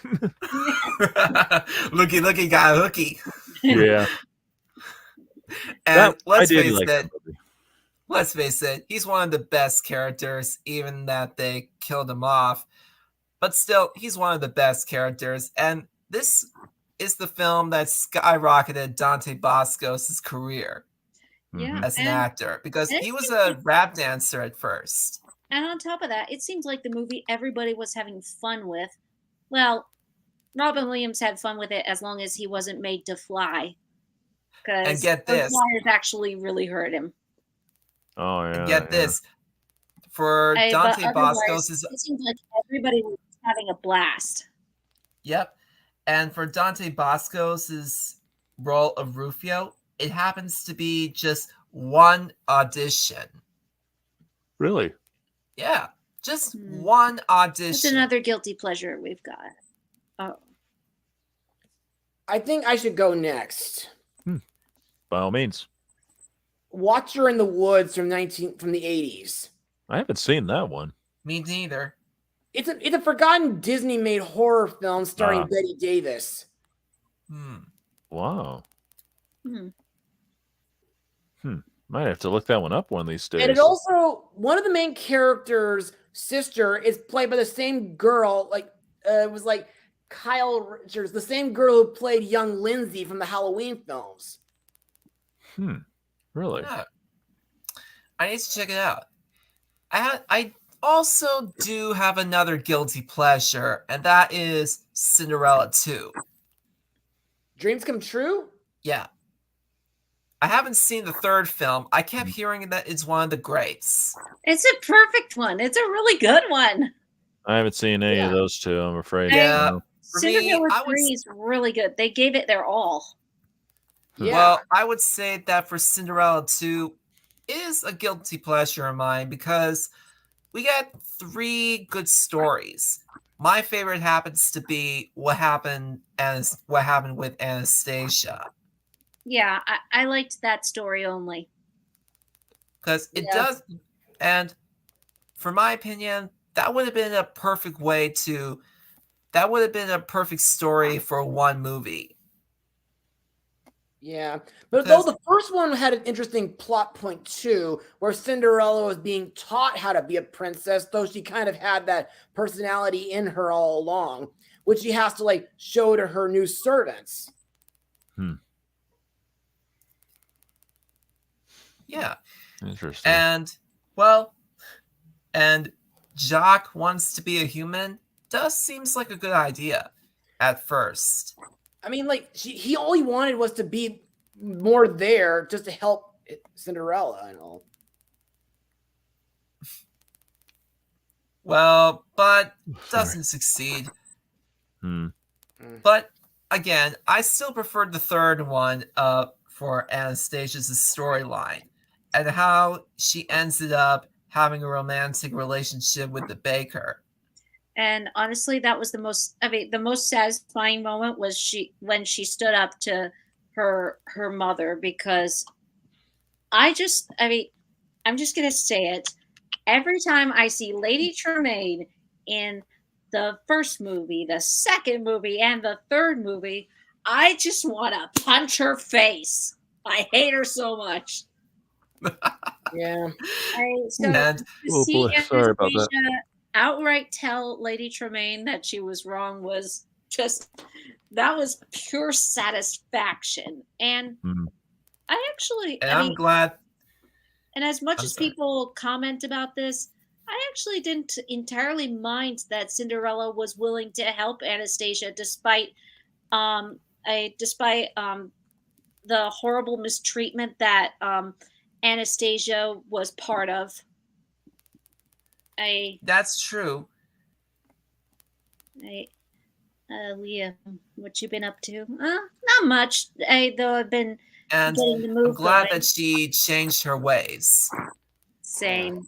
Speaker 4: looky, got a hooky.
Speaker 3: Yeah.
Speaker 4: And
Speaker 3: I did like that movie.
Speaker 4: let's face it, he's one of the best characters, even that they killed him off. But still, he's one of the best characters. And this is the film that skyrocketed Dante Bosco's career
Speaker 1: Yeah,
Speaker 4: as an actor because
Speaker 1: and
Speaker 4: he was a rap dancer at first.
Speaker 1: and on top of that, it seems like the movie everybody was having fun with. Well, Robin Williams had fun with it as long as he wasn't made to fly,
Speaker 4: And
Speaker 1: because
Speaker 4: get
Speaker 1: those
Speaker 4: this,
Speaker 1: wires actually really hurt him.
Speaker 3: Oh yeah.
Speaker 4: and get this, for
Speaker 1: But
Speaker 4: Dante
Speaker 1: otherwise,
Speaker 4: Bosco's,
Speaker 1: it seems like everybody was having a blast.
Speaker 4: yep, and for Dante Bosco's role of Rufio, it happens to be just one audition.
Speaker 3: Really?
Speaker 4: Yeah, just one audition.
Speaker 1: It's another guilty pleasure we've got. Oh,
Speaker 2: I think I should go next.
Speaker 3: By all means.
Speaker 2: Watcher in the Woods from the 80s.
Speaker 3: I haven't seen that one.
Speaker 4: Me neither.
Speaker 2: It's a forgotten Disney made horror film starring
Speaker 3: Ah.
Speaker 2: Betty Davis.
Speaker 3: Wow.
Speaker 1: Hmm.
Speaker 3: Might have to look that one up one of these days.
Speaker 2: And it also, one of the main characters' sister is played by the same girl, it was like Kyle Richards, the same girl who played young Lindsay from the Halloween films.
Speaker 3: Really?
Speaker 4: Yeah. I need to check it out. I also do have another guilty pleasure, and that is Cinderella 2.
Speaker 2: Dreams Come True?
Speaker 4: Yeah. I haven't seen the third film. I kept hearing that it's one of the greats.
Speaker 1: It's a perfect one. It's a really good one.
Speaker 3: I haven't seen any
Speaker 2: Yeah.
Speaker 3: of those two, I'm afraid.
Speaker 4: Yeah.
Speaker 3: No.
Speaker 4: For me,
Speaker 1: Cinderella
Speaker 4: I would
Speaker 1: 3 is really good. They gave it their all.
Speaker 2: Yeah.
Speaker 4: Well, I would say that for Cinderella 2 is a guilty pleasure of mine because we get 3 good stories. My favorite happens to be what happened with Anastasia,
Speaker 1: Yeah, I liked that story only.
Speaker 4: because it
Speaker 2: Yeah.
Speaker 4: does, and for my opinion, that would have been a perfect story for one movie.
Speaker 2: Yeah. But
Speaker 4: Because-
Speaker 2: though the first one had an interesting plot point too, where Cinderella was being taught how to be a princess, though she kind of had that personality in her all along, which she has to show to her new servants.
Speaker 4: Yeah.
Speaker 3: Interesting.
Speaker 4: And Jacques wants to be a human does seems like a good idea at first.
Speaker 2: I mean, he all he wanted was to be more there just to help Cinderella and all.
Speaker 4: Well, but
Speaker 3: Sorry.
Speaker 4: doesn't succeed.
Speaker 3: Hmm.
Speaker 4: But again, I still prefer the third one for Anastasia's storyline and how she ended up having a romantic relationship with the baker.
Speaker 1: And honestly, that was the most satisfying moment was when she stood up to her mother, because I'm just gonna say it. Every time I see Lady Tremaine in the first movie, the second movie, and the third movie, I just want to punch her face. I hate her so much.
Speaker 2: Yeah.
Speaker 4: And
Speaker 1: To
Speaker 3: Oh,
Speaker 1: see
Speaker 3: boy, sorry about that.
Speaker 1: Anastasia outright tell Lady Tremaine that she was wrong was pure satisfaction. And
Speaker 3: Mhm.
Speaker 4: I'm glad.
Speaker 1: and as much
Speaker 4: I'm
Speaker 1: as
Speaker 4: sorry.
Speaker 1: people comment about this, I actually didn't entirely mind that Cinderella was willing to help Anastasia despite the horrible mistreatment that Anastasia was part of.
Speaker 4: That's true.
Speaker 1: Leah, what you been up to? Not much. Though I've been
Speaker 4: And
Speaker 1: getting the move
Speaker 4: I'm glad
Speaker 1: going.
Speaker 4: that she changed her ways.
Speaker 1: Same.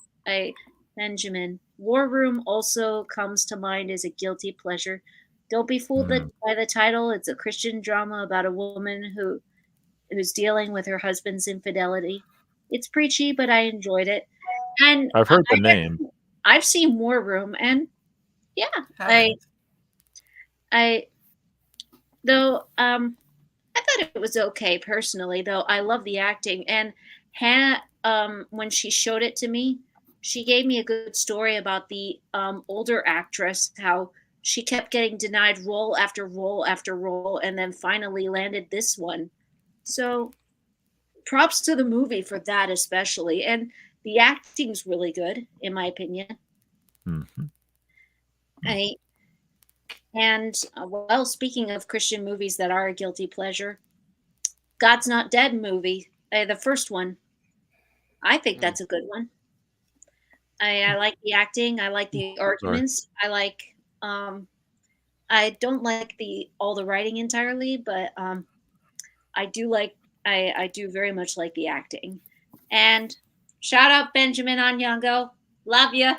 Speaker 1: Benjamin. War Room also comes to mind as a guilty pleasure. Don't be fooled by the title. It's a Christian drama about a woman who's dealing with her husband's infidelity. It's preachy, but I enjoyed it. And
Speaker 3: I've heard the name.
Speaker 1: I've seen War Room, and yeah, I thought it was okay personally. Though I love the acting, and Hannah, when she showed it to me, she gave me a good story about the older actress, how she kept getting denied role after role after role, and then finally landed this one. So, props to the movie for that, especially, and the acting's really good, in my opinion.
Speaker 3: Mhm.
Speaker 1: Well, speaking of Christian movies that are a guilty pleasure, God's Not Dead movie, the first one, I think that's a good one. I like the acting. I like the arguments. I don't like all the writing entirely, but I do very much like the acting. And shout out Benjamin Onyango. Love you.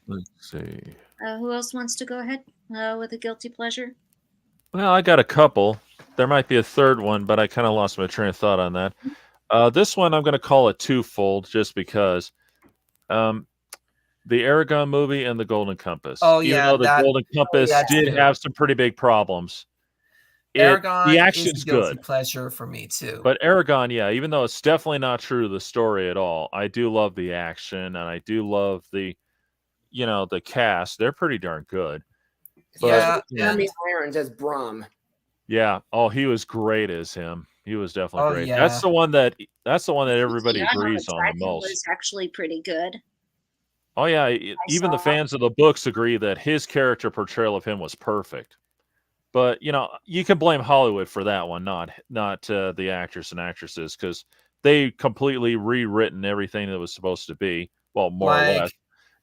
Speaker 3: Let's see.
Speaker 1: Who else wants to go ahead with a guilty pleasure?
Speaker 3: Well, I got a couple. There might be a third one, but I kind of lost my train of thought on that. This one I'm going to call it twofold, just because. Um, the Aragon movie and the Golden Compass.
Speaker 4: Oh,
Speaker 3: Even
Speaker 4: yeah,
Speaker 3: though the Golden Compass
Speaker 4: yeah,
Speaker 3: did
Speaker 4: too.
Speaker 3: have some pretty big problems, the
Speaker 4: Aragon is a
Speaker 3: action's
Speaker 4: guilty
Speaker 3: good.
Speaker 4: pleasure for me too.
Speaker 3: But Aragon, yeah, even though it's definitely not true to the story at all, I do love the action and I do love the cast. They're pretty darn good.
Speaker 4: Yeah,
Speaker 2: Especially Jeremy Irons as Brum.
Speaker 3: Yeah. Oh, he was great as him. He was definitely
Speaker 4: Oh,
Speaker 3: great.
Speaker 4: yeah.
Speaker 3: That's the one that everybody
Speaker 1: Yeah,
Speaker 3: agrees on the
Speaker 1: Dragon
Speaker 3: most.
Speaker 1: was actually pretty good.
Speaker 3: Oh yeah, even the
Speaker 1: saw-
Speaker 3: fans of the books agree that his character portrayal of him was perfect. But you can blame Hollywood for that one, not the actors and actresses, because they completely rewritten everything that was supposed to be. Well, more or less.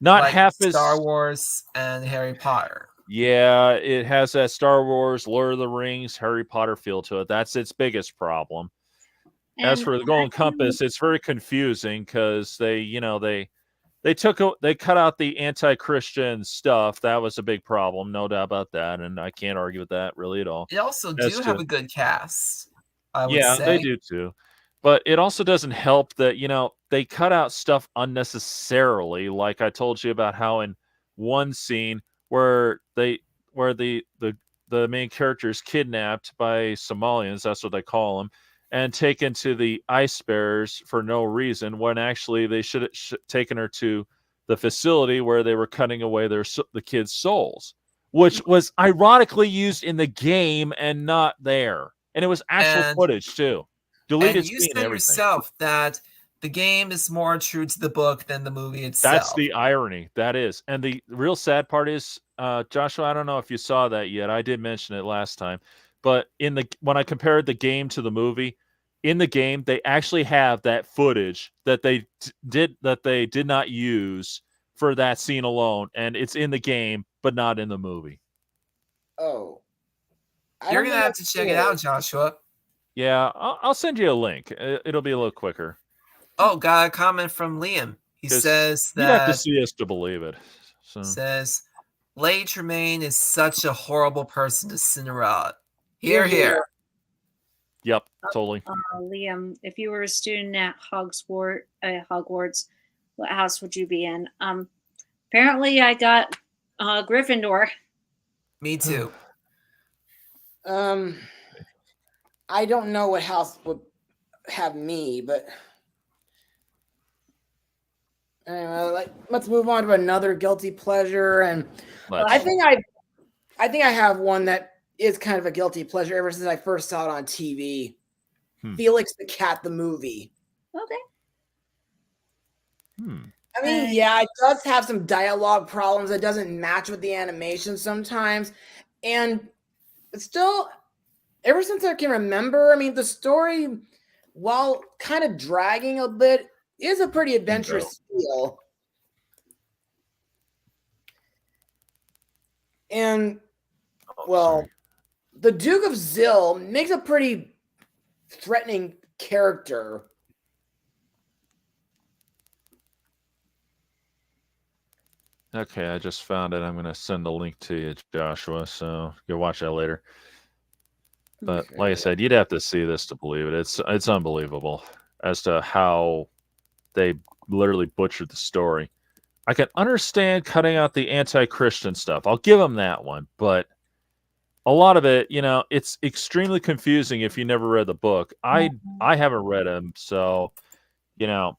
Speaker 3: Not
Speaker 4: like
Speaker 3: half as
Speaker 4: Star Wars and Harry Potter.
Speaker 3: Yeah, it has that Star Wars, Lord of the Rings, Harry Potter feel to it. That's its biggest problem. As
Speaker 1: And
Speaker 3: for the Golden Compass, it's very confusing because they cut out the anti-Christian stuff. That was a big problem, no doubt about that, and I can't argue with that really at all.
Speaker 4: It also
Speaker 3: As
Speaker 4: do
Speaker 3: to-
Speaker 4: have a good cast, I would
Speaker 3: Yeah,
Speaker 4: say.
Speaker 3: they do too. But it also doesn't help that, they cut out stuff unnecessarily. Like I told you about how in one scene where the main character is kidnapped by Somalians, that's what they call them, and taken to the ice bears for no reason, when actually they should have taken her to the facility where they were cutting away the kids' souls, which was ironically used in the game and not there. And it was actual footage too. Deleted
Speaker 4: And you
Speaker 3: scene,
Speaker 4: said
Speaker 3: everything.
Speaker 4: yourself that the game is more true to the book than the movie itself.
Speaker 3: That's the irony. That is. And the real sad part is, Joshua, I don't know if you saw that yet. I did mention it last time. But when I compared the game to the movie, in the game, they actually have that footage that they did not use for that scene alone. And it's in the game, but not in the movie.
Speaker 2: Oh.
Speaker 4: You're going to have to check it out, Joshua.
Speaker 3: Yeah, I'll send you a link. It'll be a little quicker.
Speaker 4: Oh, got a comment from Liam. He says that
Speaker 3: you have to see us to believe it. So.
Speaker 4: Says Leigh Tremaine is such a horrible person to Cinderella. Here.
Speaker 3: Yep, totally.
Speaker 1: Liam, if you were a student at Hogwarts, what house would you be in? Apparently, I got Gryffindor.
Speaker 4: Me too.
Speaker 2: I don't know what house would have me, but anyway, let's move on to another guilty pleasure. And I think I have one that is kind of a guilty pleasure ever since I first saw it on TV. Felix the Cat, the movie.
Speaker 1: Okay.
Speaker 2: I mean, yeah, it does have some dialogue problems. It doesn't match with the animation sometimes. And still, ever since I can remember, I mean, the story, while kind of dragging a bit, is a pretty adventurous feel. And, well, the Duke of Zill makes a pretty threatening character.
Speaker 3: Okay, I just found it. I'm going to send a link to you, Joshua, so you'll watch that later. But like I said, you'd have to see this to believe it. It's unbelievable as to how they literally butchered the story. I can understand cutting out the anti-Christian stuff. I'll give them that one. But a lot of it, it's extremely confusing if you never read the book. I haven't read them, so,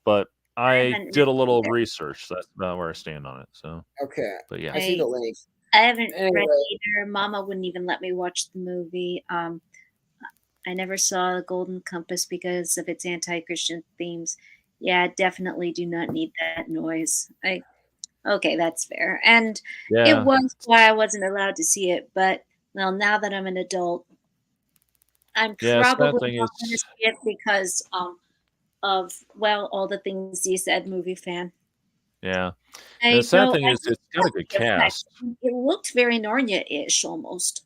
Speaker 3: but I did a little research. That's about where I stand on it. So
Speaker 2: okay,
Speaker 3: but yeah,
Speaker 2: I see the link.
Speaker 1: I haven't read either. Mama wouldn't even let me watch the movie. I never saw The Golden Compass because of its anti-Christian themes. Yeah, definitely do not need that noise. Okay, that's fair. And it was why I wasn't allowed to see it. But well, now that I'm an adult, I'm probably not going to see it because of all the things you said, movie fan.
Speaker 3: Yeah. The sad thing is it's got a good cast.
Speaker 1: It looked very Narnia-ish almost.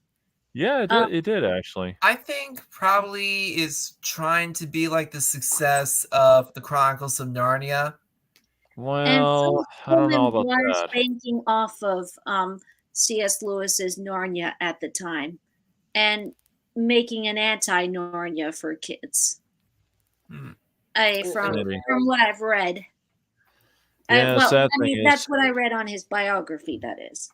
Speaker 3: Yeah, it did actually.
Speaker 4: I think probably is trying to be like the success of the Chronicles of Narnia.
Speaker 3: Well, I don't know about that.
Speaker 1: Banking off of C.S. Lewis's Narnia at the time. and making an anti-Narnia for kids.
Speaker 4: Hmm.
Speaker 3: Maybe.
Speaker 1: From what I've read.
Speaker 3: Yeah,
Speaker 1: Well,
Speaker 3: sad
Speaker 1: I
Speaker 3: thing
Speaker 1: mean,
Speaker 3: is,
Speaker 1: that's what I read on his biography, that is.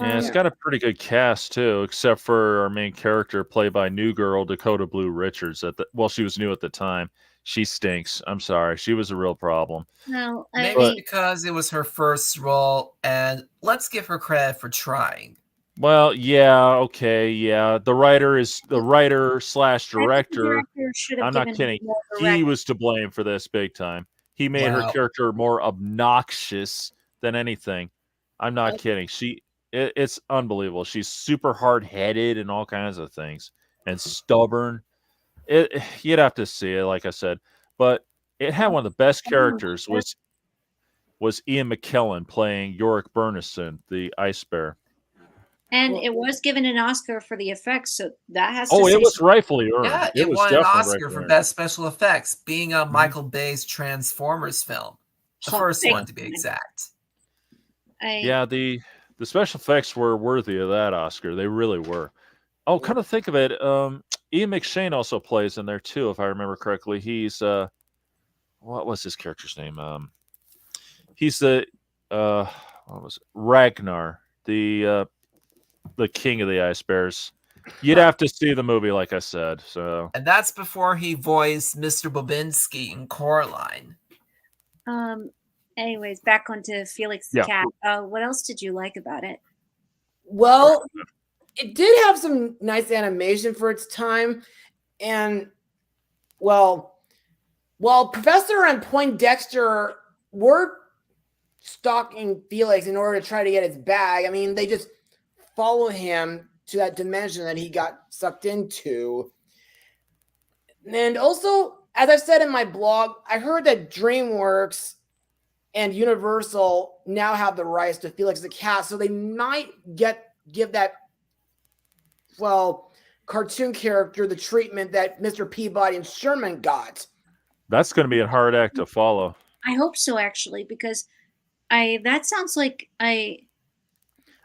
Speaker 3: yeah, it's
Speaker 2: Yeah.
Speaker 3: got a pretty good cast too, except for our main character, played by new girl Dakota Blue Richards. She was new at the time. She stinks. I'm sorry, she was a real problem.
Speaker 1: No, I
Speaker 4: Maybe
Speaker 1: mean,
Speaker 4: because it was her first role, and let's give her credit for trying.
Speaker 3: Well, yeah, okay, yeah. The writer slash
Speaker 1: I think the
Speaker 3: director.
Speaker 1: director should have
Speaker 3: I'm not
Speaker 1: given her
Speaker 3: kidding.
Speaker 1: more
Speaker 3: He
Speaker 1: direct.
Speaker 3: was to blame for this big time. He made her
Speaker 4: Wow.
Speaker 3: character more obnoxious than anything. I'm not kidding. It's unbelievable. She's super hard headed and all kinds of things, and stubborn. You'd have to see it, like I said, but it had one of the best characters was Ian McKellen playing Yorick Burnison, the Ice Bear.
Speaker 1: And it was given an Oscar for the effects, so that has to
Speaker 3: Oh,
Speaker 1: say
Speaker 3: it was
Speaker 1: something.
Speaker 3: rightfully earned.
Speaker 4: Yeah,
Speaker 3: It
Speaker 4: it
Speaker 3: was
Speaker 4: won an
Speaker 3: definitely
Speaker 4: Oscar
Speaker 3: rightfully
Speaker 4: for
Speaker 3: earned.
Speaker 4: Best Special Effects, being a
Speaker 3: Mhm.
Speaker 4: Michael Bay's Transformers film. The
Speaker 1: Oh,
Speaker 4: first
Speaker 1: big
Speaker 4: one, to be
Speaker 1: time.
Speaker 4: exact.
Speaker 3: Yeah, the special effects were worthy of that Oscar. They really were. Oh, come to think of it, Ian McShane also plays in there too, if I remember correctly. He's what was his character's name? He's the what was it? Ragnar, the king of the ice bears. You'd have to see the movie, like I said. So
Speaker 4: And that's before he voiced Mr. Bobinski in Coraline.
Speaker 1: Anyways, back onto Felix the
Speaker 3: Yeah.
Speaker 1: Cat. What else did you like about it?
Speaker 2: Well, it did have some nice animation for its time, and well, while Professor and Poindexter were stalking Felix in order to try to get his bag, I mean, they just follow him to that dimension that he got sucked into. And also, as I said in my blog, I heard that DreamWorks and Universal now have the rights to Felix the Cat, so they might give that cartoon character the treatment that Mr. Peabody and Sherman got.
Speaker 3: that's going to be a hard act to follow.
Speaker 1: I hope so, actually, because that sounds like
Speaker 2: A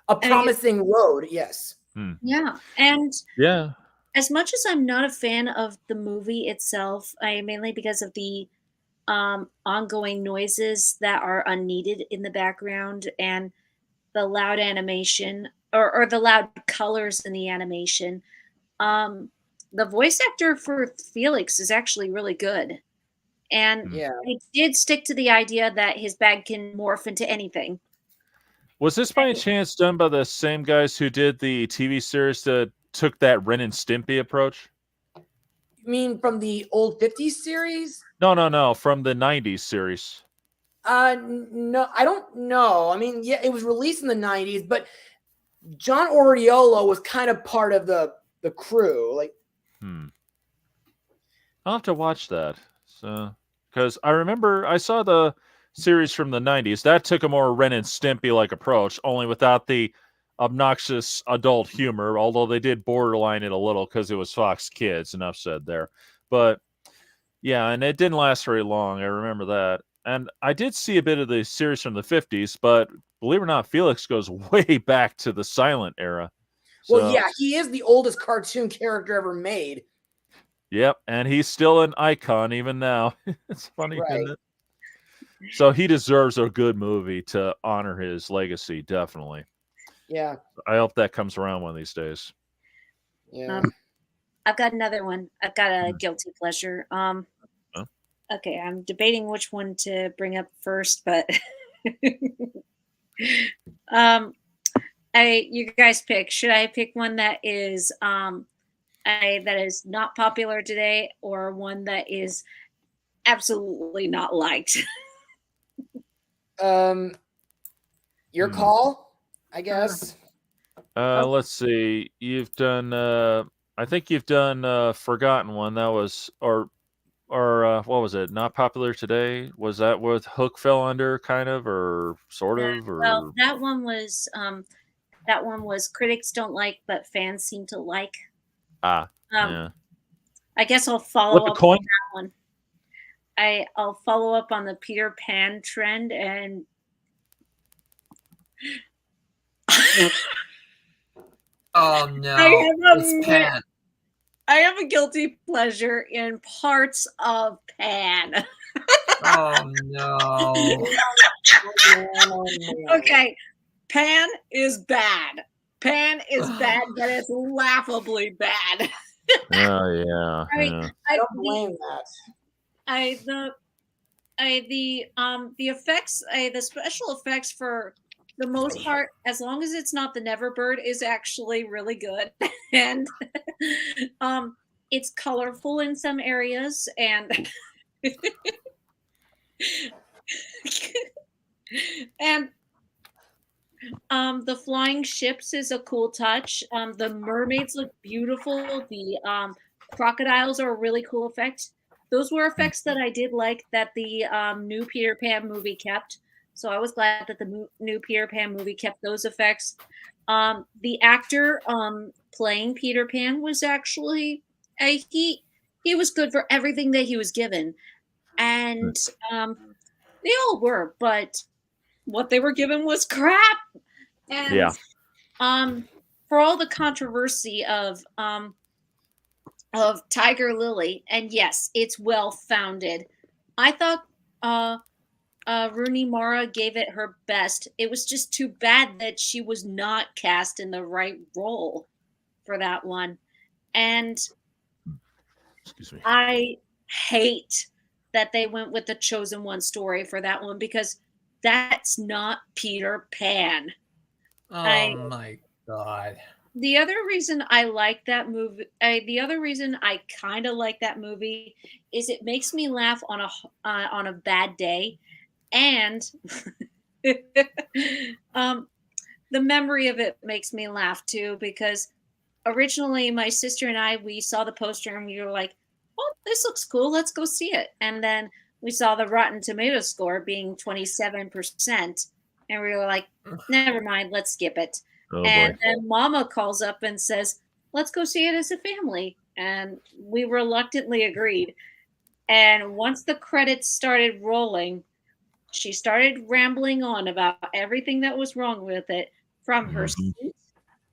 Speaker 2: promising road, yes.
Speaker 1: yeah. And
Speaker 3: Yeah.
Speaker 1: as much as I'm not a fan of the movie itself, mainly because of the ongoing noises that are unneeded in the background and the loud animation or the loud colors in the animation. The voice actor for Felix is actually really good. And
Speaker 2: Yeah.
Speaker 1: I did stick to the idea that his bag can morph into anything.
Speaker 3: Was this by any chance done by the same guys who did the TV series that took that Ren and Stimpy approach?
Speaker 2: You mean from the old 50s series?
Speaker 3: No, from the 90s series.
Speaker 2: No, I don't know. I mean, yeah, it was released in the 90s, but John Oriolo was kind of part of the crew. Like,
Speaker 3: I'll have to watch that. So, because I remember I saw the series from the 90s. That took a more Ren and Stimpy like approach, only without the obnoxious adult humor, although they did borderline it a little because it was Fox Kids, enough said there. But yeah, and it didn't last very long. I remember that. And I did see a bit of the series from the 50s, but believe it or not, Felix goes way back to the silent era.
Speaker 2: well, yeah, he is the oldest cartoon character ever made.
Speaker 3: Yep, and he's still an icon even now. It's funny,
Speaker 2: Right.
Speaker 3: isn't it? So he deserves a good movie to honor his legacy, definitely.
Speaker 2: Yeah.
Speaker 3: I hope that comes around one of these days.
Speaker 2: Yeah.
Speaker 1: I've got another one. I've got a guilty pleasure. Okay, I'm debating which one to bring up first, but you guys pick. Should I pick one that is that is not popular today, or one that is absolutely not liked?
Speaker 2: Your call, I guess.
Speaker 3: Let's see. You've done I think you've done Forgotten One. That was or what was it? Not popular today? Was that what Hook fell under, kind of, or sort of? Or
Speaker 1: Well, that one was critics don't like, but fans seem to like.
Speaker 3: yeah.
Speaker 1: I guess I'll follow
Speaker 3: Flip a
Speaker 1: up
Speaker 3: coin?
Speaker 1: on that one. I'll follow up on the Peter Pan trend and
Speaker 4: Oh no,
Speaker 1: have
Speaker 4: it's Pan.
Speaker 1: I have a guilty pleasure in parts of Pan.
Speaker 4: Oh no.
Speaker 1: Okay, Pan is bad. Pan is bad, but it's laughably bad.
Speaker 3: Oh yeah,
Speaker 1: I mean,
Speaker 3: yeah.
Speaker 2: I don't blame that.
Speaker 1: The effects, the special effects for the most part, as long as it's not the Neverbird, is actually really good, and it's colorful in some areas, and and the flying ships is a cool touch. The mermaids look beautiful. The crocodiles are a really cool effect. Those were effects that I did like that the new Peter Pan movie kept. So I was glad that the new Peter Pan movie kept those effects. The actor playing Peter Pan was actually he was good for everything that he was given, and they all were, but what they were given was crap. And
Speaker 3: Yeah.
Speaker 1: for all the controversy of Tiger Lily, and yes, it's well founded. I thought Rooney Mara gave it her best. It was just too bad that she was not cast in the right role for that one. And
Speaker 3: Excuse me.
Speaker 1: I hate that they went with the Chosen One story for that one because that's not Peter Pan.
Speaker 4: Oh my god.
Speaker 1: The other reason I like that movie, the other reason I kind of like that movie, is it makes me laugh on a bad day, and the memory of it makes me laugh too because originally my sister and we saw the poster and we were like, "Oh, this looks cool. Let's go see it." And then we saw the Rotten Tomatoes score being 27%, and we were like, "Never mind, let's skip it."
Speaker 3: Oh
Speaker 1: And
Speaker 3: boy.
Speaker 1: then Mama calls up and says, "Let's go see it as a family." And we reluctantly agreed. And once the credits started rolling, she started rambling on about everything that was wrong with it, from her
Speaker 3: Mhm.
Speaker 1: seat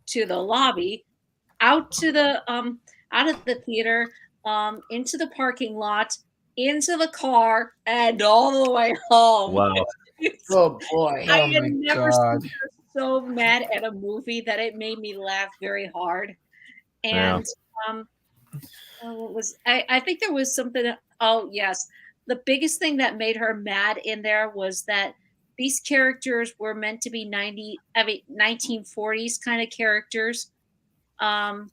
Speaker 1: to the lobby, out to the out of the theater, into the parking lot, into the car, and all the way home.
Speaker 3: Wow.
Speaker 2: Oh boy.
Speaker 1: I
Speaker 4: Oh
Speaker 1: had
Speaker 4: my
Speaker 1: never
Speaker 4: god.
Speaker 1: seen her so mad at a movie that it made me laugh very hard.
Speaker 3: Yeah.
Speaker 1: And what was I think there was something. Oh yes, the biggest thing that made her mad in there was that these characters were meant to be 1940s kind of characters. Um,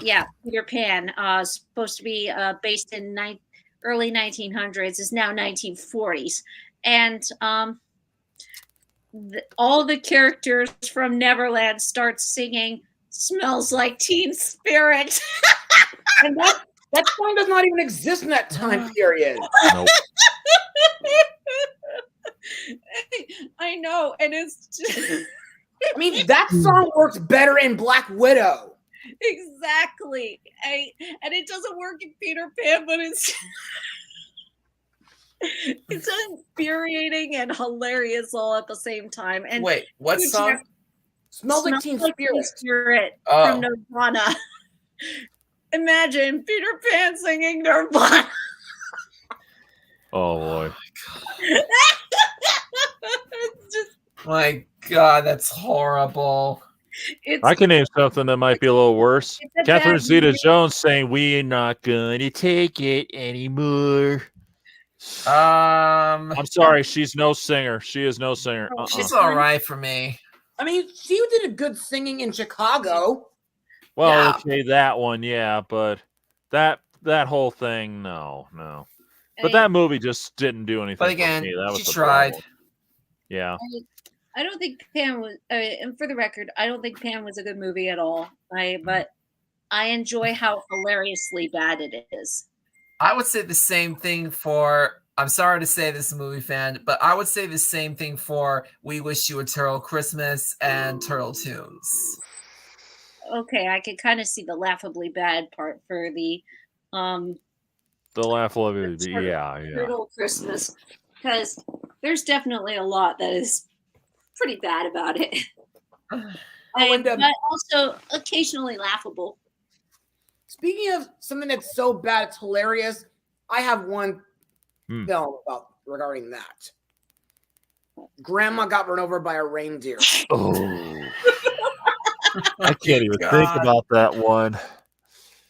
Speaker 1: yeah, Peter Pan, supposed to be based in early 1900s, is now 1940s, and all the characters from Neverland start singing "Smells Like Teen Spirit."
Speaker 2: And that song does not even exist in that time period.
Speaker 3: Nope.
Speaker 1: I know, and it's just
Speaker 2: I mean, that song works better in Black Widow.
Speaker 1: exactly. And it doesn't work in Peter Pan, but it's it's infuriating and hilarious all at the same time. And
Speaker 4: Wait, what
Speaker 1: Hugh
Speaker 4: song?
Speaker 1: Jack-
Speaker 2: Smells like Teen
Speaker 1: Teen
Speaker 2: Spirit.
Speaker 1: Spirit
Speaker 4: Oh.
Speaker 1: from Nirvana. Imagine Peter Pan singing Nirvana.
Speaker 3: Oh boy.
Speaker 1: It's just
Speaker 4: My god, that's horrible.
Speaker 1: it's
Speaker 3: I can name something that might be a little worse.
Speaker 1: It's a
Speaker 3: Catherine
Speaker 1: bad
Speaker 3: Zeta
Speaker 1: movie.
Speaker 3: Jones saying, "We're not gonna take it anymore."
Speaker 4: Um,
Speaker 3: I'm sorry, she's no singer. She is no singer.
Speaker 1: Oh,
Speaker 4: she's all right for me.
Speaker 2: I mean, she did a good singing in Chicago.
Speaker 3: Well,
Speaker 4: Yeah.
Speaker 3: okay, that one, yeah, but that whole thing, no. But
Speaker 1: I-
Speaker 3: that movie just didn't do anything
Speaker 4: But again,
Speaker 3: for me. That was
Speaker 4: she
Speaker 3: the
Speaker 4: tried.
Speaker 3: problem. Yeah.
Speaker 1: I don't think Pan was, and for the record, I don't think Pan was a good movie at all. But I enjoy how hilariously bad it is.
Speaker 4: I would say the same thing for. I'm sorry to say this, movie fan, but I would say the same thing for "We Wish You a Turtle Christmas" and "Turtle Tunes."
Speaker 1: Okay, I can kind of see the laughably bad part for the
Speaker 3: The laugh of it,
Speaker 1: Turtle-
Speaker 3: yeah.
Speaker 1: Turtle Christmas, because there's definitely a lot that is pretty bad about it. but also occasionally laughable.
Speaker 2: Speaking of something that's so bad it's hilarious, I have one
Speaker 3: Hmm.
Speaker 2: film regarding that. Grandma got run over by a reindeer.
Speaker 3: Oh, I can't even think
Speaker 4: God.
Speaker 3: about that one.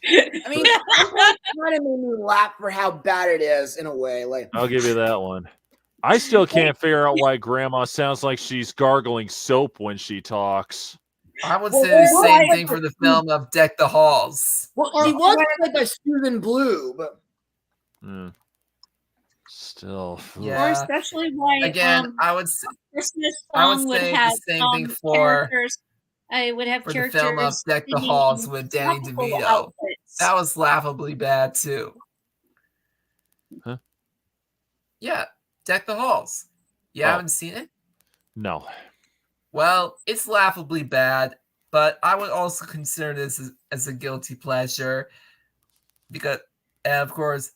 Speaker 2: I mean, it kind of made me laugh for how bad it is in a way. Like,
Speaker 3: I'll give you that one. I still can't figure out why Grandma sounds like she's gargling soap when she talks.
Speaker 4: I would
Speaker 2: Well,
Speaker 4: say the
Speaker 2: well,
Speaker 4: same
Speaker 2: I-
Speaker 4: thing for the film of Deck the Halls.
Speaker 2: well, she was played by Susan Blue, but
Speaker 3: Mm. Still, ugh.
Speaker 4: Yeah.
Speaker 1: Or especially why
Speaker 4: Again, I would
Speaker 1: Christmas
Speaker 4: I would
Speaker 1: song would
Speaker 4: say the
Speaker 1: have
Speaker 4: same thing for-
Speaker 1: characters. I would have
Speaker 4: for the
Speaker 1: characters
Speaker 4: film of Deck the
Speaker 1: singing
Speaker 4: Halls
Speaker 1: in
Speaker 4: with Danny
Speaker 1: tropical
Speaker 4: DeVito.
Speaker 1: outfits.
Speaker 4: That was laughably bad too.
Speaker 3: Huh?
Speaker 4: Yeah, Deck the Halls. You
Speaker 3: Oh.
Speaker 4: haven't seen it?
Speaker 3: No.
Speaker 4: Well, it's laughably bad, but I would also consider this as a guilty pleasure because, and of course,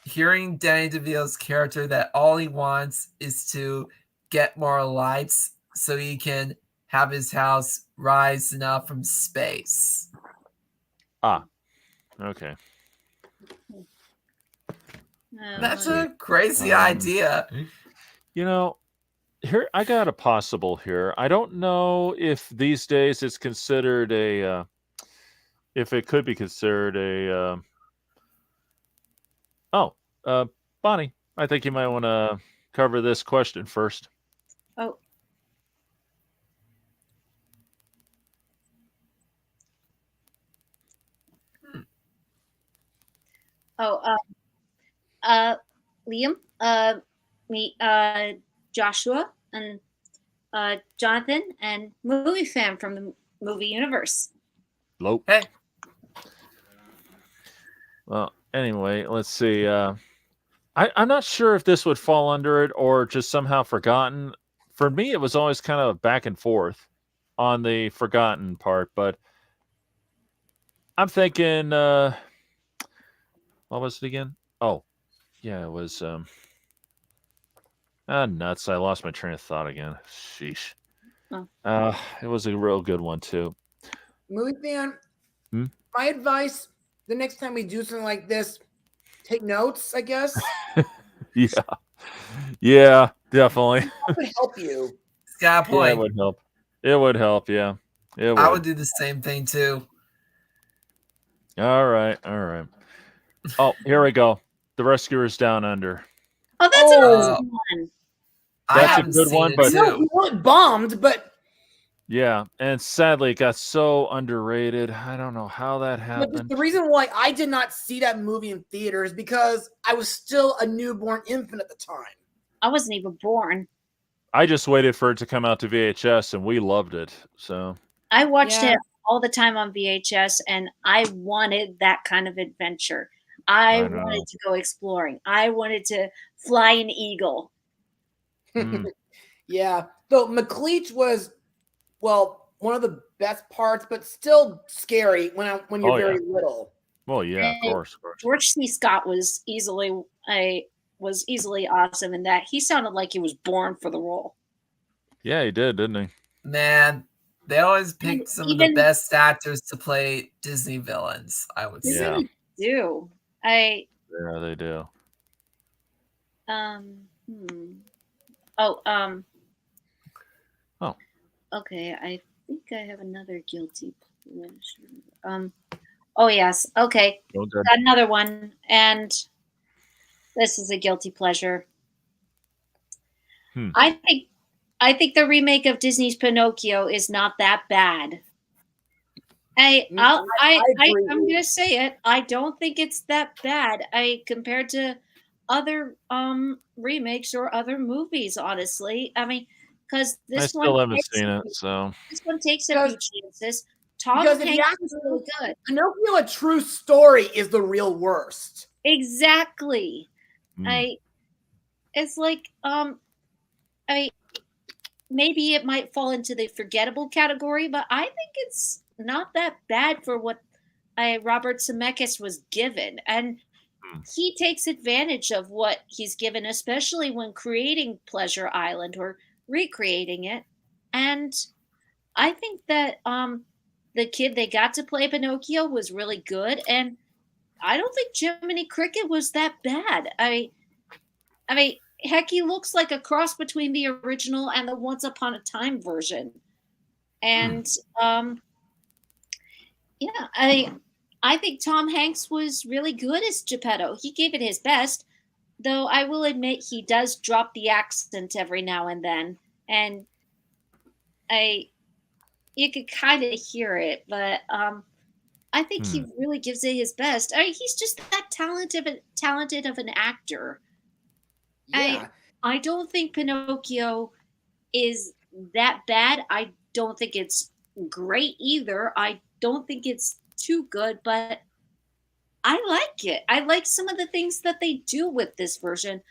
Speaker 4: hearing Danny DeVito's character that all he wants is to get more lights so he can have his house rising up from space.
Speaker 3: Okay.
Speaker 4: That's
Speaker 3: see.
Speaker 4: a crazy
Speaker 3: Um,
Speaker 4: idea.
Speaker 3: You know, here I got a possible here. I don't know if these days it's considered a, if it could be considered a. Bonnie, I think you might want to cover this question first.
Speaker 1: Oh. Oh, Liam, me, Joshua, and Jonathan, and movie fan from the movie universe.
Speaker 3: Lope.
Speaker 4: Hey,
Speaker 3: Well, anyway, let's see. I'm not sure if this would fall under it or just somehow forgotten. For me, it was always kind of back and forth on the forgotten part, but I'm thinking, what was it again? Oh, yeah, it was, nuts. I lost my train of thought again. Sheesh.
Speaker 1: Oh.
Speaker 3: It was a real good one, too.
Speaker 2: movie fan,
Speaker 3: Hmm?
Speaker 2: my advice: the next time we do something like this, take notes. I guess
Speaker 3: Yeah. Yeah, definitely.
Speaker 2: that would help you.
Speaker 4: it's got a
Speaker 3: Yeah, it
Speaker 4: point.
Speaker 3: would help. It would help, yeah. It would.
Speaker 4: I would do the same thing too.
Speaker 3: All right, all right. Oh, here we go. The Rescuers Down Under.
Speaker 1: Oh, that's an
Speaker 2: Oh.
Speaker 1: awesome one.
Speaker 4: I
Speaker 3: That's a
Speaker 4: haven't
Speaker 3: good
Speaker 4: seen
Speaker 3: one,
Speaker 4: it
Speaker 3: but-
Speaker 2: No,
Speaker 4: too.
Speaker 2: we weren't bombed, but
Speaker 3: Yeah, and sadly, it got so underrated. I don't know how that
Speaker 2: But
Speaker 3: happened.
Speaker 2: the reason why I did not see that movie in theater is because I was still a newborn infant at the time.
Speaker 1: I wasn't even born.
Speaker 3: I just waited for it to come out to VHS, and we loved it. So
Speaker 1: I watched
Speaker 2: Yeah.
Speaker 1: it all the time on VHS, and I wanted that kind of adventure. I
Speaker 3: I know.
Speaker 1: wanted to go exploring. I wanted to fly an eagle.
Speaker 3: mm,
Speaker 2: Yeah. Though McLeach was, well, one of the best parts, but still scary when you're
Speaker 3: Oh, yeah.
Speaker 2: very little.
Speaker 3: well, yeah, of
Speaker 1: Hey.
Speaker 3: course, of course.
Speaker 1: George C. Scott was easily awesome in that he sounded like he was born for the role.
Speaker 3: Yeah, he did, didn't he?
Speaker 4: Man, they always pick some of the
Speaker 1: even-
Speaker 4: best actors to play Disney villains, I would
Speaker 1: They
Speaker 4: say.
Speaker 3: Yeah.
Speaker 1: really do.
Speaker 3: Yeah, they do.
Speaker 1: Oh.
Speaker 3: Oh.
Speaker 1: Okay, I think I have another guilty pleasure. Oh yes. Okay,
Speaker 3: Oh, good.
Speaker 1: got another one, and this is a guilty pleasure.
Speaker 3: Hmm.
Speaker 1: I think the remake of Disney's Pinocchio is not that bad.
Speaker 2: I agree.
Speaker 1: I'm gonna say it. I don't think it's that bad. Compared to other remakes or other movies, honestly. I mean, because
Speaker 3: I
Speaker 1: this
Speaker 3: still
Speaker 1: one
Speaker 3: haven't
Speaker 1: takes
Speaker 3: seen it, so
Speaker 1: this one takes a few chances. Tom
Speaker 2: because if you
Speaker 1: Hanks
Speaker 2: ask
Speaker 1: is
Speaker 2: me-
Speaker 1: really good.
Speaker 2: Pinocchio, a true story, is the real worst.
Speaker 1: Exactly.
Speaker 3: mm,
Speaker 1: It's like maybe it might fall into the forgettable category, but I think it's not that bad for what Robert Zemeckis was given, and he takes advantage of what he's given, especially when creating Pleasure Island or recreating it. And I think that the kid they got to play Pinocchio was really good, and I don't think Jiminy Cricket was that bad. I mean, heck, he looks like a cross between the original and the Once Upon a Time version. And yeah, I think Tom Hanks was really good as Geppetto. He gave it his best, though I will admit he does drop the accent every now and then, and you could kind of hear it, but I think he really gives it his best. He's just that talented of an actor.
Speaker 2: Yeah.
Speaker 1: I don't think Pinocchio is that bad. I don't think it's great either. I don't think it's too good, but I like it. I like some of the things that they do with this version.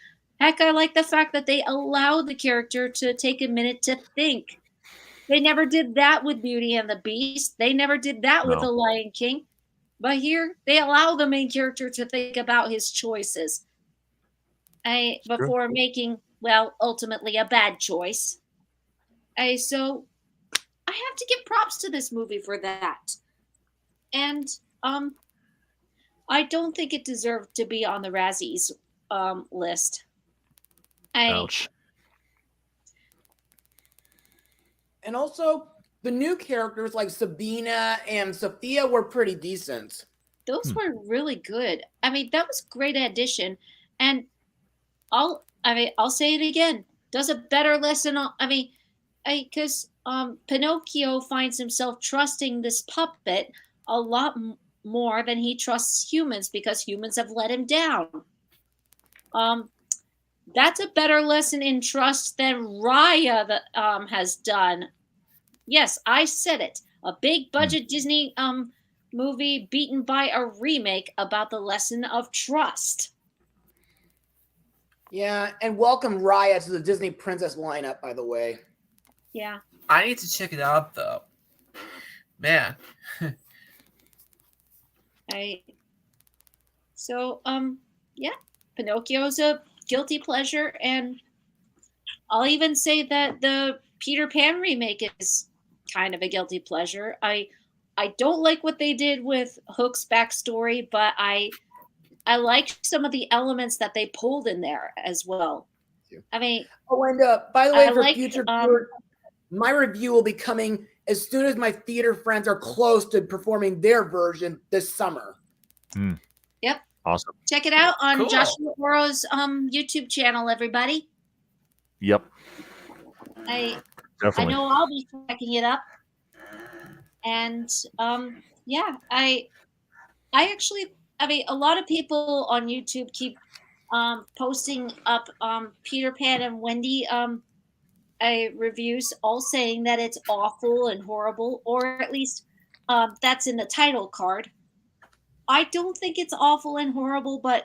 Speaker 1: Heck, I like the fact that they allow the character to take a minute to think. They never did that with Beauty and the Beast. They never did that with
Speaker 3: No.
Speaker 1: The Lion King. But here, they allow the main character to think about his choices before making, well, ultimately a bad choice. So I have to give props to this movie for that. And I don't think it deserved to be on the Razzies list.
Speaker 3: Ouch.
Speaker 2: And also, the new characters like Sabina and Sophia were pretty decent.
Speaker 1: Those were really good. I mean, that was a great addition. And I'll say it again. Does a better lesson on, because Pinocchio finds himself trusting this puppet a lot more than he trusts humans because humans have let him down. That's a better lesson in trust than Raya that has done. Yes, I said it. A big budget Disney movie beaten by a remake about the lesson of trust.
Speaker 2: Yeah, and welcome Raya to the Disney Princess lineup, by the way.
Speaker 1: Yeah.
Speaker 4: I need to check it out though. Man.
Speaker 1: Yeah, Pinocchio's a guilty pleasure, and I'll even say that the Peter Pan remake is kind of a guilty pleasure. I don't like what they did with Hook's backstory, but I like some of the elements that they pulled in there as well. I mean,
Speaker 2: oh, and by the way,
Speaker 1: I
Speaker 2: for
Speaker 1: like,
Speaker 2: future viewers, my review will be coming as soon as my theater friends are close to performing their version this summer.
Speaker 1: Yep.
Speaker 3: Awesome.
Speaker 1: Check it out on
Speaker 4: Cool.
Speaker 1: Joshua Oro's YouTube channel, everybody.
Speaker 3: Yep.
Speaker 1: I
Speaker 3: Definitely.
Speaker 1: know I'll be checking it up. And yeah, I actually, a lot of people on YouTube keep posting up Peter Pan and Wendy reviews, all saying that it's awful and horrible, or at least that's in the title card. I don't think it's awful and horrible, but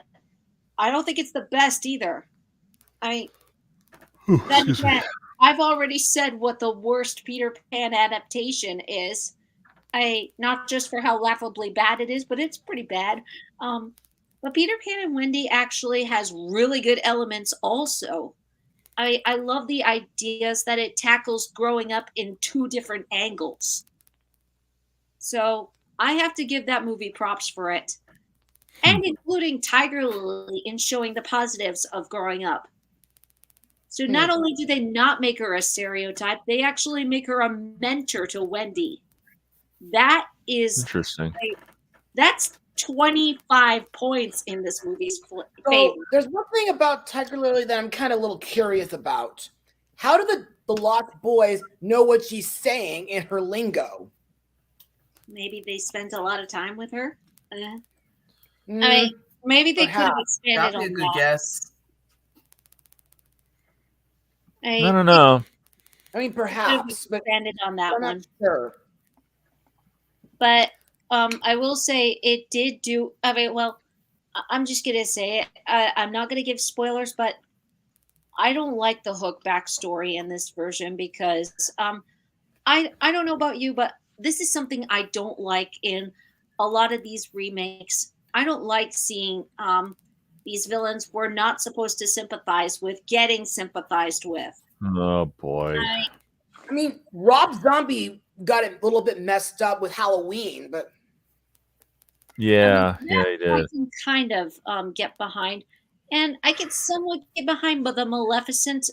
Speaker 1: I don't think it's the best either. Then again, I've already said what the worst Peter Pan adaptation is. Not just for how laughably bad it is, but it's pretty bad. But Peter Pan and Wendy actually has really good elements also. I love the ideas that it tackles growing up in two different angles. So I have to give that movie props for it. And including Tiger Lily in showing the positives of growing up. So not only do they not make her a stereotype, they actually make her a mentor to Wendy. That is
Speaker 3: interesting.
Speaker 2: That's
Speaker 1: 25 points in this movie's favor.
Speaker 2: So there's one thing about Tiger Lily that I'm kind of a little curious about. How do the Lost Boys know what she's saying in her lingo?
Speaker 1: Maybe they spent a lot of time with her.
Speaker 2: Mm,
Speaker 1: maybe they could have
Speaker 2: perhaps.
Speaker 1: expanded
Speaker 4: That'd be a
Speaker 1: on
Speaker 4: good
Speaker 1: that.
Speaker 4: guess.
Speaker 3: I don't know.
Speaker 2: I mean, perhaps, but
Speaker 1: Expanded on that
Speaker 2: I'm
Speaker 1: one.
Speaker 2: not sure.
Speaker 1: But I will say it did do. I'm just gonna say it. I'm not gonna give spoilers, but I don't like the Hook backstory in this version because I don't know about you, but this is something I don't like in a lot of these remakes. I don't like seeing these villains we're not supposed to sympathize with getting sympathized with.
Speaker 3: Oh boy.
Speaker 2: I mean, Rob Zombie got it a little bit messed up with Halloween, but
Speaker 3: Yeah,
Speaker 1: I
Speaker 3: yeah, he did.
Speaker 1: can kind of get behind, and I can somewhat get behind the Maleficent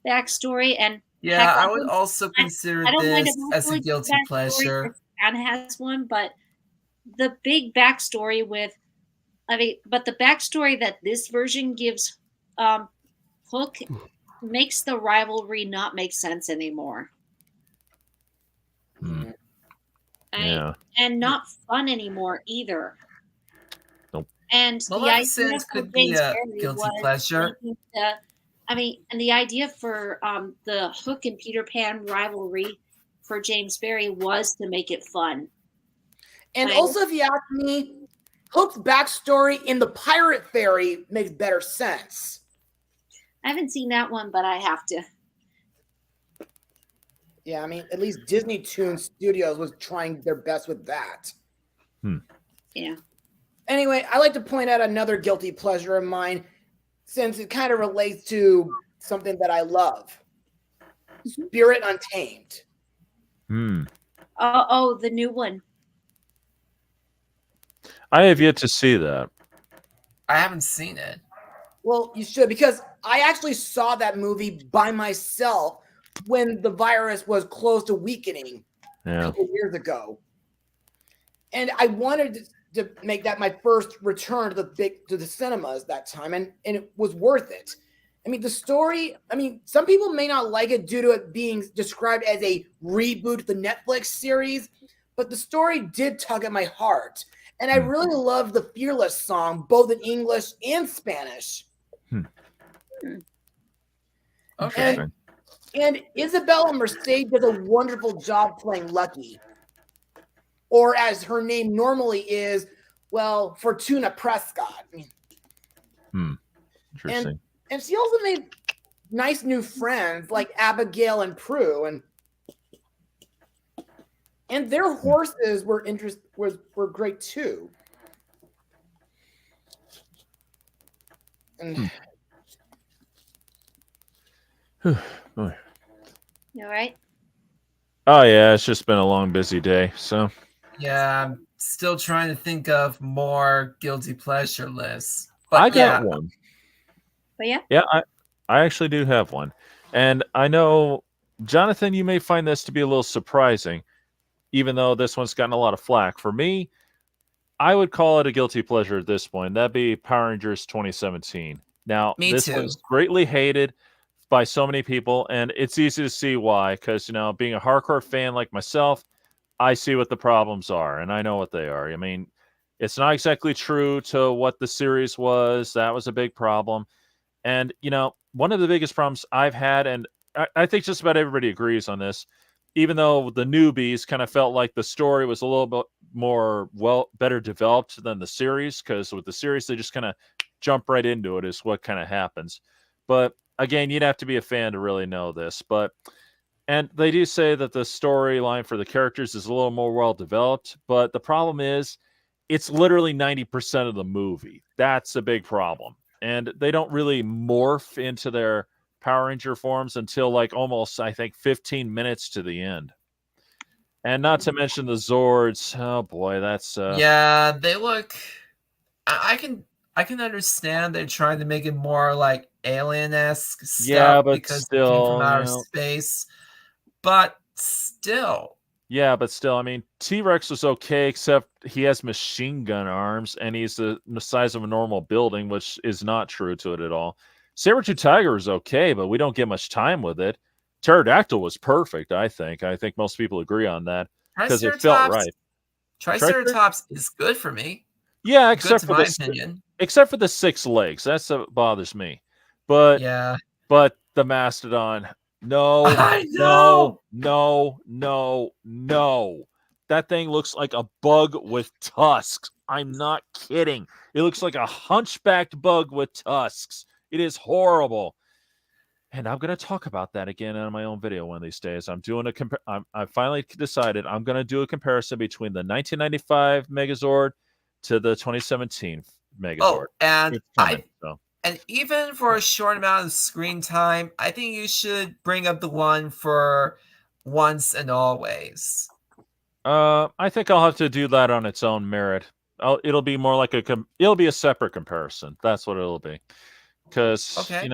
Speaker 1: backstory. And
Speaker 4: Yeah,
Speaker 1: heck,
Speaker 4: I would also
Speaker 1: I,
Speaker 4: consider
Speaker 1: I don't mind a
Speaker 4: this as a
Speaker 1: really good
Speaker 4: guilty
Speaker 1: backstory
Speaker 4: pleasure.
Speaker 1: if Anne has one, but the big backstory with, but the backstory that this version gives Hook makes the rivalry not make sense anymore.
Speaker 3: Hmm.
Speaker 1: I,
Speaker 3: Yeah.
Speaker 1: and not fun anymore either.
Speaker 3: Nope.
Speaker 1: And the idea
Speaker 4: Maleficent
Speaker 1: for
Speaker 4: could be
Speaker 1: James
Speaker 4: a
Speaker 1: Barry
Speaker 4: guilty
Speaker 1: was
Speaker 4: pleasure.
Speaker 1: making and the idea for the Hook and Peter Pan rivalry for James Barry was to make it fun.
Speaker 2: and
Speaker 1: Right.
Speaker 2: also if you ask me, Hook's backstory in the Pirate Fairy makes better sense.
Speaker 1: I haven't seen that one, but I have to.
Speaker 2: Yeah, I mean, at least Disney Toon Studios was trying their best with that.
Speaker 1: Yeah.
Speaker 2: Anyway, I like to point out another guilty pleasure of mine, since it kind of relates to something that I love. Spirit Untamed.
Speaker 3: Hmm.
Speaker 1: Oh, the new one.
Speaker 3: I have yet to see that.
Speaker 4: I haven't seen it.
Speaker 2: Well, you should, because I actually saw that movie by myself when the virus was close to weakening a
Speaker 3: Yeah.
Speaker 2: couple years ago. And I wanted to make that my first return to the cinemas that time, and it was worth it. I mean, the story, some people may not like it due to it being described as a reboot of the Netflix series, but the story did tug at my heart. And I really loved the Fearless song, both in English and Spanish.
Speaker 4: Okay.
Speaker 2: And Isabella Merced does a wonderful job playing Lucky. Or as her name normally is, well, Fortuna Prescott.
Speaker 3: Interesting.
Speaker 2: And she also made nice new friends like Abigail and Prue, and their horses were great too. And
Speaker 3: Boy.
Speaker 1: You all right?
Speaker 3: Oh yeah, it's just been a long, busy day. So
Speaker 4: Yeah, I'm still trying to think of more guilty pleasure lists. But
Speaker 3: I
Speaker 4: yeah,
Speaker 3: got one.
Speaker 1: But yeah.
Speaker 3: Yeah, I actually do have one. And I know, Jonathan, you may find this to be a little surprising, even though this one's gotten a lot of flack. For me, I would call it a guilty pleasure at this point. That'd be Power Rangers 2017. Now,
Speaker 4: Me
Speaker 3: this
Speaker 4: too.
Speaker 3: was greatly hated by so many people, and it's easy to see why, because, being a hardcore fan like myself, I see what the problems are, and I know what they are. I mean, it's not exactly true to what the series was. That was a big problem. And, one of the biggest problems I've had, and I think just about everybody agrees on this, even though the newbies kind of felt like the story was a little bit more, better developed than the series, because with the series, they just kind of jump right into it is what kind of happens. But again, you'd have to be a fan to really know this. And they do say that the storyline for the characters is a little more well developed, but the problem is it's literally 90% of the movie. That's a big problem. And they don't really morph into their Power Ranger forms until like almost, I think, 15 minutes to the end. And not to mention the Zords. Oh boy, that's
Speaker 4: yeah, they look. I can understand they're trying to make it more like alien-esque stuff
Speaker 3: yeah, but
Speaker 4: because they came from
Speaker 3: still,
Speaker 4: outer space. But still,
Speaker 3: yeah, but still, I mean, T-Rex was okay, except he has machine gun arms, and he's the size of a normal building, which is not true to it at all. Saber-tooth Tiger is okay, but we don't get much time with it. Pterodactyl was perfect, I think. I think most people agree on that, because it felt right.
Speaker 4: Triceratops is good for me.
Speaker 3: Yeah,
Speaker 4: Good to my opinion.
Speaker 3: except for the 6 legs. That's what bothers me. But
Speaker 4: Yeah.
Speaker 3: But the Mastodon, no,
Speaker 4: I know!
Speaker 3: no. That thing looks like a bug with tusks. I'm not kidding. It looks like a hunchbacked bug with tusks. It is horrible. And I'm going to talk about that again on my own video one of these days. I'm doing I finally decided I'm going to do a comparison between the 1995 Megazord to the 2017 Megazord.
Speaker 4: Oh, and
Speaker 3: It's coming, so.
Speaker 4: And even for a short amount of screen time, I think you should bring up the one for once and always?
Speaker 3: I think I'll have to do that on its own merit. It'll be more like it'll be a separate comparison. That's what it'll be. Because
Speaker 4: Okay.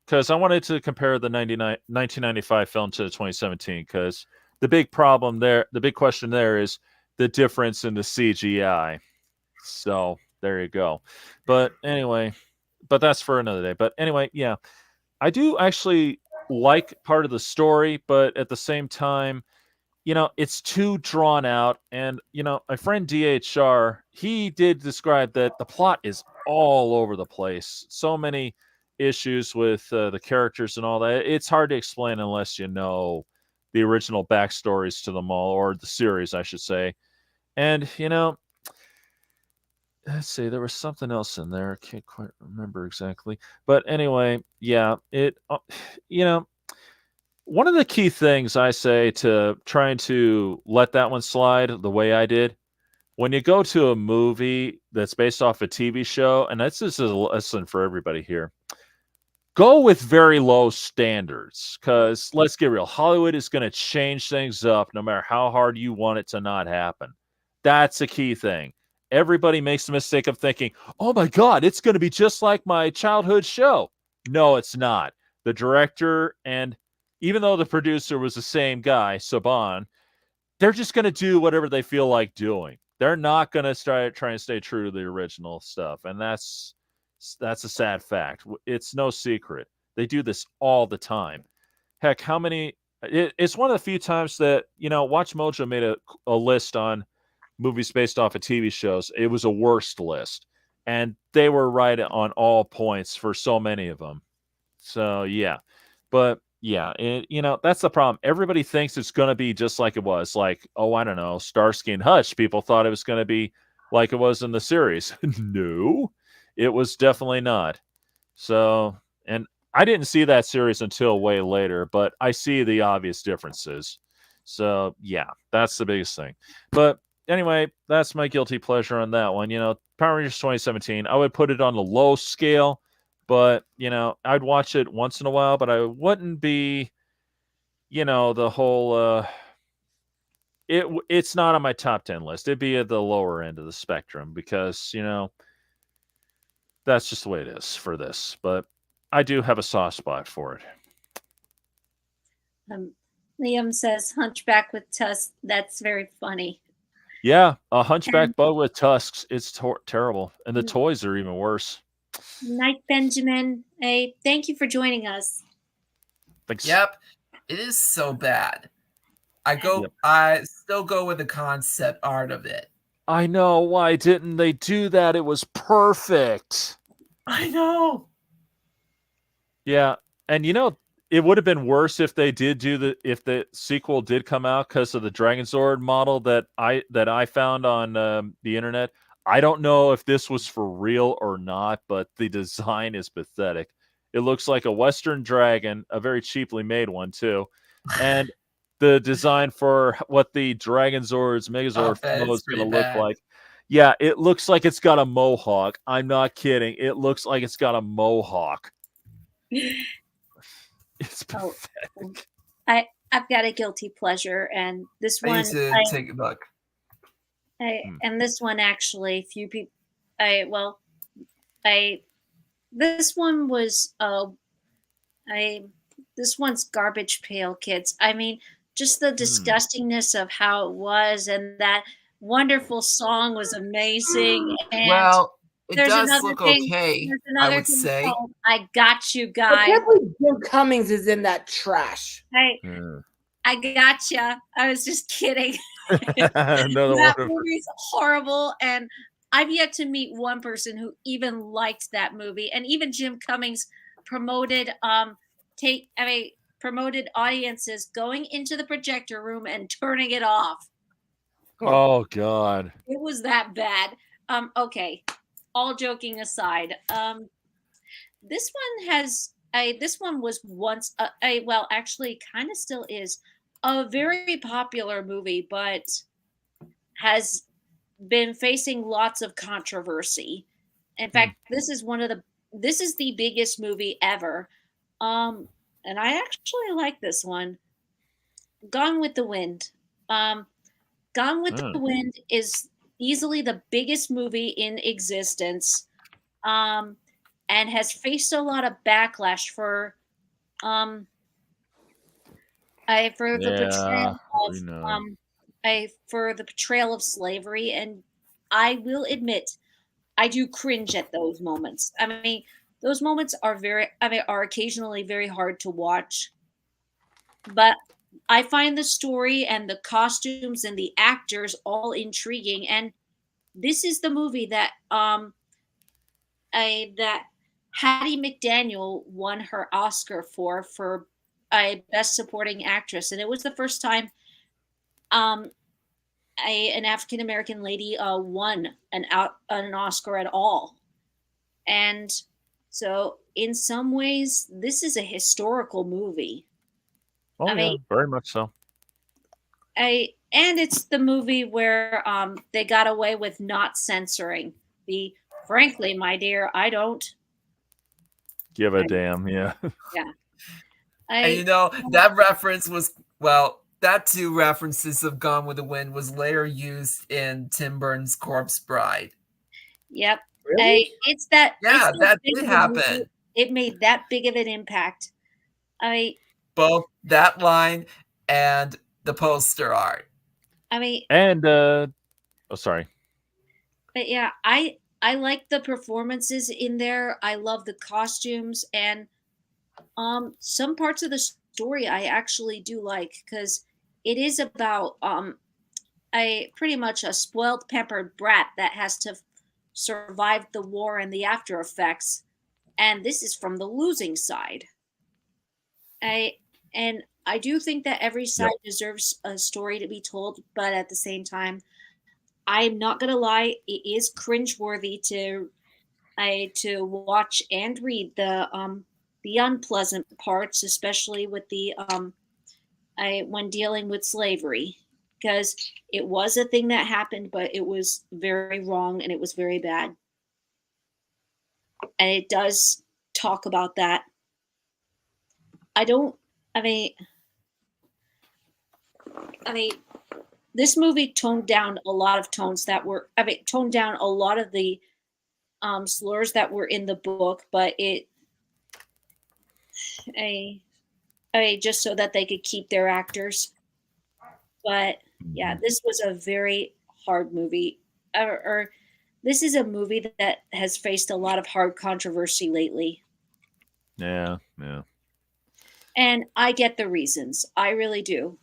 Speaker 3: because I wanted to compare the 1995 film to the 2017. Because the big problem there, the big question there is the difference in the CGI. So there you go. But anyway, but that's for another day. But anyway, yeah, I do actually like part of the story, but at the same time, it's too drawn out. And, my friend DHR, he did describe that the plot is all over the place. So many issues with the characters and all that. It's hard to explain unless you know the original backstories to them all, or the series, I should say. And, let's see, there was something else in there. I can't quite remember exactly. But anyway, yeah, you know, one of the key things I say to trying to let that one slide the way I did, when you go to a movie that's based off a TV show, and this is a lesson for everybody here, go with very low standards. Because let's get real, Hollywood is going to change things up no matter how hard you want it to not happen. That's a key thing. Everybody makes the mistake of thinking, oh my God, it's going to be just like my childhood show. No, it's not. The director, and even though the producer was the same guy, Saban, they're just going to do whatever they feel like doing. They're not going to try and stay true to the original stuff. And that's a sad fact. It's no secret. They do this all the time. Heck, it's one of the few times that, Watch Mojo made a list on movies based off of TV shows. It was a worst list. And they were right on all points for so many of them. So, yeah. But, yeah, that's the problem. Everybody thinks it's going to be just like it was. Like, oh, I don't know, Starsky and Hutch. People thought it was going to be like it was in the series. No, it was definitely not. So, and I didn't see that series until way later, but I see the obvious differences. So, yeah, that's the biggest thing. But anyway, that's my guilty pleasure on that one. Power Rangers 2017, I would put it on the low scale, but, I'd watch it once in a while, but I wouldn't be, the whole, it's not on my top 10 list. It'd be at the lower end of the spectrum because, that's just the way it is for this. But I do have a soft spot for it.
Speaker 1: Liam says Hunchback with tusks. That's very funny.
Speaker 3: Yeah, a hunchback bug with tusks. It's terrible. And the toys are even worse.
Speaker 1: Night Benjamin. Hey, thank you for joining us.
Speaker 3: Thanks.
Speaker 4: Yep. It is so bad. I still go with the concept art of it.
Speaker 3: I know. Why didn't they do that? It was perfect.
Speaker 4: I know.
Speaker 3: Yeah. And it would have been worse if they did if the sequel did come out because of the Dragonzord model that I found on the internet. I don't know if this was for real or not, but the design is pathetic. It looks like a Western dragon, a very cheaply made one too. And the design for what the Dragonzord's Megazord is going to look like. Yeah, it looks like it's got a mohawk. I'm not kidding. It looks like it's got a mohawk. It's pathetic.
Speaker 1: I've got a guilty pleasure, and this one
Speaker 4: I need to take a look.
Speaker 1: And this one actually, few people. This one was this one's Garbage Pail Kids. I mean, just the disgustingness of how it was, and that wonderful song was amazing. And
Speaker 4: well, it does look
Speaker 1: thing,
Speaker 4: okay, I would say.
Speaker 1: I Got You,
Speaker 2: I
Speaker 1: guys.
Speaker 2: can't believe Jim Cummings is in that trash.
Speaker 1: I gotcha. I was just kidding.
Speaker 3: That
Speaker 1: movie's horrible, and I've yet to meet one person who even liked that movie. And even Jim Cummings promoted promoted audiences going into the projector room and turning it off.
Speaker 3: Oh God.
Speaker 1: It was that bad. Okay. All joking aside, this one was once actually kind of still is a very popular movie, but has been facing lots of controversy. In fact, this is the biggest movie ever. And I actually like this one. Gone with the Wind. Gone with
Speaker 3: Oh,
Speaker 1: the Wind is easily the biggest movie in existence, um, and has faced a lot of backlash um, for the
Speaker 3: yeah,
Speaker 1: portrayal
Speaker 3: we
Speaker 1: of
Speaker 3: know.
Speaker 1: for the portrayal of slavery, and I will admit I do cringe at those moments. I mean, those moments are are occasionally very hard to watch, but I find the story and the costumes and the actors all intriguing, and this is the movie that that Hattie McDaniel won her Oscar for a Best Supporting Actress, and it was the first time um an African American lady won an Oscar at all. And so in some ways this is a historical movie.
Speaker 3: Oh
Speaker 1: I
Speaker 3: yeah,
Speaker 1: mean,
Speaker 3: very much so.
Speaker 1: I and it's the movie where they got away with not censoring the frankly, my dear, I don't.
Speaker 3: Give a
Speaker 1: I,
Speaker 3: damn. Yeah.
Speaker 1: yeah.
Speaker 4: And
Speaker 1: I
Speaker 4: that reference was, well, that two references of Gone with the Wind was later used in Tim Burton's Corpse Bride.
Speaker 1: Yep.
Speaker 2: Really?
Speaker 1: It's
Speaker 4: Yeah,
Speaker 1: that
Speaker 4: that
Speaker 1: big
Speaker 4: did
Speaker 1: of a movie.
Speaker 4: happen.
Speaker 1: It made that big of an impact. I
Speaker 4: Both that line and the poster art.
Speaker 1: I mean,
Speaker 3: And oh, sorry.
Speaker 1: but yeah, I like the performances in there. I love the costumes and some parts of the story I actually do like because it is about a pretty much a spoiled pampered brat that has to survive the war and the after effects, and this is from the losing side. I and I do think that every
Speaker 3: Yep.
Speaker 1: side deserves a story to be told, but at the same time, I'm not gonna lie, it is cringeworthy to watch and read the unpleasant parts, especially with the I when dealing with slavery, because it was a thing that happened, but it was very wrong and it was very bad, and it does talk about that. I don't. I mean, I mean, this movie toned down a lot of tones that were. I mean, toned down a lot of the slurs that were in the book, but I, just so that they could keep their actors. But yeah,
Speaker 3: Mhm.
Speaker 1: this was a very hard movie. Or this is a movie that has faced a lot of hard controversy lately.
Speaker 3: Yeah. Yeah.
Speaker 1: And I get the reasons. I really do.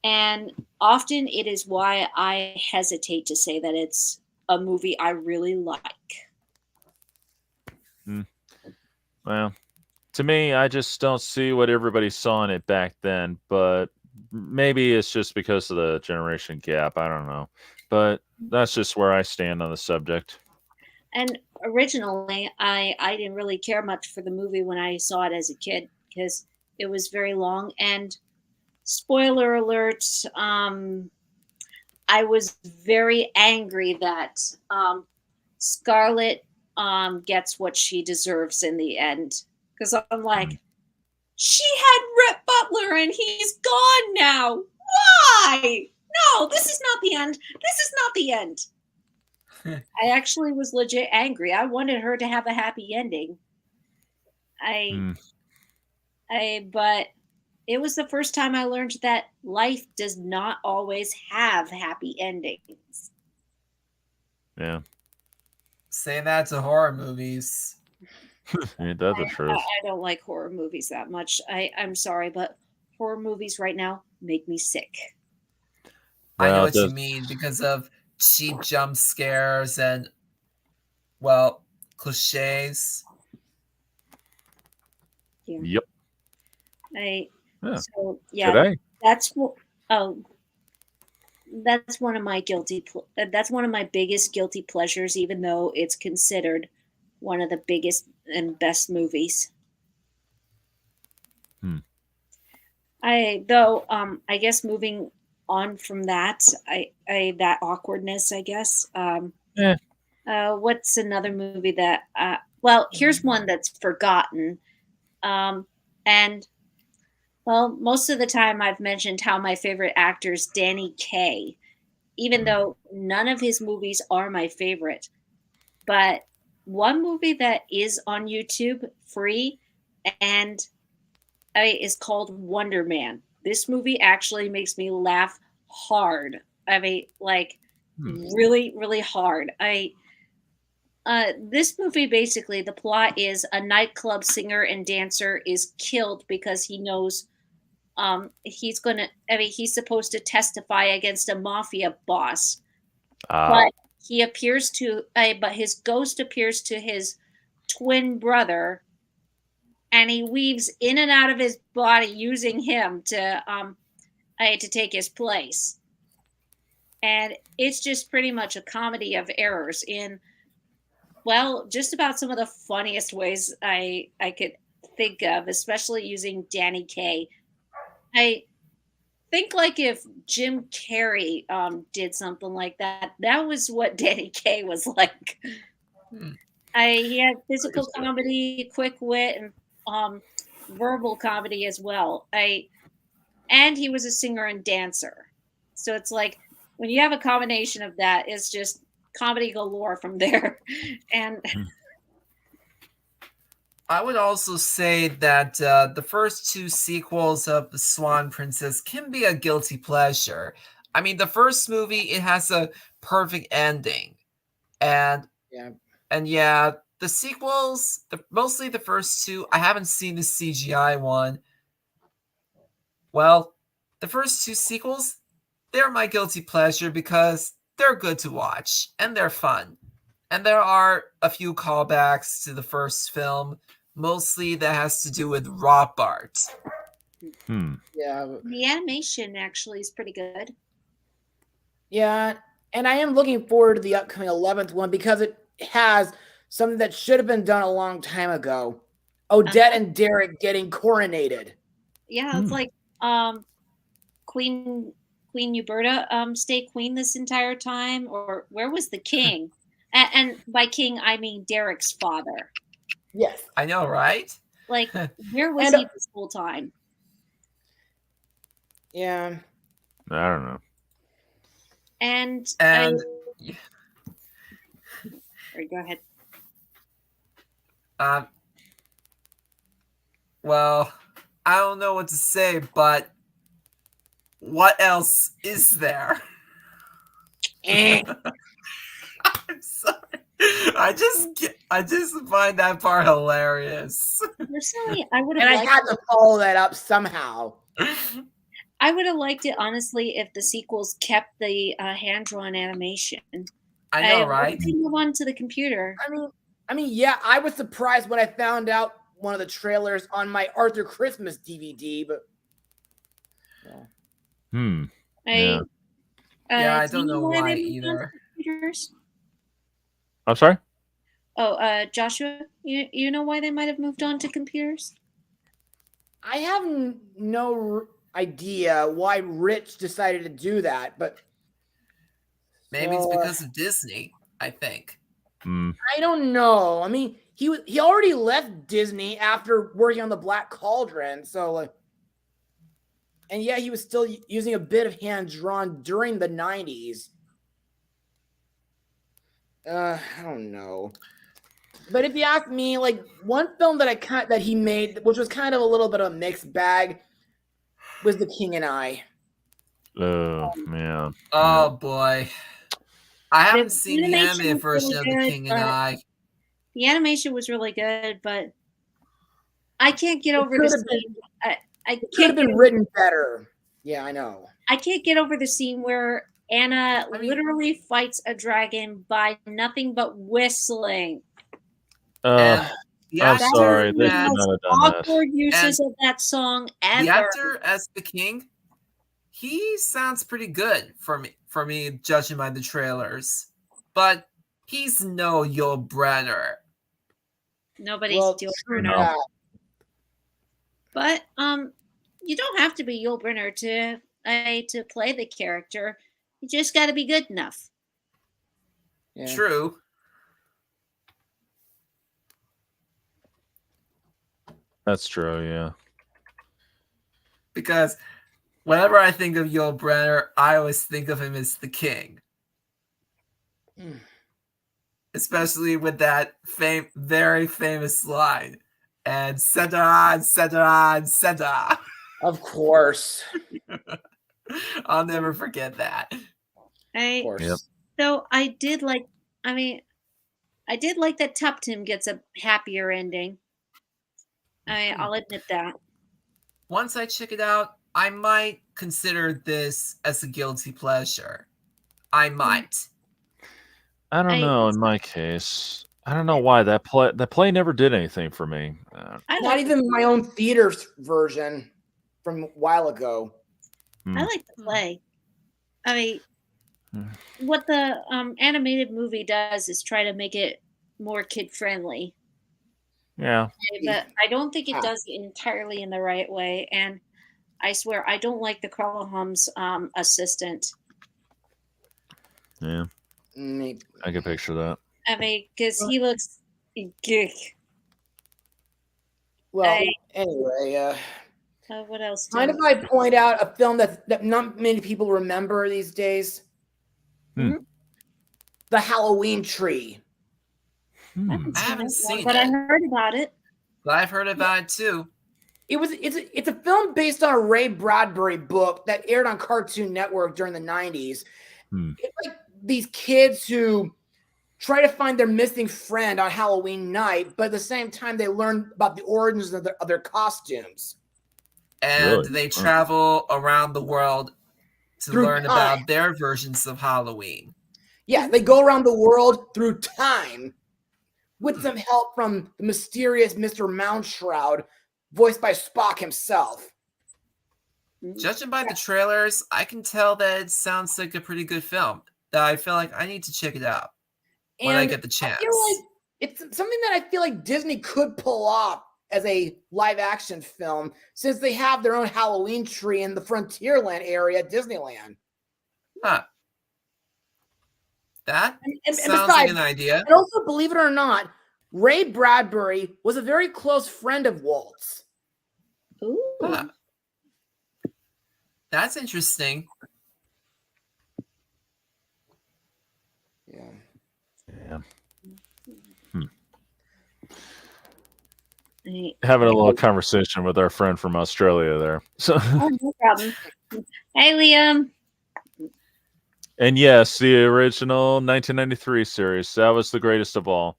Speaker 1: And often it is why I hesitate to say that it's a movie I really like.
Speaker 3: Mm. Well, to me, I just don't see what everybody saw in it back then, but maybe it's just because of the generation gap. I don't know. But that's just where I stand on the subject.
Speaker 1: And originally, I didn't really care much for the movie when I saw it as a kid because it was very long. And spoiler alert, I was very angry that Scarlett gets what she deserves in the end. Because I'm
Speaker 3: Mm.
Speaker 1: like, she had Rhett Butler and he's gone now. Why? No, this is not the end. This is not the end. I actually was legit angry. I wanted her to have a happy ending. I,
Speaker 3: Mm.
Speaker 1: but it was the first time I learned that life does not always have happy endings.
Speaker 3: Yeah.
Speaker 4: Say that to horror movies.
Speaker 3: Ain't that the truth?
Speaker 1: I don't like horror movies that much. I'm sorry, but horror movies right now make me sick.
Speaker 4: I know
Speaker 3: Well,
Speaker 4: what you
Speaker 3: does
Speaker 4: mean because of cheap jump scares and, well, cliches.
Speaker 1: Yeah.
Speaker 3: Yep.
Speaker 1: I
Speaker 3: Yeah.
Speaker 1: so yeah,
Speaker 3: Today.
Speaker 1: that's what. Oh, that's one of my that's one of my biggest guilty pleasures, even though it's considered one of the biggest and best movies.
Speaker 3: Hmm.
Speaker 1: I guess moving on from that, I that awkwardness, I guess.
Speaker 3: Yeah.
Speaker 1: What's another movie that well, here's one that's forgotten. Um and Well, most of the time I've mentioned how my favorite actor is Danny Kaye, even though none of his movies are my favorite. But one movie that is on YouTube free and is called Wonder Man. This movie actually makes me laugh hard. I mean, like
Speaker 3: Hmm.
Speaker 1: really, really hard. This movie basically the plot is a nightclub singer and dancer is killed because he knows he's gonna. I mean, he's supposed to testify against a mafia boss,
Speaker 3: Ah,
Speaker 1: but he appears to. But his ghost appears to his twin brother, and he weaves in and out of his body using him to take his place. And it's just pretty much a comedy of errors in well, just about some of the funniest ways I could think of, especially using Danny Kaye. I think like if Jim Carrey did something like that, that was what Danny Kaye was like.
Speaker 4: Hmm.
Speaker 1: He had physical
Speaker 3: Interesting.
Speaker 1: comedy, quick wit, and verbal comedy as well. And he was a singer and dancer. So it's like when you have a combination of that, it's just comedy galore from there. And
Speaker 4: I would also say that the first two sequels of The Swan Princess can be a guilty pleasure. I mean, the first movie, it has a perfect ending. And
Speaker 2: Yeah.
Speaker 4: yeah, the sequels, mostly the first two, I haven't seen the CGI one. Well, the first two sequels, they're my guilty pleasure because they're good to watch and they're fun. And there are a few callbacks to the first film, mostly that has to do with Robart.
Speaker 3: hmm.
Speaker 2: Yeah.
Speaker 1: the animation actually is pretty good.
Speaker 2: Yeah. And I am looking forward to the upcoming 11th one because it has something that should have been done a long time ago. Odette and Derek getting coronated.
Speaker 1: Yeah, it's
Speaker 3: Hmm.
Speaker 1: like um Queen Uberta stay queen this entire time, or where was the king? And by king I mean Derek's father.
Speaker 2: Yes.
Speaker 4: I know, right?
Speaker 1: Like where was
Speaker 2: And
Speaker 1: he this whole time?
Speaker 2: yeah.
Speaker 3: I don't know.
Speaker 1: And
Speaker 4: And
Speaker 1: sorry, go ahead.
Speaker 4: uh, well, I don't know what to say, but what else is there?
Speaker 2: Eh.
Speaker 4: I'm sorry. I just find that part hilarious.
Speaker 1: Personally, I would
Speaker 2: And
Speaker 1: have
Speaker 2: I
Speaker 1: liked
Speaker 2: had to follow that up somehow.
Speaker 1: I would have liked it honestly if the sequels kept the hand drawn animation.
Speaker 4: I know,
Speaker 1: Why
Speaker 4: right?
Speaker 1: did they move on to the computer?
Speaker 2: I mean, yeah, I was surprised when I found out one of the trailers on my Arthur Christmas DVD, but yeah.
Speaker 3: Hmm.
Speaker 1: I
Speaker 3: Yeah.
Speaker 4: Yeah, I
Speaker 1: do you
Speaker 4: don't know
Speaker 1: why
Speaker 4: why
Speaker 1: they moved on to
Speaker 4: either.
Speaker 1: computers?
Speaker 3: I'm sorry.
Speaker 1: Oh, Joshua, you know why they might have moved on to computers?
Speaker 2: I have no idea why Rich decided to do that, but
Speaker 4: Maybe it's
Speaker 2: so,
Speaker 4: because of Disney, I think.
Speaker 3: Hmm.
Speaker 2: I don't know. I mean, he already left Disney after working on the Black Cauldron, so like, and yeah, he was still using a bit of hand drawn during the 90s. I don't know. But if you ask me, like one film that he made, which was kind of a little bit of a mixed bag, was The King and I.
Speaker 3: Oh man.
Speaker 4: Oh boy. I haven't
Speaker 1: The
Speaker 4: seen the
Speaker 1: animation
Speaker 4: animated
Speaker 1: was really
Speaker 4: version of The
Speaker 1: good,
Speaker 4: King and
Speaker 1: but
Speaker 4: I.
Speaker 1: the animation was really good, but I can't get
Speaker 2: It
Speaker 1: over the
Speaker 2: could have been
Speaker 1: scene. I
Speaker 2: it could
Speaker 1: can't
Speaker 2: have
Speaker 1: get
Speaker 2: been written better. Yeah, I know.
Speaker 1: I can't get over the scene where Anna
Speaker 4: I mean,
Speaker 1: literally fights a dragon by nothing but whistling.
Speaker 4: and the
Speaker 3: I'm
Speaker 1: That was
Speaker 3: sorry.
Speaker 4: actor
Speaker 3: They
Speaker 1: the
Speaker 3: should
Speaker 4: that
Speaker 1: most
Speaker 3: not have done that.
Speaker 1: awkward uses
Speaker 4: and
Speaker 1: of that song
Speaker 4: the
Speaker 1: ever.
Speaker 4: actor as the king, he sounds pretty good for me judging by the trailers. But he's no Yul Brenner.
Speaker 1: Nobody's
Speaker 2: Well,
Speaker 1: Yul
Speaker 2: true
Speaker 1: Brynner.
Speaker 3: No.
Speaker 2: that.
Speaker 1: But you don't have to be Yul Brynner to play the character. You just got to be good enough.
Speaker 2: Yeah.
Speaker 4: True.
Speaker 3: That's true. Yeah.
Speaker 4: because whenever I think of Yul Brynner, I always think of him as the king.
Speaker 2: Mm.
Speaker 4: Especially with that very famous line. And Cedra, Cedra, Cedra.
Speaker 2: Of course.
Speaker 4: I'll never forget that.
Speaker 2: Of
Speaker 1: I
Speaker 2: course.
Speaker 3: Yep.
Speaker 1: so I did like. I mean, I did like that Tuptim gets a happier ending. I'll admit that.
Speaker 4: Once I check it out, I might consider this as a guilty pleasure. I might.
Speaker 3: I don't
Speaker 1: I-
Speaker 3: know. In my case, I don't know why that play never did anything for me.
Speaker 1: I
Speaker 2: Not
Speaker 1: like
Speaker 2: even my own theater version from a while ago.
Speaker 1: I like the play. I mean,
Speaker 3: Hmm.
Speaker 1: what the animated movie does is try to make it more kid friendly,
Speaker 3: Yeah.
Speaker 1: but I don't think it
Speaker 2: Ah.
Speaker 1: does it entirely in the right way. And I swear, I don't like the Krellham's assistant.
Speaker 3: Yeah.
Speaker 2: Maybe.
Speaker 3: I can picture that.
Speaker 1: I mean, because he looks.
Speaker 2: Well,
Speaker 1: I-
Speaker 2: anyway,
Speaker 1: What else?
Speaker 2: mind if I point out a film that not many people remember these days?
Speaker 3: Hmm.
Speaker 2: The Halloween Tree.
Speaker 3: Hmm.
Speaker 4: I haven't seen
Speaker 1: but I
Speaker 4: it.
Speaker 1: heard about it.
Speaker 4: But I've heard about it too.
Speaker 2: It's a film based on a Ray Bradbury book that aired on Cartoon Network during the 90s.
Speaker 3: Hmm.
Speaker 2: It's like these kids who try to find their missing friend on Halloween night, but at the same time they learn about the origins of their costumes.
Speaker 4: And
Speaker 3: Really?
Speaker 4: they travel around the world to
Speaker 2: Through
Speaker 4: learn
Speaker 2: time.
Speaker 4: about their versions of Halloween.
Speaker 2: Yeah, they go around the world through time with some help from the mysterious Mr. Moundshroud, voiced by Spock himself.
Speaker 4: Judging by the trailers, I can tell that it sounds like a pretty good film. That I feel like I need to check it out when I get the chance.
Speaker 2: I feel like it's something that I feel like Disney could pull off as a live action film, since they have their own Halloween tree in the Frontierland area at Disneyland.
Speaker 4: Huh. That
Speaker 2: And
Speaker 4: sounds like
Speaker 2: besides,
Speaker 4: an idea.
Speaker 2: and also, believe it or not, Ray Bradbury was a very close friend of Walt's.
Speaker 1: Ooh.
Speaker 4: Huh. That's interesting.
Speaker 2: Yeah.
Speaker 3: Yeah.
Speaker 1: Hey,
Speaker 3: Having a little conversation with our friend from Australia there. So,
Speaker 1: oh, no problem. Hey, Liam.
Speaker 3: and yes, the original 1993 series, that was the greatest of all.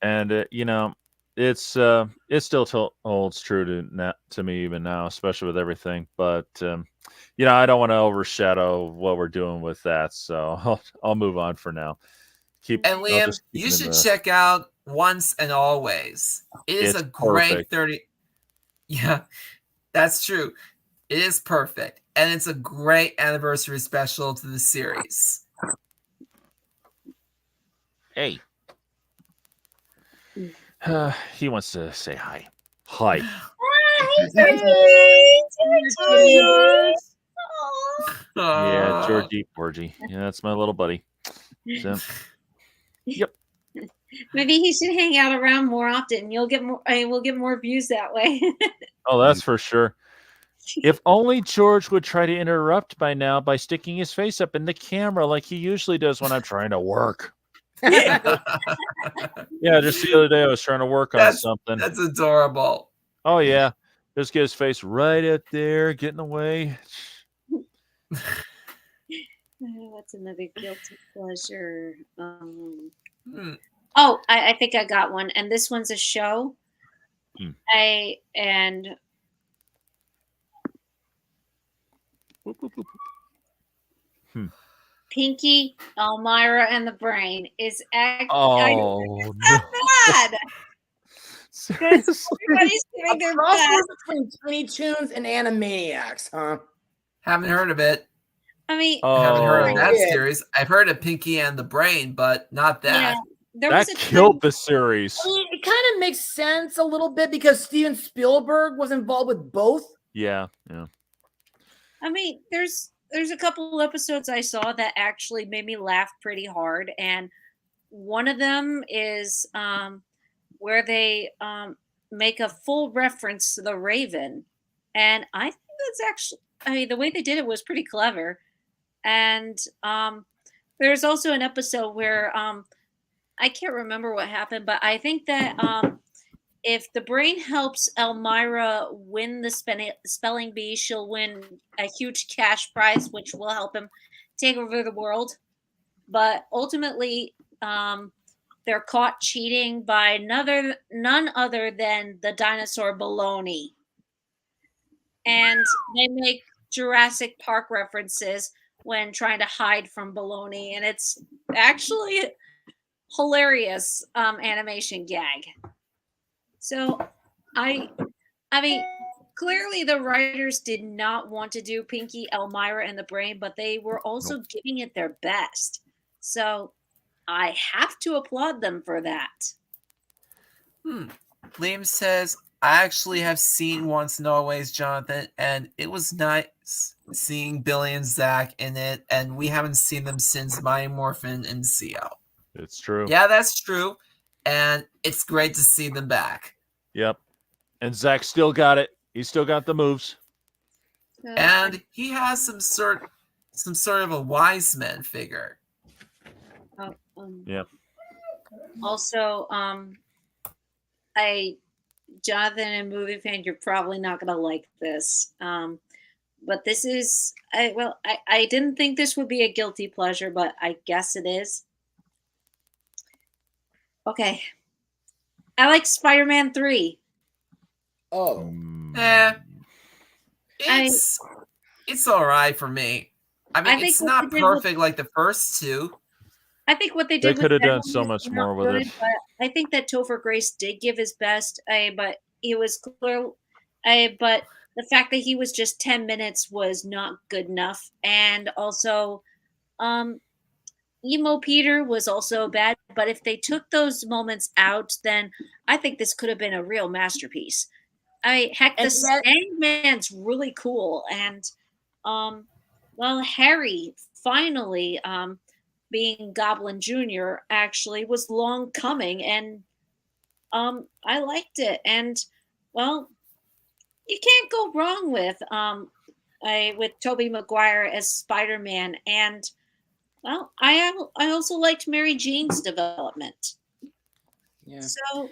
Speaker 3: And you know, it still holds true to me even now, especially with everything. But you know, I don't want to overshadow what we're doing with that, so I'll move on for now.
Speaker 4: And
Speaker 3: I'll
Speaker 4: Liam,
Speaker 3: just keep
Speaker 4: you
Speaker 3: it in
Speaker 4: should
Speaker 3: the-
Speaker 4: check out Once and Always. It is
Speaker 3: It's
Speaker 4: a great
Speaker 3: perfect.
Speaker 4: 30. Yeah, that's true. It is perfect. And it's a great anniversary special to the series.
Speaker 3: Hey. He wants to say hi. Hi. Yeah,
Speaker 4: Aw.
Speaker 3: Georgie, Porgy. Yeah, that's my little buddy. So,
Speaker 1: Maybe he should hang out around more often. You'll get more. We'll get more views that way.
Speaker 3: oh, that's for sure. If only George would try to interrupt by now by sticking his face up in the camera like he usually does when I'm trying to work. Yeah, just the other day I was trying to work on something.
Speaker 4: That's adorable.
Speaker 3: Oh yeah, just get his face right up there, getting away.
Speaker 1: What's another guilty pleasure?
Speaker 4: Hmm.
Speaker 1: Oh, I think I got one, and this one's a show.
Speaker 3: Hmm. Whoop, whoop, whoop.
Speaker 1: Pinky, Elmira, and the Brain is
Speaker 3: Oh no!
Speaker 1: bad.
Speaker 3: Seriously?
Speaker 1: Everybody's
Speaker 2: A
Speaker 1: doing their
Speaker 2: crossover
Speaker 1: best.
Speaker 2: between Tiny Toons and Animaniacs, huh?
Speaker 4: Haven't heard of it.
Speaker 1: I mean,
Speaker 4: Haven't heard of
Speaker 3: Oh,
Speaker 4: that
Speaker 2: Yeah.
Speaker 4: series. I've heard of Pinky and the Brain, but not that.
Speaker 1: yeah, there
Speaker 3: that
Speaker 1: was a
Speaker 3: killed
Speaker 1: time,
Speaker 3: the series.
Speaker 2: I mean, it kind of makes sense a little bit because Steven Spielberg was involved with both.
Speaker 3: Yeah.
Speaker 1: I mean, there's a couple episodes I saw that actually made me laugh pretty hard, and one of them is where they make a full reference to the Raven, And I think that's actually, I mean, the way they did it was pretty clever. And there's also an episode where I can't remember what happened, but I think that if the brain helps Elmira win the spelling bee, she'll win a huge cash prize, which will help him take over the world. But ultimately, they're caught cheating by none other than the dinosaur Baloney. And they make Jurassic Park references when trying to hide from Baloney, and it's actually a hilarious animation gag. So, I mean, clearly the writers did not want to do Pinky, Elmira, and the Brain, but they were also giving it their best. So, I have to applaud them for that.
Speaker 4: Liam says, I actually have seen Once and Always, Jonathan, and it was nice seeing Billy and Zach in it, and we haven't seen them since Mighty Morphin and CO.
Speaker 3: It's true.
Speaker 4: Yeah, that's true, and it's great to see them back.
Speaker 3: Yep. And Zach still got it. He still got the moves.
Speaker 1: So,
Speaker 4: And he has some sort of a wise man figure.
Speaker 3: Yep.
Speaker 1: Also, Jonathan and movie fan, you're probably not gonna like this. But this is I didn't think this would be a guilty pleasure, but I guess it is. Okay. I like Spider-Man 3.
Speaker 2: Oh,
Speaker 4: It's all right for me. I mean,
Speaker 1: I think
Speaker 4: it's
Speaker 1: what
Speaker 4: not
Speaker 1: they did with-
Speaker 4: perfect like the first two.
Speaker 1: I think what they
Speaker 3: They
Speaker 1: did
Speaker 3: could have
Speaker 1: with
Speaker 3: done
Speaker 1: Venom
Speaker 3: so
Speaker 1: was
Speaker 3: much
Speaker 1: not
Speaker 3: more with it.
Speaker 1: But I think that Topher Grace did give his best. But it was clear. But the fact that he was just 10 minutes was not good enough. And also, Emo Peter was also bad. But if they took those moments out, then I think this could have been a real masterpiece. Heck, the Sandman's really cool. And, well, Harry finally, being Goblin Jr. actually was long coming, and I liked it. And well, you can't go wrong with Tobey Maguire as Spider-Man. And well, I also liked Mary Jane's development.
Speaker 2: yeah.
Speaker 1: So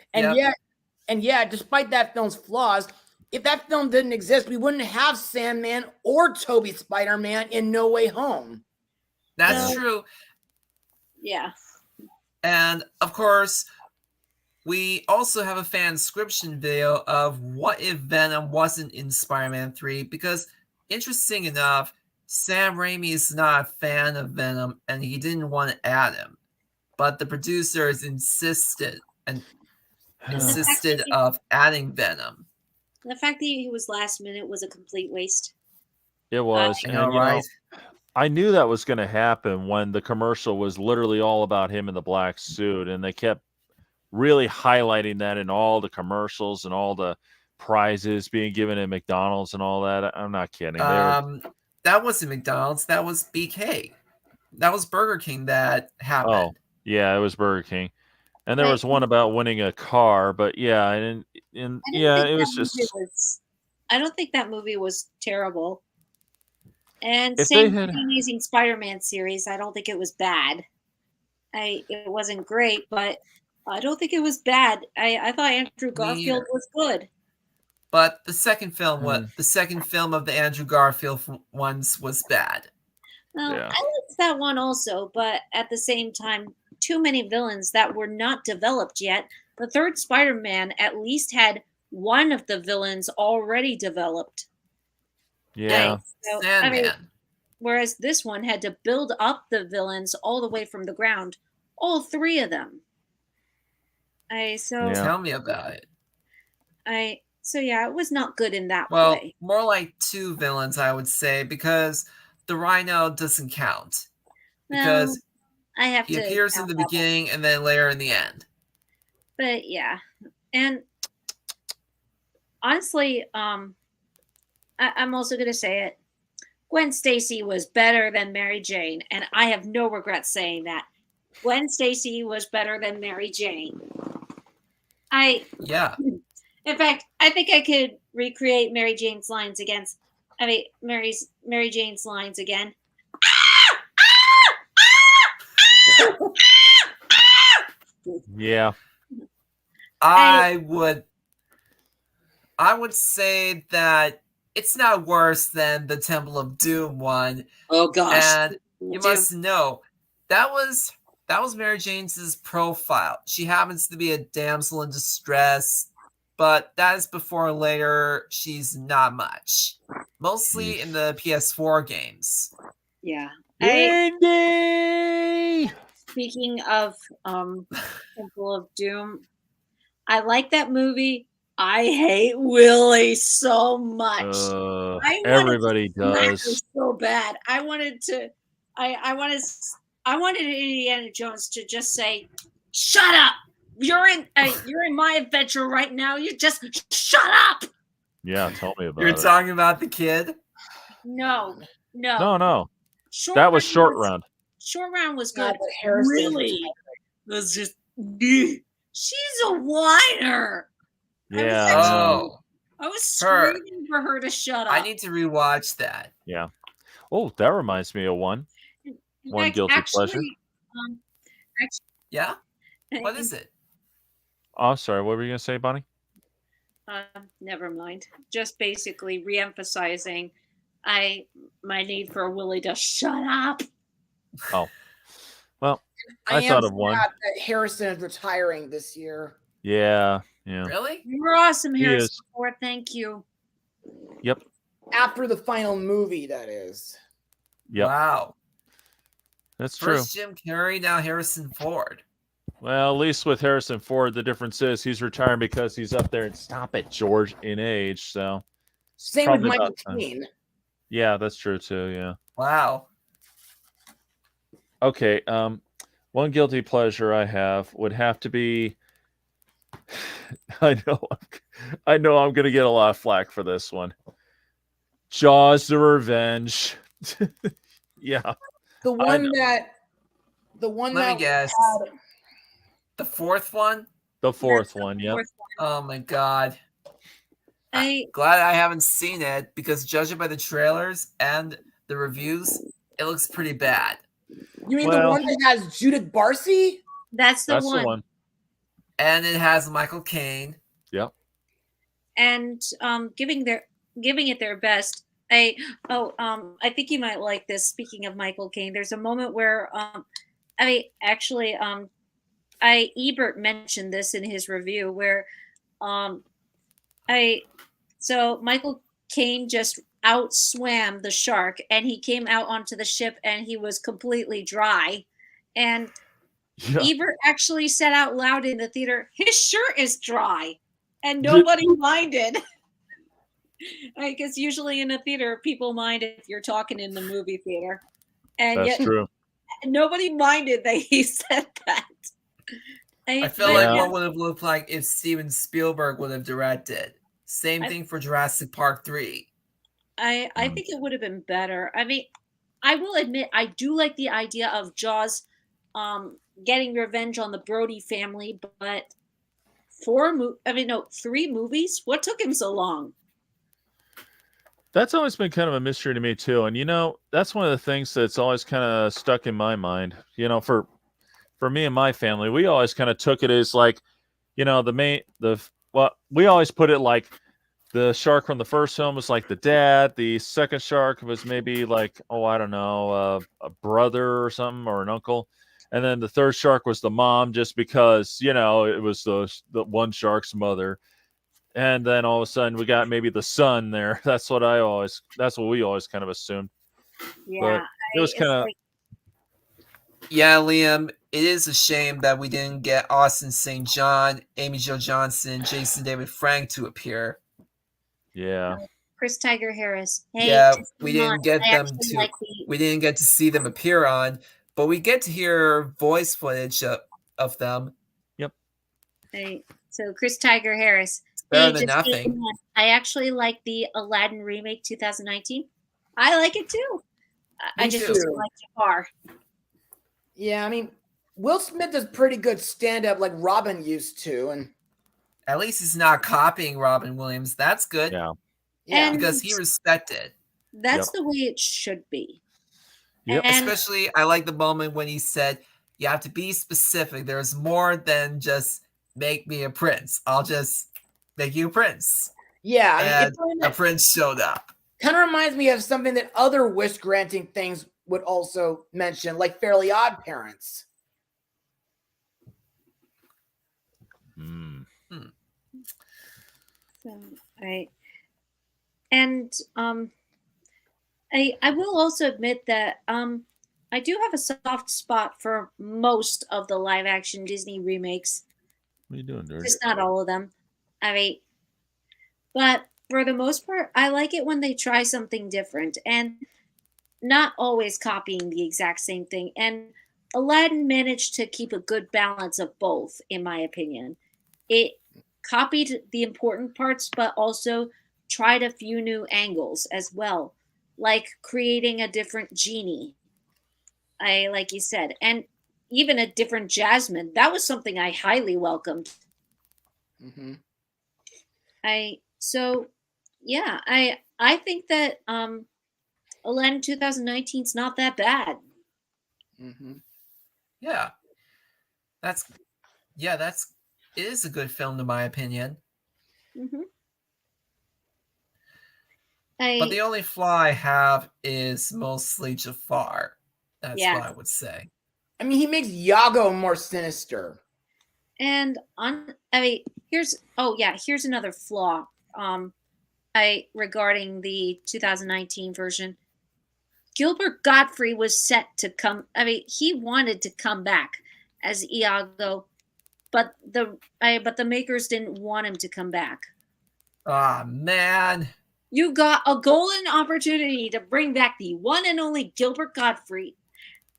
Speaker 2: And yet, despite that film's flaws, if that film didn't exist, we wouldn't have Sandman or Toby Spider-Man in No Way Home.
Speaker 4: That's
Speaker 1: No.
Speaker 4: true.
Speaker 1: yeah,
Speaker 4: And of course, we also have a fanscription video of what if Venom wasn't in Spider-Man 3, because interesting enough, Sam Raimi is not a fan of Venom and he didn't want to add him. But the producers insisted of adding Venom.
Speaker 1: the fact that he was last minute was a complete waste.
Speaker 3: It was.
Speaker 4: You
Speaker 3: And,
Speaker 4: know, right?
Speaker 3: I knew that was going to happen when the commercial was literally all about him in the black suit, and they kept really highlighting that in all the commercials and all the prizes being given at McDonald's and all that. I'm not kidding.
Speaker 4: That wasn't McDonald's. That was BK. That was Burger King that happened.
Speaker 3: Oh, yeah, it was Burger King. And there was one about winning a car, but yeah, and yeah, it was just.
Speaker 1: I don't think that movie was terrible. And
Speaker 3: If
Speaker 1: same
Speaker 3: they
Speaker 1: with
Speaker 3: had-
Speaker 1: the Amazing Spider-Man series. I don't think it was bad. It wasn't great, but I don't think it was bad. I thought Andrew Garfield was good.
Speaker 4: But the second film, the second film of the Andrew Garfield ones was bad.
Speaker 1: Well,
Speaker 3: Yeah.
Speaker 1: I liked that one also, but at the same time, too many villains that were not developed yet. The third Spider-Man at least had one of the villains already developed.
Speaker 3: Yeah.
Speaker 1: So,
Speaker 4: Sandman.
Speaker 1: whereas this one had to build up the villains all the way from the ground, all three of them.
Speaker 3: Yeah.
Speaker 4: Tell me about it.
Speaker 1: So yeah, it was not good in that
Speaker 4: Well,
Speaker 1: way.
Speaker 4: more like two villains, I would say, because the Rhino doesn't count. Because
Speaker 1: I have
Speaker 4: he
Speaker 1: to
Speaker 4: appears in
Speaker 1: count
Speaker 4: the
Speaker 1: that one.
Speaker 4: beginning and then later in the end.
Speaker 1: But yeah, and honestly, I'm also gonna say it. Gwen Stacy was better than Mary Jane, and I have no regrets saying that. Gwen Stacy was better than Mary Jane.
Speaker 4: Yeah.
Speaker 1: In fact, I think I could recreate Mary Jane's lines against. I mean, Mary Jane's lines again.
Speaker 3: Yeah.
Speaker 4: I would say that it's not worse than the Temple of Doom one.
Speaker 1: Oh gosh!
Speaker 4: And you must know that was Mary Jane's profile. She happens to be a damsel in distress, but that is before or later she's not much. Mostly in the PS4 games.
Speaker 1: Yeah.
Speaker 3: Indy!
Speaker 1: Speaking of Temple of Doom, I like that movie. I hate Willie so much.
Speaker 3: Everybody does.
Speaker 1: So bad. I wanted Indiana Jones to just say, "Shut up! You're in my adventure right now. You just shut up."
Speaker 3: Yeah, tell me about
Speaker 4: You're
Speaker 3: it.
Speaker 4: talking about the kid?
Speaker 3: No.
Speaker 1: Short
Speaker 3: That was
Speaker 1: Round
Speaker 3: Short Round.
Speaker 1: Short Round was
Speaker 2: God,
Speaker 1: good.
Speaker 2: but Harrison
Speaker 1: Really was just. She's a whiner.
Speaker 3: Yeah.
Speaker 4: Oh.
Speaker 1: I was
Speaker 4: Her.
Speaker 1: screaming for her to shut up.
Speaker 4: I need to rewatch that.
Speaker 3: Yeah. Oh, that reminds me of one. One guilty pleasure.
Speaker 4: Yeah? What is it?
Speaker 3: Oh, sorry. What were you going to say, Bonnie?
Speaker 1: Never mind. Just basically re-emphasizing my need for Willie to shut up.
Speaker 3: Oh. Well,
Speaker 2: I
Speaker 3: I thought
Speaker 2: am
Speaker 3: of one.
Speaker 2: sad that Harrison is retiring this year.
Speaker 3: Yeah.
Speaker 4: Really?
Speaker 1: You were awesome,
Speaker 3: He
Speaker 1: Harrison
Speaker 3: is.
Speaker 1: Ford. Thank you.
Speaker 3: Yep.
Speaker 2: After the final movie, that is.
Speaker 3: Yep.
Speaker 4: Wow.
Speaker 3: That's true.
Speaker 4: First Jim Carrey, now Harrison Ford.
Speaker 3: Well, at least with Harrison Ford, the difference is he's retiring because he's up there and stop it, George, in age. So
Speaker 2: Same with
Speaker 3: Probably
Speaker 2: Michael
Speaker 3: about time.
Speaker 2: Caine.
Speaker 3: yeah, that's true too. Yeah.
Speaker 4: Wow.
Speaker 3: Okay. One guilty pleasure I have would have to be. I know I'm gonna get a lot of flack for this one. Jaws: The Revenge. Yeah.
Speaker 2: The one that
Speaker 4: Let me guess.
Speaker 2: had-
Speaker 4: The fourth one?
Speaker 3: The fourth one. Yep.
Speaker 4: Oh my god.
Speaker 1: I
Speaker 4: Glad I haven't seen it because judging by the trailers and the reviews, it looks pretty bad.
Speaker 2: You mean the
Speaker 3: Well-
Speaker 2: one that has Judith Barcy?
Speaker 1: that's the
Speaker 3: That's
Speaker 1: one.
Speaker 3: the one.
Speaker 4: And it has Michael Caine.
Speaker 3: Yep.
Speaker 1: And giving it their best. I think you might like this. Speaking of Michael Caine, there's a moment where Ebert mentioned this in his review where Michael Caine just outswam the shark and he came out onto the ship and he was completely dry. And
Speaker 3: Yeah.
Speaker 1: Ebert actually said out loud in the theater, his shirt is dry. And nobody minded. Because usually in a theater, people mind if you're talking in the movie theater. And
Speaker 3: That's
Speaker 1: yet
Speaker 3: true.
Speaker 1: nobody minded that he said that.
Speaker 4: I feel
Speaker 3: Yeah.
Speaker 4: like what would have looked like if Steven Spielberg would have directed. Same thing for Jurassic Park 3.
Speaker 1: I think it would have been better. I mean, I will admit I do like the idea of Jaws getting revenge on the Brody family, but 3 movies? What took him so long?
Speaker 3: That's always been kind of a mystery to me too. And that's one of the things that's always kind of stuck in my mind. For me and my family, we always kind of took it as like, we always put it like the shark from the first film was like the dad. The second shark was maybe like, I don't know, a brother or something or an uncle. And then the third shark was the mom, just because, it was the one shark's mother. And then all of a sudden we got maybe the son there. That's what we always kind of assumed.
Speaker 1: Yeah.
Speaker 3: But it was kind of,
Speaker 4: Yeah, Liam, it is a shame that we didn't get Austin St. John, Amy Jo Johnson, Jason David Frank to appear.
Speaker 3: yeah.
Speaker 1: Chris Tiger Harris. Hey,
Speaker 4: Yeah,
Speaker 1: just
Speaker 4: we
Speaker 1: come
Speaker 4: didn't
Speaker 1: on.
Speaker 4: get
Speaker 1: I
Speaker 4: them
Speaker 1: actually
Speaker 4: to.
Speaker 1: like
Speaker 4: We didn't get to see them appear on, but we get to hear voice footage of them.
Speaker 1: So Chris Tiger Harris.
Speaker 4: Better than
Speaker 1: Hey, just
Speaker 4: nothing.
Speaker 1: come on. I actually like the Aladdin remake 2019. I like it too. I
Speaker 4: Me
Speaker 1: just
Speaker 4: too.
Speaker 1: don't like Jafar.
Speaker 2: Yeah, I mean, Will Smith does pretty good stand-up like Robin used to, and
Speaker 4: At least he's not copying Robin Williams. That's good
Speaker 3: Yeah.
Speaker 2: Yeah.
Speaker 1: And
Speaker 4: because he respected.
Speaker 1: that's
Speaker 3: Yep.
Speaker 1: the way it should be.
Speaker 3: Yep.
Speaker 1: And
Speaker 4: Especially, I like the moment when he said, "You have to be specific. There's more than just make me a prince. I'll just make you a prince."
Speaker 2: Yeah. I mean,
Speaker 4: And
Speaker 2: it's something
Speaker 4: a
Speaker 2: that
Speaker 4: prince showed up.
Speaker 2: kind of reminds me of something that other wish granting things would also mention, like Fairly Odd Parents.
Speaker 3: Mm.
Speaker 1: so I will also admit that I do have a soft spot for most of the live action Disney remakes.
Speaker 3: What are you doing, Dirk?
Speaker 1: Just not all of them. I mean, but for the most part, I like it when they try something different and not always copying the exact same thing. And Aladdin managed to keep a good balance of both, in my opinion. It copied the important parts, but also tried a few new angles as well, like creating a different genie. Like you said, and even a different Jasmine. That was something I highly welcomed.
Speaker 2: Mm-hmm.
Speaker 1: So yeah, I think that Aladdin 2019 is not that bad.
Speaker 2: Mm-hmm.
Speaker 4: Yeah, that's it is a good film in my opinion.
Speaker 1: hmm
Speaker 4: But the only flaw I have is mostly Jafar. That's
Speaker 1: Yeah.
Speaker 4: what I would say.
Speaker 2: I mean, he makes Yago more sinister.
Speaker 1: and on I mean here's another flaw I regarding the 2019 version. Gilbert Godfrey was set to come. I mean, he wanted to come back as Iago, but the makers didn't want him to come back.
Speaker 4: Ah, man.
Speaker 1: You got a golden opportunity to bring back the one and only Gilbert Godfrey,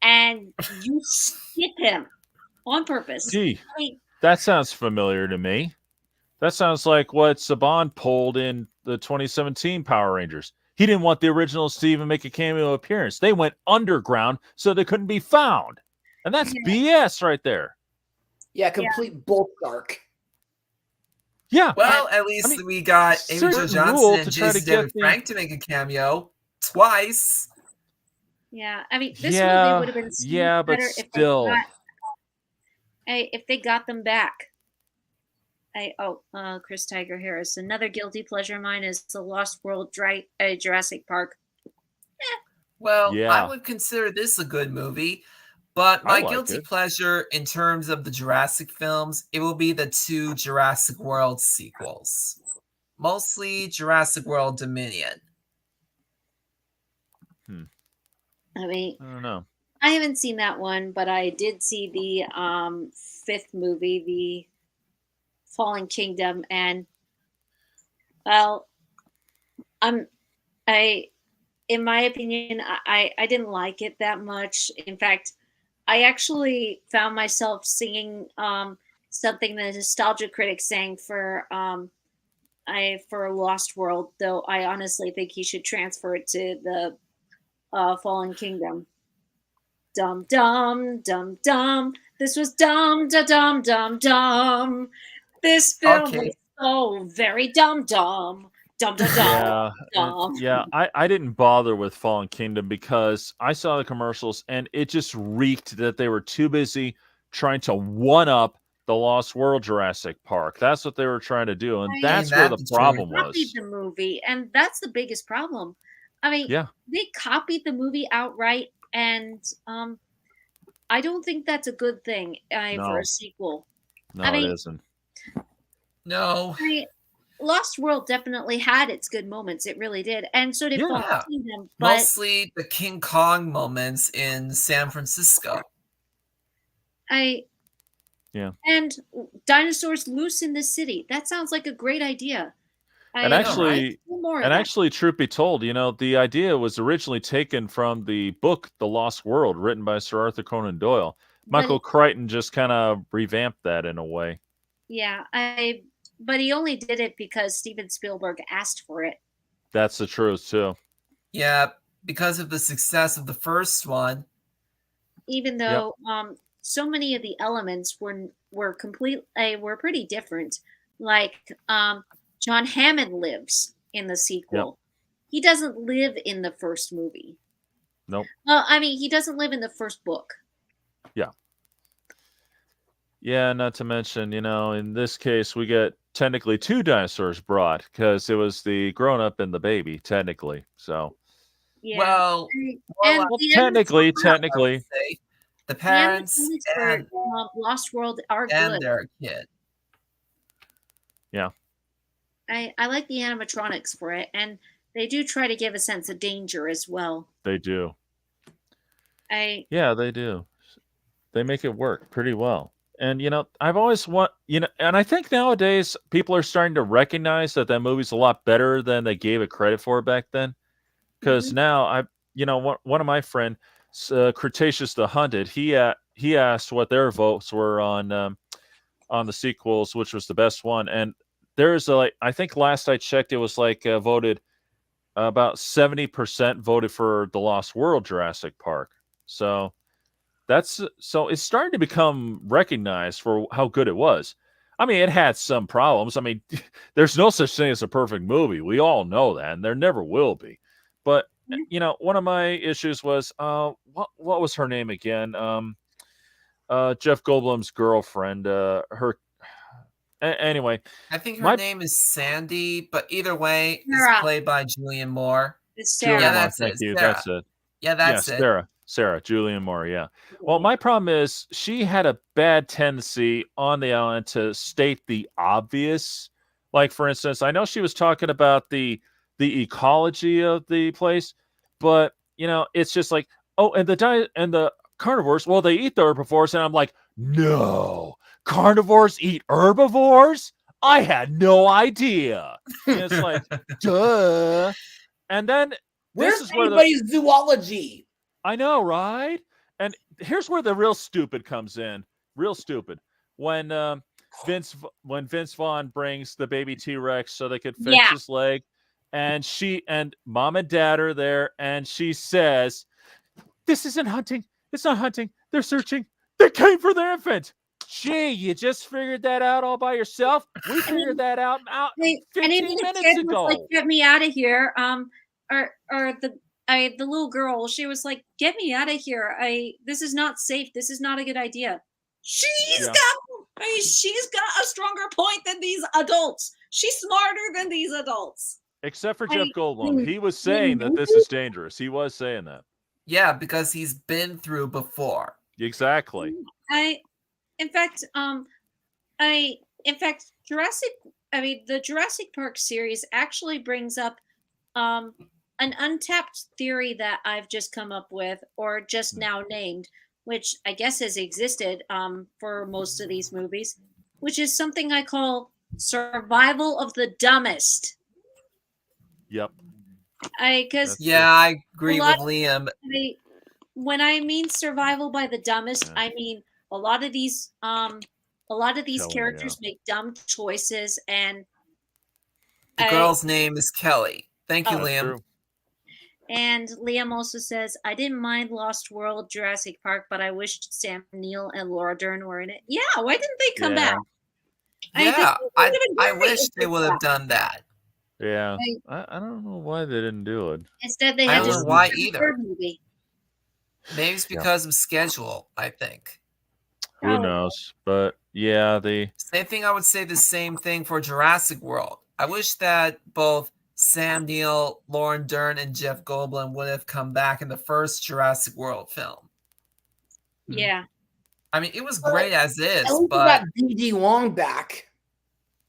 Speaker 1: and you skip him on purpose.
Speaker 3: Gee,
Speaker 1: I mean,
Speaker 3: that sounds familiar to me. That sounds like what Saban pulled in the 2017 Power Rangers. He didn't want the originals to even make a cameo appearance. They went underground so they couldn't be found. And that's BS right there.
Speaker 2: Yeah, complete bulk dark.
Speaker 3: Yeah.
Speaker 4: Well, at least we got Amy Jo
Speaker 3: certain
Speaker 4: Johnson
Speaker 3: rule
Speaker 4: and
Speaker 3: to try to
Speaker 4: Jason
Speaker 3: get
Speaker 4: David
Speaker 3: the-
Speaker 4: Frank to make a cameo twice.
Speaker 1: yeah, I mean, this
Speaker 3: Yeah,
Speaker 1: movie would have been so
Speaker 3: yeah,
Speaker 1: much
Speaker 3: but
Speaker 1: better
Speaker 3: still.
Speaker 1: if they got them back. Chris Tiger Harris. Another guilty pleasure of mine is the Lost World Jurassic Park.
Speaker 4: Well,
Speaker 3: Yeah.
Speaker 4: I would consider this a good movie, but
Speaker 3: I
Speaker 4: my
Speaker 3: like
Speaker 4: guilty
Speaker 3: it.
Speaker 4: pleasure in terms of the Jurassic films, it will be the 2 Jurassic World sequels. Mostly Jurassic World Dominion.
Speaker 1: I mean,
Speaker 3: I don't know.
Speaker 1: I haven't seen that one, but I did see the fifth movie, the Fallen Kingdom, and well, I in my opinion, I didn't like it that much. In fact, I actually found myself singing something the Nostalgia Critic sang for Lost World, though I honestly think he should transfer it to the Fallen Kingdom. Dum dum dum dum. This was dum da dum dum dum. This film
Speaker 4: Okay.
Speaker 1: was so very dumb dumb. Dum da dum.
Speaker 3: Yeah,
Speaker 1: Dumb.
Speaker 3: yeah. I didn't bother with Fallen Kingdom because I saw the commercials and it just reeked that they were too busy trying to one up the Lost World Jurassic Park. That's what they were trying to do, and
Speaker 1: Right.
Speaker 3: that's
Speaker 4: Ain't
Speaker 3: where
Speaker 4: that
Speaker 3: the
Speaker 4: the truth?
Speaker 3: problem
Speaker 1: Copied
Speaker 3: was.
Speaker 1: the movie, and that's the biggest problem. I mean,
Speaker 3: Yeah.
Speaker 1: they copied the movie outright, and I don't think that's a good thing for
Speaker 3: No.
Speaker 1: a sequel.
Speaker 3: No,
Speaker 1: I mean-
Speaker 3: it isn't.
Speaker 4: No.
Speaker 1: I mean, Lost World definitely had its good moments. It really did, and so did
Speaker 3: Yeah.
Speaker 1: Fallen Kingdom. But
Speaker 4: Mostly the King Kong moments in San Francisco.
Speaker 1: And dinosaurs loose in the city. That sounds like a great idea.
Speaker 3: And
Speaker 4: know,
Speaker 3: actually,
Speaker 1: do more of
Speaker 3: and
Speaker 1: that.
Speaker 3: actually, truth be told, the idea was originally taken from the book *The Lost World*, written by Sir Arthur Conan Doyle.
Speaker 1: But
Speaker 3: Michael Crichton just kind of revamped that in a way.
Speaker 1: yeah, but he only did it because Steven Spielberg asked for it.
Speaker 3: That's the truth too.
Speaker 4: Yeah, because of the success of the first one.
Speaker 1: Even though so many of the elements were pretty different. Like John Hammond lives in the sequel. He doesn't live in the first movie.
Speaker 3: Nope.
Speaker 1: Well, I mean, he doesn't live in the first book.
Speaker 3: Yeah, not to mention, in this case, we get technically two dinosaurs brought because it was the grown up and the baby, technically. So,
Speaker 1: Yeah.
Speaker 4: Well,
Speaker 1: And
Speaker 4: well,
Speaker 1: the
Speaker 3: technically,
Speaker 4: I would say the parents
Speaker 1: animatronics for Lost World are
Speaker 4: and
Speaker 1: good.
Speaker 4: their kid.
Speaker 3: yeah,
Speaker 1: I like the animatronics for it, and they do try to give a sense of danger as well.
Speaker 3: they do.
Speaker 1: I
Speaker 3: Yeah, they do. They make it work pretty well. And I've always and I think nowadays people are starting to recognize that movie's a lot better than they gave it credit for back then. Because now one of my friend, Cretaceous the Hunted, he asked what their votes were on the sequels, which was the best one, and there's I think last I checked, it was voted about 70% voted for the Lost World Jurassic Park. So it's starting to become recognized for how good it was. I mean, it had some problems. I mean, there's no such thing as a perfect movie. We all know that, and there never will be. But one of my issues was what was her name again? Jeff Goldblum's girlfriend. Anyway,
Speaker 4: I think her name is Sandy, but either way, it's played by Julianne Moore.
Speaker 1: It's Sarah.
Speaker 4: Yeah, that's
Speaker 3: Thank
Speaker 4: it.
Speaker 3: you.
Speaker 4: Sarah.
Speaker 3: That's it.
Speaker 4: Yeah, that's it.
Speaker 3: Sarah, Julianne Moore, yeah. Well, my problem is she had a bad tendency on the island to state the obvious. Like, for instance, I know she was talking about the ecology of the place, but it's just like, oh, and the carnivores, well, they eat the herbivores, and I'm like, no, carnivores eat herbivores? I had no idea. And it's like, duh. And then
Speaker 2: where's anybody's zoology?
Speaker 3: I know, right? And here's where the real stupid comes in. Real stupid. When Vince Vaughn brings the baby T-Rex so they could fix his leg, and mom and dad are there, and she says, "This isn't hunting. It's not hunting. They're searching. They came for the infant." Gee, you just figured that out all by yourself? We figured that out 15 minutes ago.
Speaker 1: Was like, get me out of here. Or the little girl, she was like, "Get me out of here! This is not safe. This is not a good idea." She's got a stronger point than these adults. She's smarter than these adults.
Speaker 3: Except for Jeff Goldblum, he was saying that this is dangerous. He was saying that.
Speaker 4: Yeah, because he's been through before.
Speaker 3: Exactly.
Speaker 1: In fact, the Jurassic Park series actually brings up an untapped theory that I've just come up with, or just now named, which I guess has existed for most of these movies, which is something I call survival of the dumbest.
Speaker 3: Yep.
Speaker 4: I agree with Liam.
Speaker 1: When I mean survival by the dumbest, I mean a lot of these characters make dumb choices, and
Speaker 4: the girl's name is Kelly. Thank you, Liam.
Speaker 3: True.
Speaker 1: And Liam also says, "I didn't mind Lost World, Jurassic Park, but I wished Sam Neill and Laura Dern were in it." Yeah, why didn't they come back?
Speaker 4: Yeah, I wish they would have done that.
Speaker 3: Yeah, I don't know why they didn't do it.
Speaker 1: Instead, they had to
Speaker 4: do why either.
Speaker 1: Movie.
Speaker 4: Maybe it's because of schedule, I think.
Speaker 3: Who knows? But yeah,
Speaker 4: same thing. I would say the same thing for Jurassic World. I wish that both Sam Neill, Lauren Dern, and Jeff Goldblum would have come back in the first Jurassic World film.
Speaker 1: Yeah.
Speaker 4: I mean, it was great as is,
Speaker 2: but got D.D. Wong back.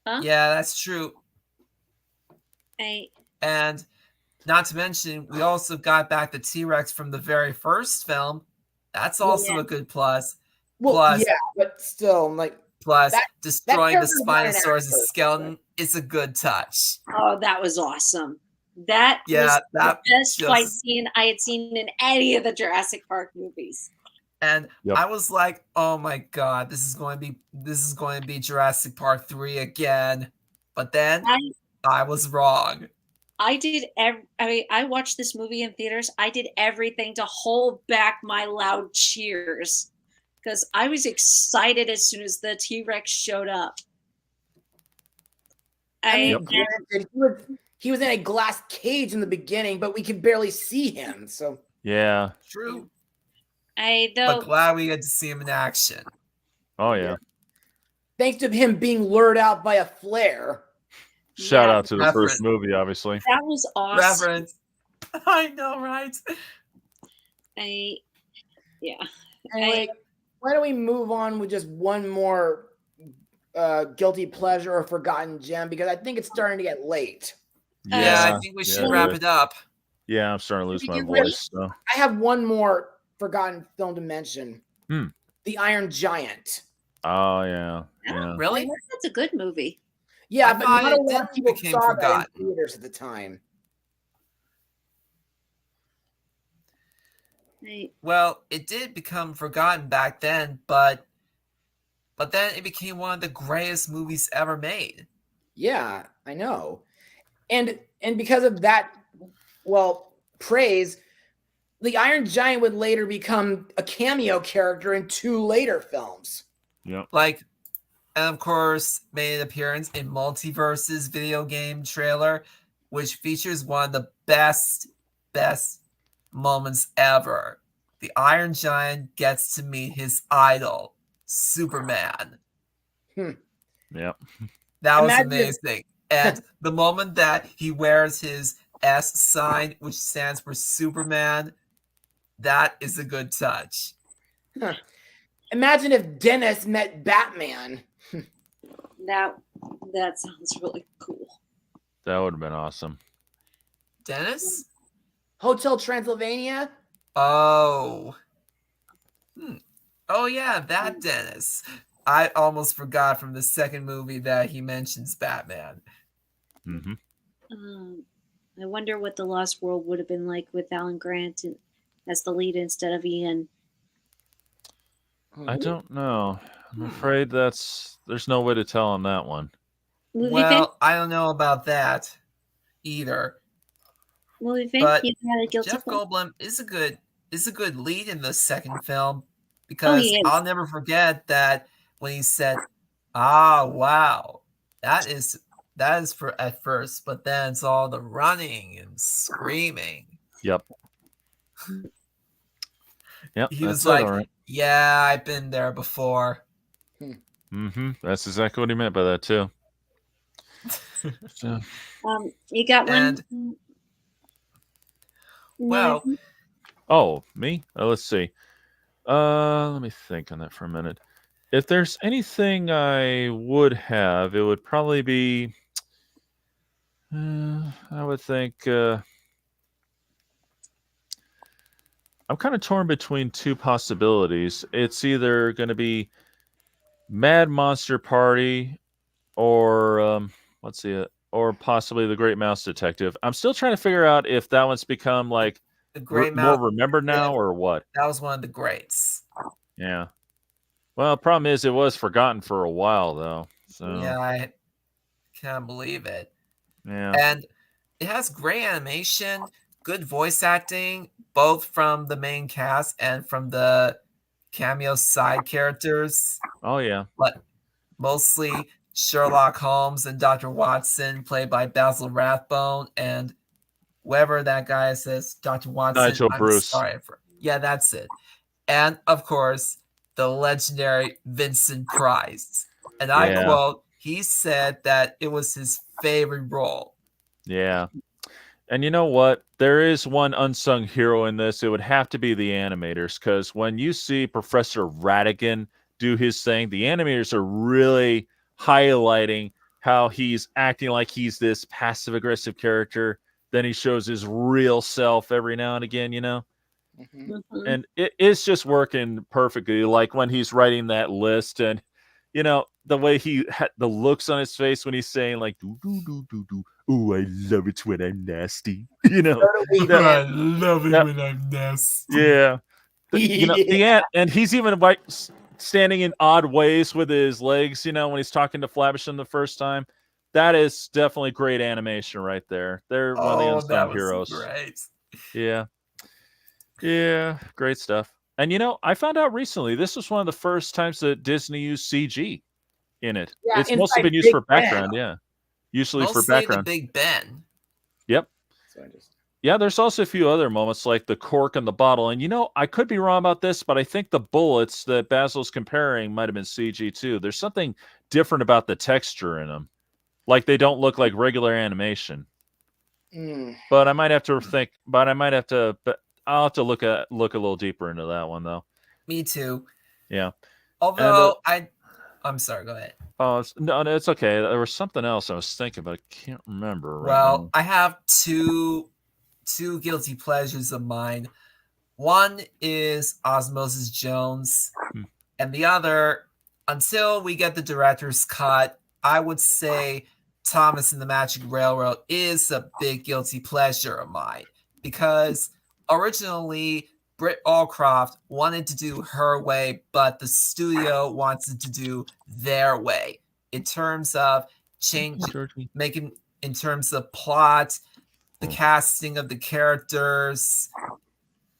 Speaker 1: Huh?
Speaker 4: Yeah, that's true. And not to mention, we also got back the T-Rex from the very first film. That's also a good plus.
Speaker 2: Well, yeah, but still,
Speaker 4: destroying the Spinosaurus skeleton is a good touch.
Speaker 1: Oh, that was awesome. That was the best fight scene I had seen in any of the Jurassic Park movies.
Speaker 4: And I was like, "Oh my god, this is going to be Jurassic Park 3 again." But then I was wrong.
Speaker 1: I watched this movie in theaters. I did everything to hold back my loud cheers because I was excited as soon as the T-Rex showed up.
Speaker 2: I mean,
Speaker 1: I
Speaker 2: granted, he was in a glass cage in the beginning, but we could barely see him. So
Speaker 3: Yeah.
Speaker 4: True.
Speaker 1: I
Speaker 4: But
Speaker 1: though
Speaker 4: glad we get to see him in action.
Speaker 3: Oh yeah.
Speaker 2: thanks to him being lured out by a flare.
Speaker 3: Shout
Speaker 1: Yeah.
Speaker 3: out to the first movie, obviously.
Speaker 1: that was awesome.
Speaker 4: Reverence. I know, right?
Speaker 1: Yeah.
Speaker 2: Anyway, why don't we move on with just one more guilty pleasure or forgotten gem, because I think it's starting to get late.
Speaker 4: Yeah, I think we should
Speaker 3: yeah,
Speaker 4: wrap
Speaker 3: it
Speaker 4: it up.
Speaker 3: Yeah, I'm starting to lose
Speaker 2: If
Speaker 3: my
Speaker 2: you really-
Speaker 3: voice. So.
Speaker 2: I have one more forgotten film to mention. The Iron Giant.
Speaker 3: Oh yeah. Yeah.
Speaker 4: Really?
Speaker 1: That's a good movie.
Speaker 2: Yeah,
Speaker 4: I
Speaker 2: but
Speaker 4: thought
Speaker 2: not a
Speaker 4: it
Speaker 2: lot of
Speaker 4: didn't
Speaker 2: people
Speaker 4: became
Speaker 2: saw that
Speaker 4: forgotten.
Speaker 2: in theaters at the time.
Speaker 4: Well, it did become forgotten back then, but then it became one of the greatest movies ever made.
Speaker 2: Yeah, I know. And because of that, well, praise, the Iron Giant would later become a cameo character in 2 later films.
Speaker 3: Yep.
Speaker 4: Like, and of course, made an appearance in Multiverse's video game trailer, which features one of the best moments ever. The Iron Giant gets to meet his idol, Superman.
Speaker 3: Yep.
Speaker 4: That was
Speaker 2: Imagine-
Speaker 4: amazing. And the moment that he wears his S sign, which stands for Superman, that is a good touch.
Speaker 2: Imagine if Dennis met Batman.
Speaker 1: That sounds really cool.
Speaker 3: That would have been awesome.
Speaker 4: Dennis?
Speaker 2: Hotel Transylvania?
Speaker 4: Oh. Oh, yeah, that Dennis. I almost forgot from the second movie that he mentions Batman.
Speaker 3: Mm-hmm.
Speaker 1: I wonder what the Lost World would have been like with Alan Grant as the lead instead of Ian.
Speaker 3: I don't know. I'm afraid there's no way to tell on that one.
Speaker 4: Well, I don't know about that either.
Speaker 1: Well, we think
Speaker 4: But
Speaker 1: he had a guilty
Speaker 4: Jeff
Speaker 1: pleasure.
Speaker 4: Goldblum is a good lead in the second film, because
Speaker 1: he is.
Speaker 4: I'll never forget that when he said, "Ah, wow, that is for at first," but then it's all the running and screaming.
Speaker 3: Yep. Yep.
Speaker 4: He
Speaker 3: that's
Speaker 4: was
Speaker 3: it,
Speaker 4: like,
Speaker 3: all right.
Speaker 4: "Yeah, I've been there before."
Speaker 3: Mm-hmm. That's exactly what he meant by that too. So,
Speaker 1: You got one.
Speaker 4: And- Well,
Speaker 3: oh, me? Let's see. Let me think on that for a minute. If there's anything I would have, it would probably be. I would think. I'm kind of torn between 2 possibilities. It's either going to be Mad Monster Party, or let's see, or possibly The Great Mouse Detective. I'm still trying to figure out if that one's become like
Speaker 4: the Great
Speaker 3: more
Speaker 4: Mouse,
Speaker 3: remembered now or what.
Speaker 4: that was one of the greats.
Speaker 3: Yeah. Well, the problem is it was forgotten for a while though. So
Speaker 4: Yeah, I can't believe it.
Speaker 3: yeah.
Speaker 4: And it has great animation, good voice acting, both from the main cast and from the cameo side characters,
Speaker 3: Oh yeah.
Speaker 4: but mostly Sherlock Holmes and Dr. Watson, played by Basil Rathbone, and whoever that guy says, Dr. Watson.
Speaker 3: Nigel
Speaker 4: I'm
Speaker 3: Bruce.
Speaker 4: sorry yeah, that's it. And of course, the legendary Vincent Price. And I
Speaker 3: Yeah.
Speaker 4: quote, he said that it was his favorite role.
Speaker 3: Yeah. And you know what? There is one unsung hero in this. It would have to be the animators, because when you see Professor Ratigan do his thing, the animators are really highlighting how he's acting like he's this passive-aggressive character. Then he shows his real self every now and again, you know?
Speaker 2: Mhm.
Speaker 3: And it's just working perfectly. Like when he's writing that list, and you know the way he had the looks on his face when he's saying like "do do do do do." Ooh, I love it when I'm nasty. You know,
Speaker 2: Totally,
Speaker 3: That-
Speaker 2: man.
Speaker 4: love
Speaker 3: it That-
Speaker 4: when I'm nasty.
Speaker 3: yeah. You know, and he's even like standing in odd ways with his legs. You know, when he's talking to Flaversham the first time, that is definitely great animation right there. They're one of the unsung heroes.
Speaker 4: Great.
Speaker 3: Yeah. Yeah, great stuff. And you know, I found out recently this was one of the first times that Disney used CG in it.
Speaker 2: Yeah,
Speaker 3: It's mostly
Speaker 2: inside
Speaker 3: been used
Speaker 2: Big
Speaker 3: for background,
Speaker 2: Ben.
Speaker 3: yeah. usually for
Speaker 4: Mostly the
Speaker 3: background.
Speaker 4: Big Ben.
Speaker 3: Yep.
Speaker 2: So I just
Speaker 3: Yeah, there's also a few other moments like the cork in the bottle. And I could be wrong about this, but I think the bullets that Basil's comparing might have been CG too. There's something different about the texture in them. Like they don't look like regular animation. But I might have to think, but I'll have to look a little deeper into that one though.
Speaker 4: Me too.
Speaker 3: Yeah.
Speaker 4: Although I'm sorry, go ahead.
Speaker 3: Oh, no, it's okay. There was something else I was thinking, but I can't remember right
Speaker 4: Well,
Speaker 3: now.
Speaker 4: I have two guilty pleasures of mine. One is Osmosis Jones, and the other, until we get the director's cut, I would say Thomas and the Magic Railroad is a big guilty pleasure of mine, because originally Britt Allcroft wanted to do her way, but the studio wants it to do their way in terms of making, in terms of plot, the casting of the characters,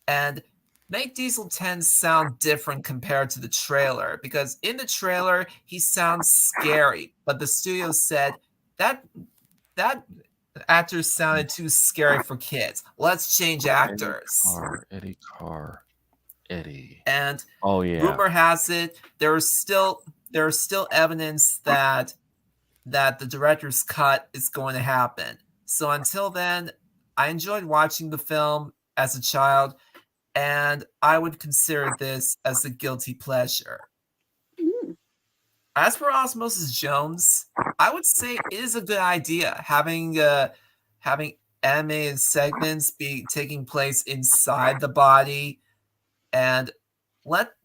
Speaker 4: and make Diesel 10 sound different compared to the trailer, because in the trailer he sounds scary, but the studio said that actor sounded too scary for kids. Let's change actors.
Speaker 3: Eddie Carr.
Speaker 4: And
Speaker 3: oh yeah,
Speaker 4: rumor has it there is still evidence that the director's cut is going to happen. So until then, I enjoyed watching the film as a child, and I would consider this as a guilty pleasure. As for Osmosis Jones, I would say it is a good idea having animated segments be taking place inside the body, and let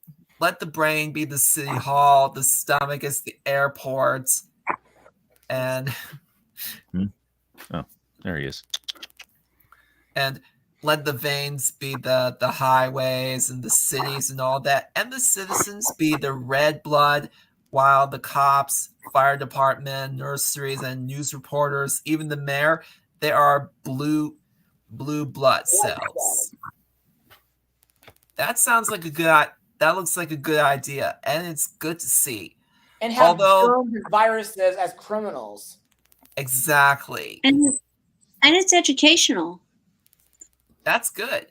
Speaker 4: the brain be the city hall, the stomach is the airport, and
Speaker 3: oh, there he is.
Speaker 4: And let the veins be the highways and the cities and all that, and the citizens be the red blood, while the cops, fire department, nurseries, and news reporters, even the mayor, they are blue blood cells. That sounds like that looks like a good idea, and it's good to see.
Speaker 2: And have germs and viruses as criminals.
Speaker 4: Exactly.
Speaker 1: And it's educational.
Speaker 4: That's good.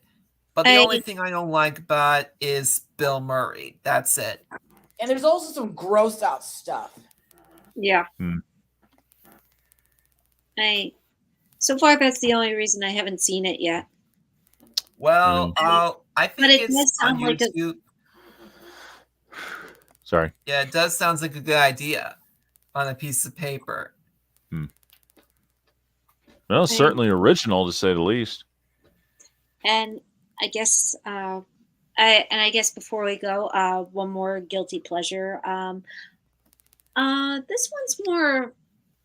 Speaker 4: But the only thing I don't like about it is Bill Murray. That's it.
Speaker 2: And there's also some gross out stuff.
Speaker 1: Yeah. So far, that's the only reason I haven't seen it yet.
Speaker 4: Well, I think it's on YouTube.
Speaker 3: Sorry.
Speaker 4: Yeah, it does sound like a good idea on a piece of paper.
Speaker 3: Well, certainly original to say the least.
Speaker 1: And I guess, I guess before we go, one more guilty pleasure. This one's more.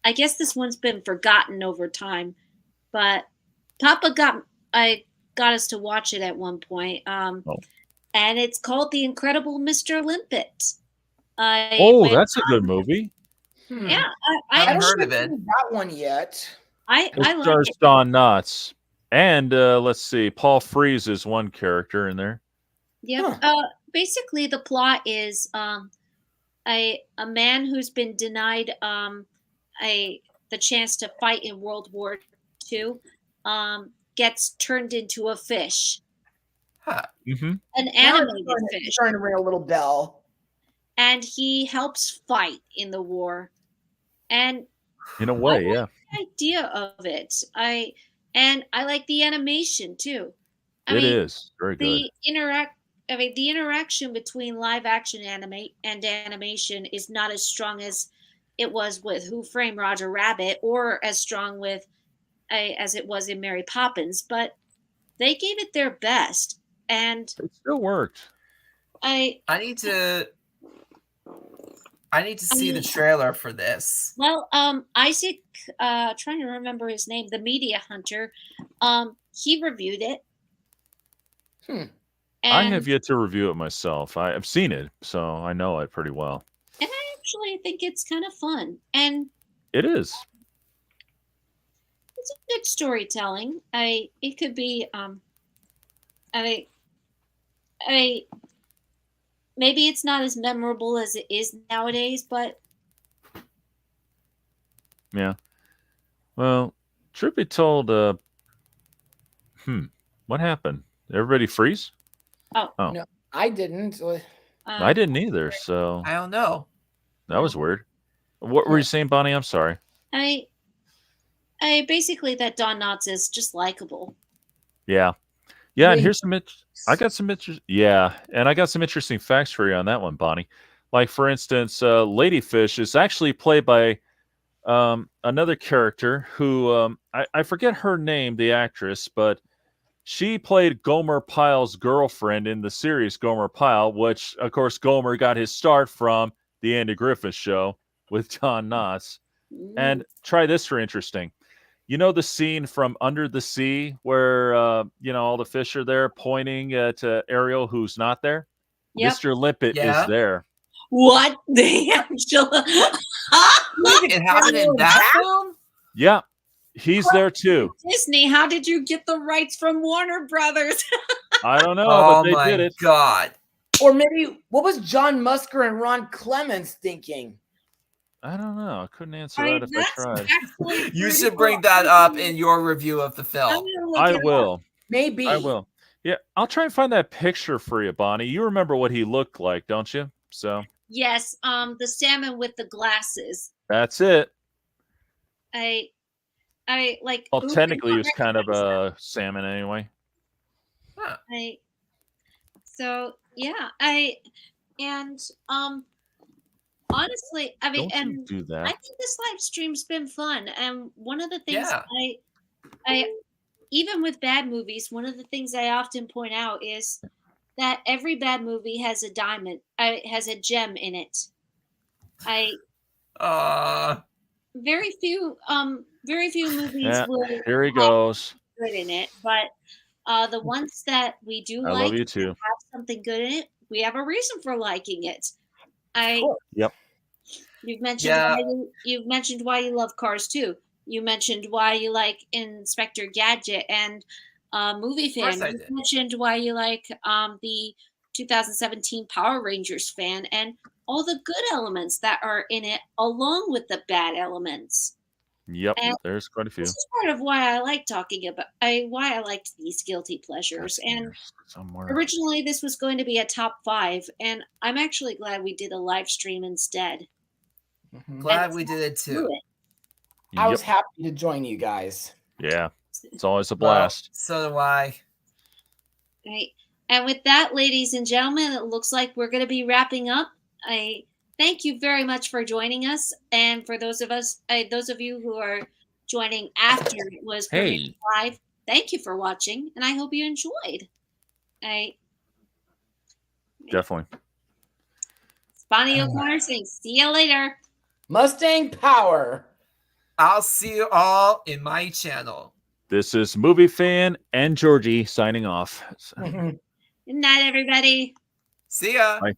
Speaker 1: I guess this one's been forgotten over time, but Papa got us to watch it at one point. And it's called The Incredible Mr. Limpet.
Speaker 3: That's a good movie.
Speaker 1: Yeah,
Speaker 4: I haven't heard of it.
Speaker 2: That one yet.
Speaker 1: I like
Speaker 3: stars
Speaker 1: it.
Speaker 3: Don Knotts, and let's see, Paul Frees is one character in there.
Speaker 1: Yep. Basically, the plot is a man who's been denied the chance to fight in World War II gets turned into a fish. An animated fish.
Speaker 2: Starting to ring a little bell.
Speaker 1: And he helps fight in the war. And
Speaker 3: in a way,
Speaker 1: I like the idea of it. I like the animation too.
Speaker 3: It is very good.
Speaker 1: The interaction between live action and animation is not as strong as it was with Who Framed Roger Rabbit, or as strong as it was in Mary Poppins, but they gave it their best, and
Speaker 3: it still worked.
Speaker 4: I need to see the trailer for this.
Speaker 1: Well, Isaac, trying to remember his name, the Media Hunter, he reviewed it.
Speaker 3: I have yet to review it myself. I've seen it, so I know it pretty well.
Speaker 1: And I actually think it's kind of fun, and
Speaker 3: it is.
Speaker 1: It's a good storytelling. It could be maybe it's not as memorable as it is nowadays, but
Speaker 3: yeah. Well, truth be told, what happened? Everybody freeze?
Speaker 1: Oh,
Speaker 3: Oh,
Speaker 2: No, I didn't.
Speaker 3: I didn't either. So
Speaker 4: I don't know.
Speaker 3: that was weird. What were you saying, Bonnie? I'm sorry.
Speaker 1: I basically that Don Knotts is just likable.
Speaker 3: Yeah. Yeah, and
Speaker 2: Wait.
Speaker 3: here's some I got some and I got some interesting facts for you on that one, Bonnie. Like for instance, Ladyfish is actually played by another character who I forget her name, the actress, but she played Gomer Pyle's girlfriend in the series Gomer Pyle, which of course Gomer got his start from the Andy Griffith Show with Don Knotts. And try this for interesting. You know the scene from Under the Sea where all the fish are there pointing to Ariel who's not there?
Speaker 1: Yep.
Speaker 3: Mr. Limpet
Speaker 4: Yeah.
Speaker 3: is there.
Speaker 1: What the Angela?
Speaker 4: It happened in that film?
Speaker 3: Yeah, he's there too.
Speaker 1: Disney, how did you get the rights from Warner Brothers?
Speaker 3: I don't know,
Speaker 4: Oh
Speaker 3: but they
Speaker 4: my
Speaker 3: did it.
Speaker 4: god.
Speaker 2: Or maybe what was John Musker and Ron Clements thinking?
Speaker 3: I don't know. I couldn't answer that if I tried.
Speaker 4: You should bring that up in your review of the
Speaker 1: I'm
Speaker 4: film.
Speaker 1: gonna look
Speaker 3: I
Speaker 1: it up.
Speaker 3: will.
Speaker 2: Maybe.
Speaker 3: I will. Yeah, I'll try and find that picture for you, Bonnie. You remember what he looked like, don't you? So
Speaker 1: Yes, the salmon with the glasses.
Speaker 3: that's it.
Speaker 1: I like.
Speaker 3: Well,
Speaker 1: who
Speaker 3: technically, he was
Speaker 1: cannot
Speaker 3: kind of
Speaker 1: recognize
Speaker 3: a salmon anyway.
Speaker 4: Huh.
Speaker 1: that? So yeah, and honestly, I mean,
Speaker 3: Don't you
Speaker 1: and
Speaker 3: do
Speaker 1: I
Speaker 3: that.
Speaker 1: think this live stream's been fun. And one of the things
Speaker 4: Yeah.
Speaker 1: I even with bad movies, one of the things I often point out is that every bad movie has a diamond, has a gem in it. I very few movies
Speaker 3: Yeah,
Speaker 1: will
Speaker 3: here he
Speaker 1: have
Speaker 3: goes.
Speaker 1: good in it, but the ones that we do
Speaker 3: I
Speaker 1: like
Speaker 3: love you too.
Speaker 1: have something good in it. We have a reason for liking it.
Speaker 3: Yep.
Speaker 1: You've mentioned
Speaker 4: Yeah.
Speaker 1: you've mentioned why you love Cars too. You mentioned why you like Inspector Gadget and Movie
Speaker 4: course
Speaker 1: Fan.
Speaker 4: I
Speaker 1: You
Speaker 4: did.
Speaker 1: mentioned why you like the 2017 Power Rangers fan and all the good elements that are in it, along with the bad elements.
Speaker 3: Yep.
Speaker 1: And
Speaker 3: There's quite a few.
Speaker 1: this is part of why I like talking about why I liked these guilty pleasures.
Speaker 3: That's
Speaker 1: And
Speaker 3: here somewhere.
Speaker 1: originally, this was going to be a top 5, and I'm actually glad we did a live stream instead.
Speaker 2: Mhm.
Speaker 4: Glad we did it
Speaker 1: Do
Speaker 4: too.
Speaker 1: it.
Speaker 2: I was
Speaker 3: Yep.
Speaker 2: happy to join you guys.
Speaker 3: Yeah. It's always a
Speaker 4: Well,
Speaker 3: blast.
Speaker 4: so do I.
Speaker 1: Right. And with that, ladies and gentlemen, it looks like we're going to be wrapping up. I thank you very much for joining us, and for those of you who are joining after it was premiered
Speaker 3: Hey.
Speaker 1: live, thank you for watching, and I hope you enjoyed.
Speaker 3: Definitely.
Speaker 1: It's Bonnie O'Connor saying, "See you later."
Speaker 2: Mustang Power.
Speaker 4: I'll see you all in my channel.
Speaker 3: This is Movie Fan and Georgie signing off.
Speaker 1: Good night, everybody.
Speaker 4: See ya.
Speaker 3: Bye.